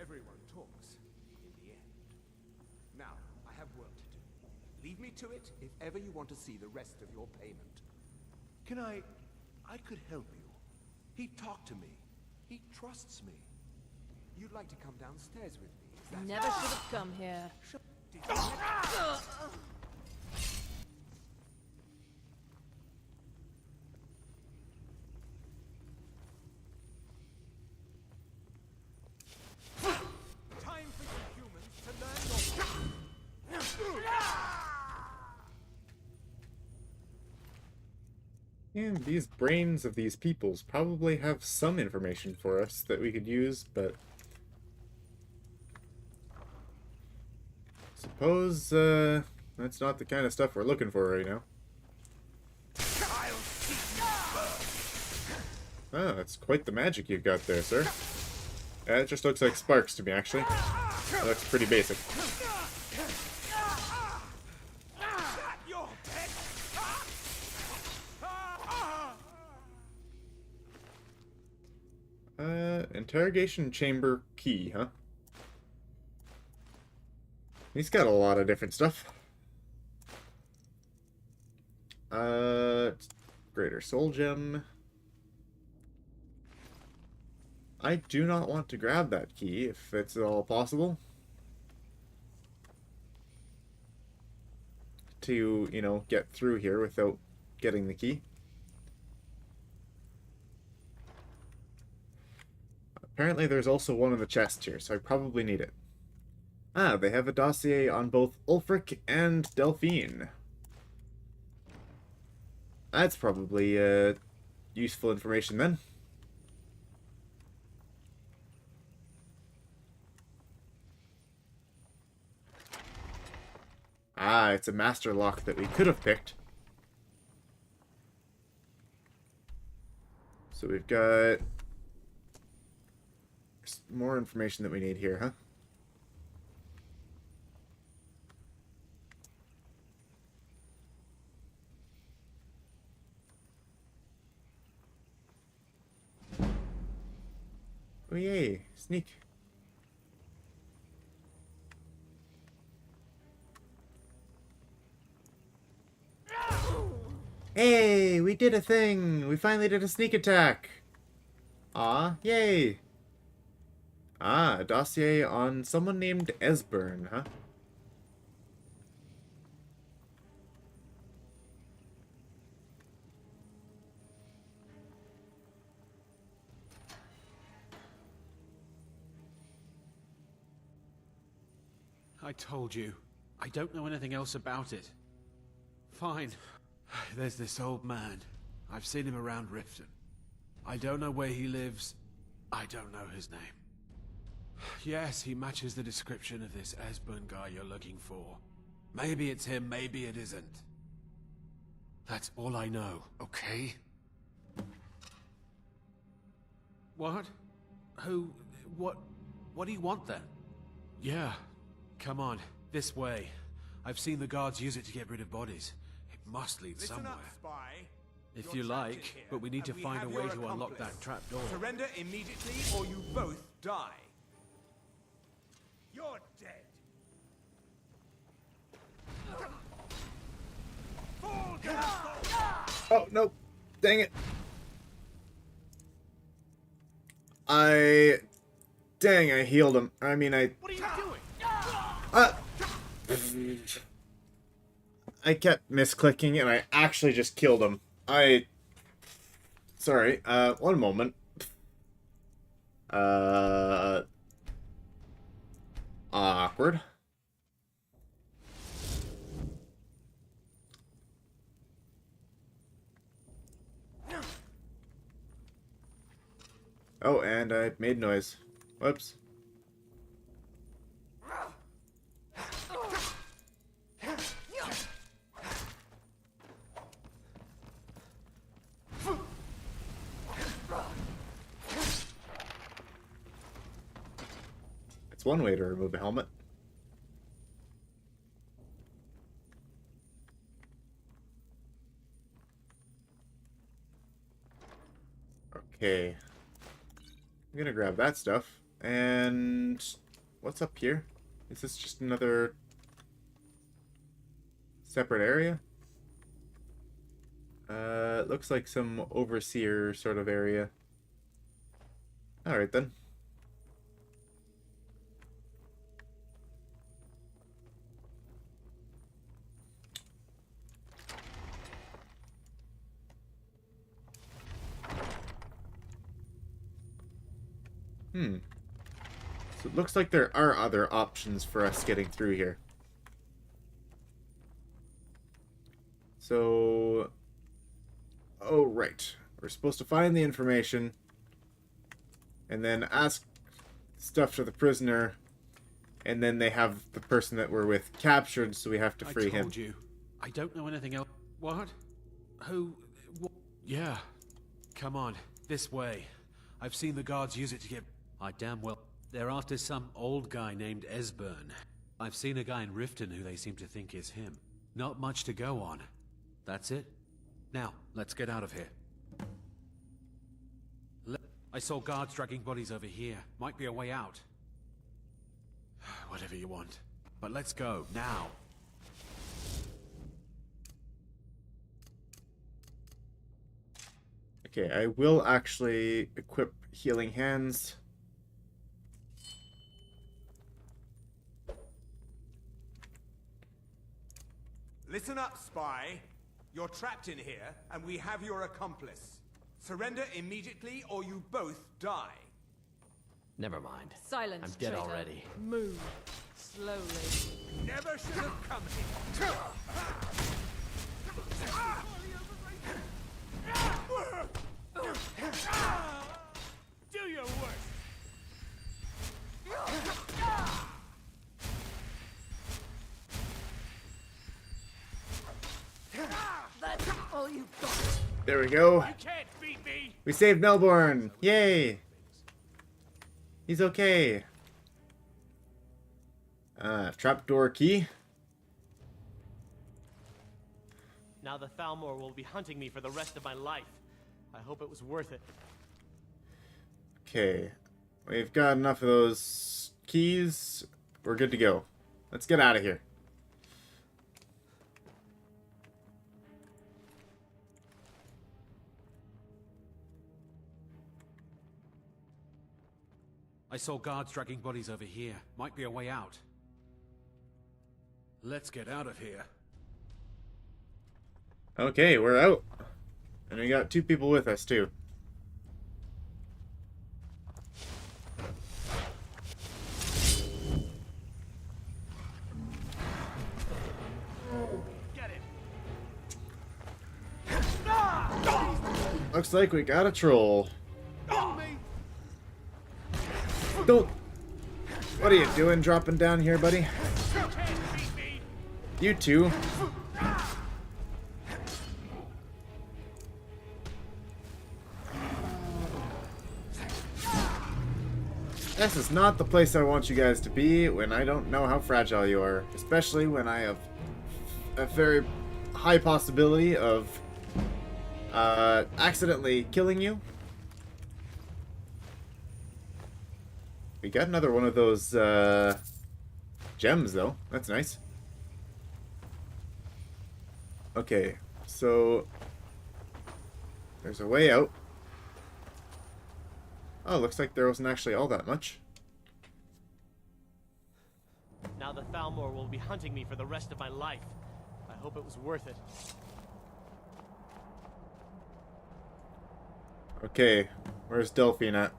Everyone talks, in the end. Now, I have work to do. Leave me to it if ever you want to see the rest of your payment. Can I could help you. He talked to me. He trusts me. You'd like to come downstairs with me, is that... Never should have come here. Time for you humans to learn your... And these brains of these peoples probably have some information for us that we could use, but... Suppose, that's not the kind of stuff we're looking for right now. Oh, that's quite the magic you've got there, sir. It just looks like sparks to me, actually. That looks pretty basic. Interrogation chamber key, huh? He's got a lot of different stuff. Greater soul gem. I do not want to grab that key, if it's at all possible. To, you know, get through here without getting the key. Apparently there's also one in the chest here, so I probably need it. Ah, they have a dossier on both Ulfric and Delphine. That's probably useful information then. Ah, it's a master lock that we could have picked. So we've got more information that we need here, huh? Oh yay, sneak. Hey, we did a thing! We finally did a sneak attack! Aw, yay! Ah, a dossier on someone named Esbern, huh? I told you. I don't know anything else about it. Fine. There's this old man. I've seen him around Riften. I don't know where he lives. I don't know his name. Yes, he matches the description of this Esbern guy you're looking for. Maybe it's him, maybe it isn't. That's all I know, okay? What? Who? What do you want then? Yeah. Come on, this way. I've seen the guards use it to get rid of bodies. It must lead somewhere. Up, spy. If you like, but we need to find a way to unlock that trap door. Surrender immediately, or you both die. You're dead. Oh, no. Dang it. Dang, I healed him. I mean, What are you doing? I kept misclicking and I actually just killed him. Sorry, one moment. Awkward. Oh, and I made noise. Whoops. It's one way to remove a helmet. Okay. I'm gonna grab that stuff. And what's up here? Is this just another separate area? It looks like some overseer sort of area. Alright then. So it looks like there are other options for us getting through here. So... oh, right. We're supposed to find the information and then ask stuff to the prisoner, and then they have the person that we're with captured, so we have to free him. I told you. I don't know anything else. What? Who? What? Yeah. Come on. This way. I've seen the guards use it to get... I damn well... They're after some old guy named Esbern. I've seen a guy in Riften who they seem to think is him. Not much to go on. That's it. Now, let's get out of here. I saw guards dragging bodies over here. Might be a way out. Whatever you want. But let's go, now. Okay, I will actually equip healing hands. Listen up, spy. You're trapped in here, and we have your accomplice. Surrender immediately, or you both die. Never mind. Silence, I'm dead traitor. already. Move. Slowly. Never should have come here. Do your worst. That's all you got. There we go. You can't beat me. We saved Melbourne. Yay. He's okay. Trapdoor key. Now the Thalmor will be hunting me for the rest of my life. I hope it was worth it. Okay. We've got enough of those keys. We're good to go. Let's get out of here. I saw guards dragging bodies over here. Might be a way out. Let's get out of here. Okay, we're out. And we got 2 people with us, too. Get it. Looks like we got a troll. Don't... What are you doing dropping down here, buddy? You two. This is not the place I want you guys to be when I don't know how fragile you are. Especially when I have a very high possibility of accidentally killing you. We got another one of those gems, though. That's nice. Okay, so there's a way out. Oh, looks like there wasn't actually all that much. Now the Thalmor will be hunting me for the rest of my life. hope it was worth it. Okay, where's Delphine at?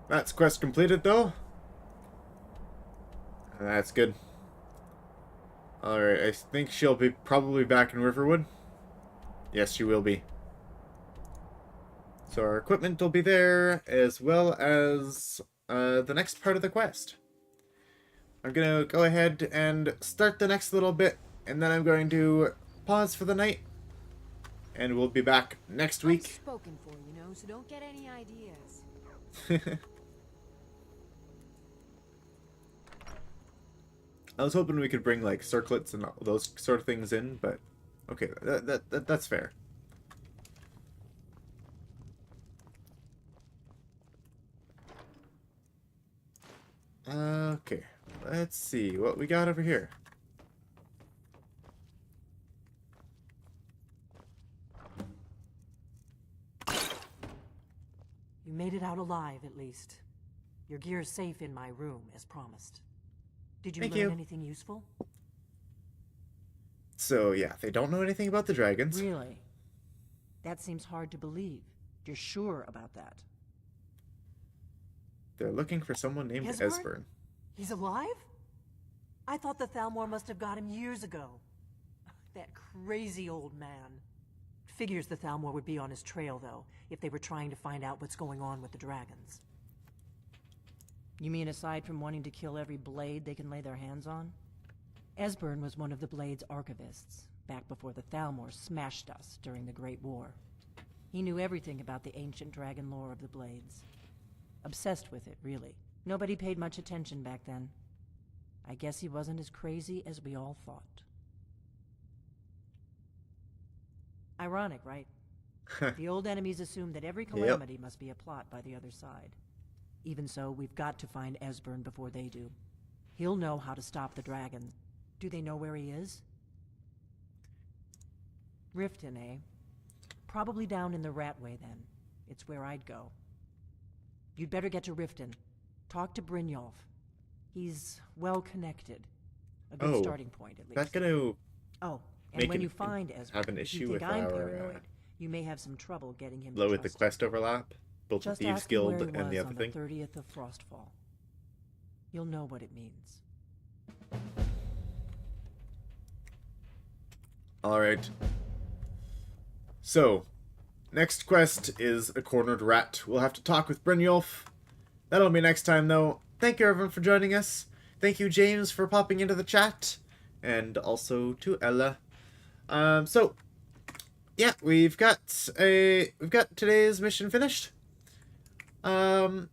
That's quest completed, though. That's good. Alright, I think she'll be probably back in Riverwood. Yes, she will be. So our equipment will be there, as well as the next part of the quest. I'm going to go ahead and start the next little bit, and then I'm going to pause for the night. And we'll be back next week. I'm spoken for, you know, so don't get any ideas. I was hoping we could bring like circlets and those sort of things in, but okay, that's fair. Okay, let's see what we got over here. You made it out alive, at least. Your gear's safe in my room, as promised. Did you learn anything useful? So, yeah, they don't know anything about the dragons. Really? That seems hard to believe. You're sure about that? They're looking for someone named Esbern. He's alive? I thought the Thalmor must have got him years ago. That crazy old man. Figures the Thalmor would be on his trail, though, if they were trying to find out what's going on with the dragons. You mean aside from wanting to kill every blade they can lay their hands on? Esbern was one of the Blade's archivists, back before the Thalmor smashed us during the Great War. He knew everything about the ancient dragon lore of the Blades. Obsessed with it, really. Nobody paid much attention back then. I guess he wasn't as crazy as we all thought. Ironic, right? The old enemies assumed that every calamity must be a plot by the other side. Even so, we've got to find Esbern before they do. He'll know how to stop the dragon. Do they know where he is? Riften, eh? Probably down in the Ratway, then. It's where I'd go. You'd better get to Riften. Talk to Brynjolf. He's well-connected. A good starting point, at least. That's gonna... Oh, and when you find Esbern, have an if issue you think with I'm our paranoid, you may have some trouble getting him blow to with the trust quest overlap, both the Just Thieves ask him where Guild he and the was other on thing. the 30th of Frostfall. You'll know what it means. Alright. So, next quest is a cornered rat. We'll have to talk with Brynjolf. That'll be next time, though. Thank you, everyone, for joining us. Thank you, James, for popping into the chat. And also to Ella. So, yeah, we've got today's mission finished. Oh.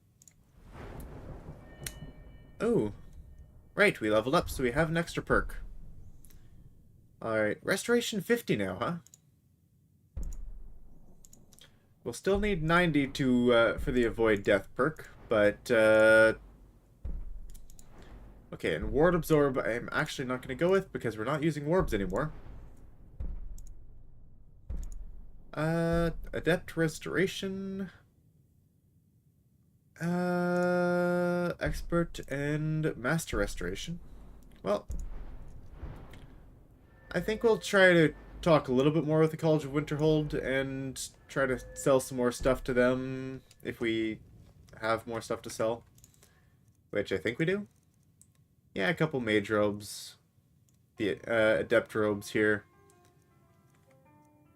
Right, we leveled up, so we have an extra perk. Alright, Restoration 50 now, huh? We'll still need 90 to, for the Avoid Death perk, but, okay, and Ward Absorb I'm actually not going to go with, because we're not using Warbs anymore. Adept Restoration... Expert and Master Restoration. Well, I think we'll try to talk a little bit more with the College of Winterhold and try to sell some more stuff to them if we have more stuff to sell. Which I think we do. Yeah, a couple mage robes. The adept robes here.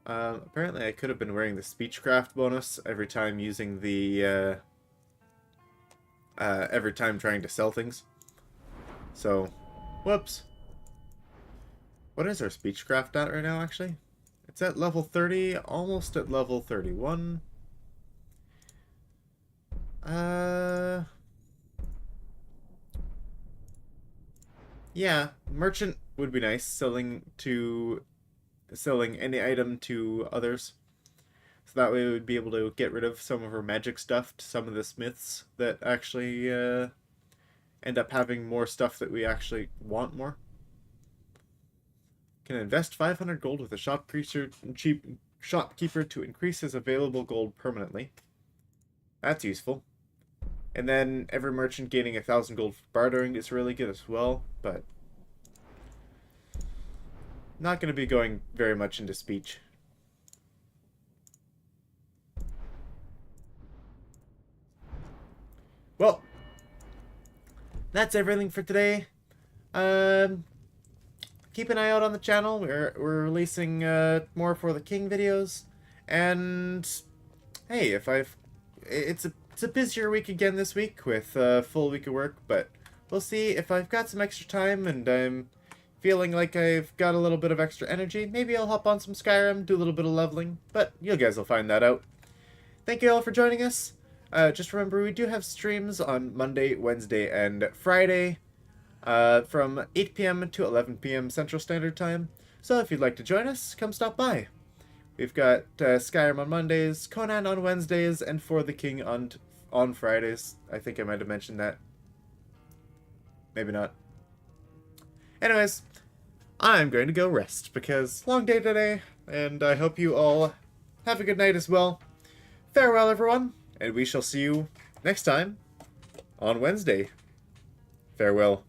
Apparently I could have been wearing the Speechcraft bonus every time using the... every time trying to sell things. So, whoops. What is our Speechcraft at right now, actually? It's at level 30, almost at level 31. Yeah, merchant would be nice, selling any item to others. So that way we would be able to get rid of some of our magic stuff to some of the smiths that actually end up having more stuff that we actually want more. Can invest 500 gold with a shopkeeper to increase his available gold permanently. That's useful. And then every merchant gaining 1,000 gold for bartering is really good as well, but not going to be going very much into speech. Well, that's everything for today. Keep an eye out on the channel. We're releasing more For the King videos, and hey, it's a busier week again this week with a full week of work, but we'll see if I've got some extra time and I'm feeling like I've got a little bit of extra energy. Maybe I'll hop on some Skyrim, do a little bit of leveling, but you guys will find that out. Thank you all for joining us. Just remember, we do have streams on Monday, Wednesday, and Friday from 8 p.m. to 11 p.m. Central Standard Time. So if you'd like to join us, come stop by. We've got Skyrim on Mondays, Conan on Wednesdays, and For the King on Fridays. I think I might have mentioned that. Maybe not. Anyways, I'm going to go rest because long day today, and I hope you all have a good night as well. Farewell, everyone, and we shall see you next time on Wednesday. Farewell.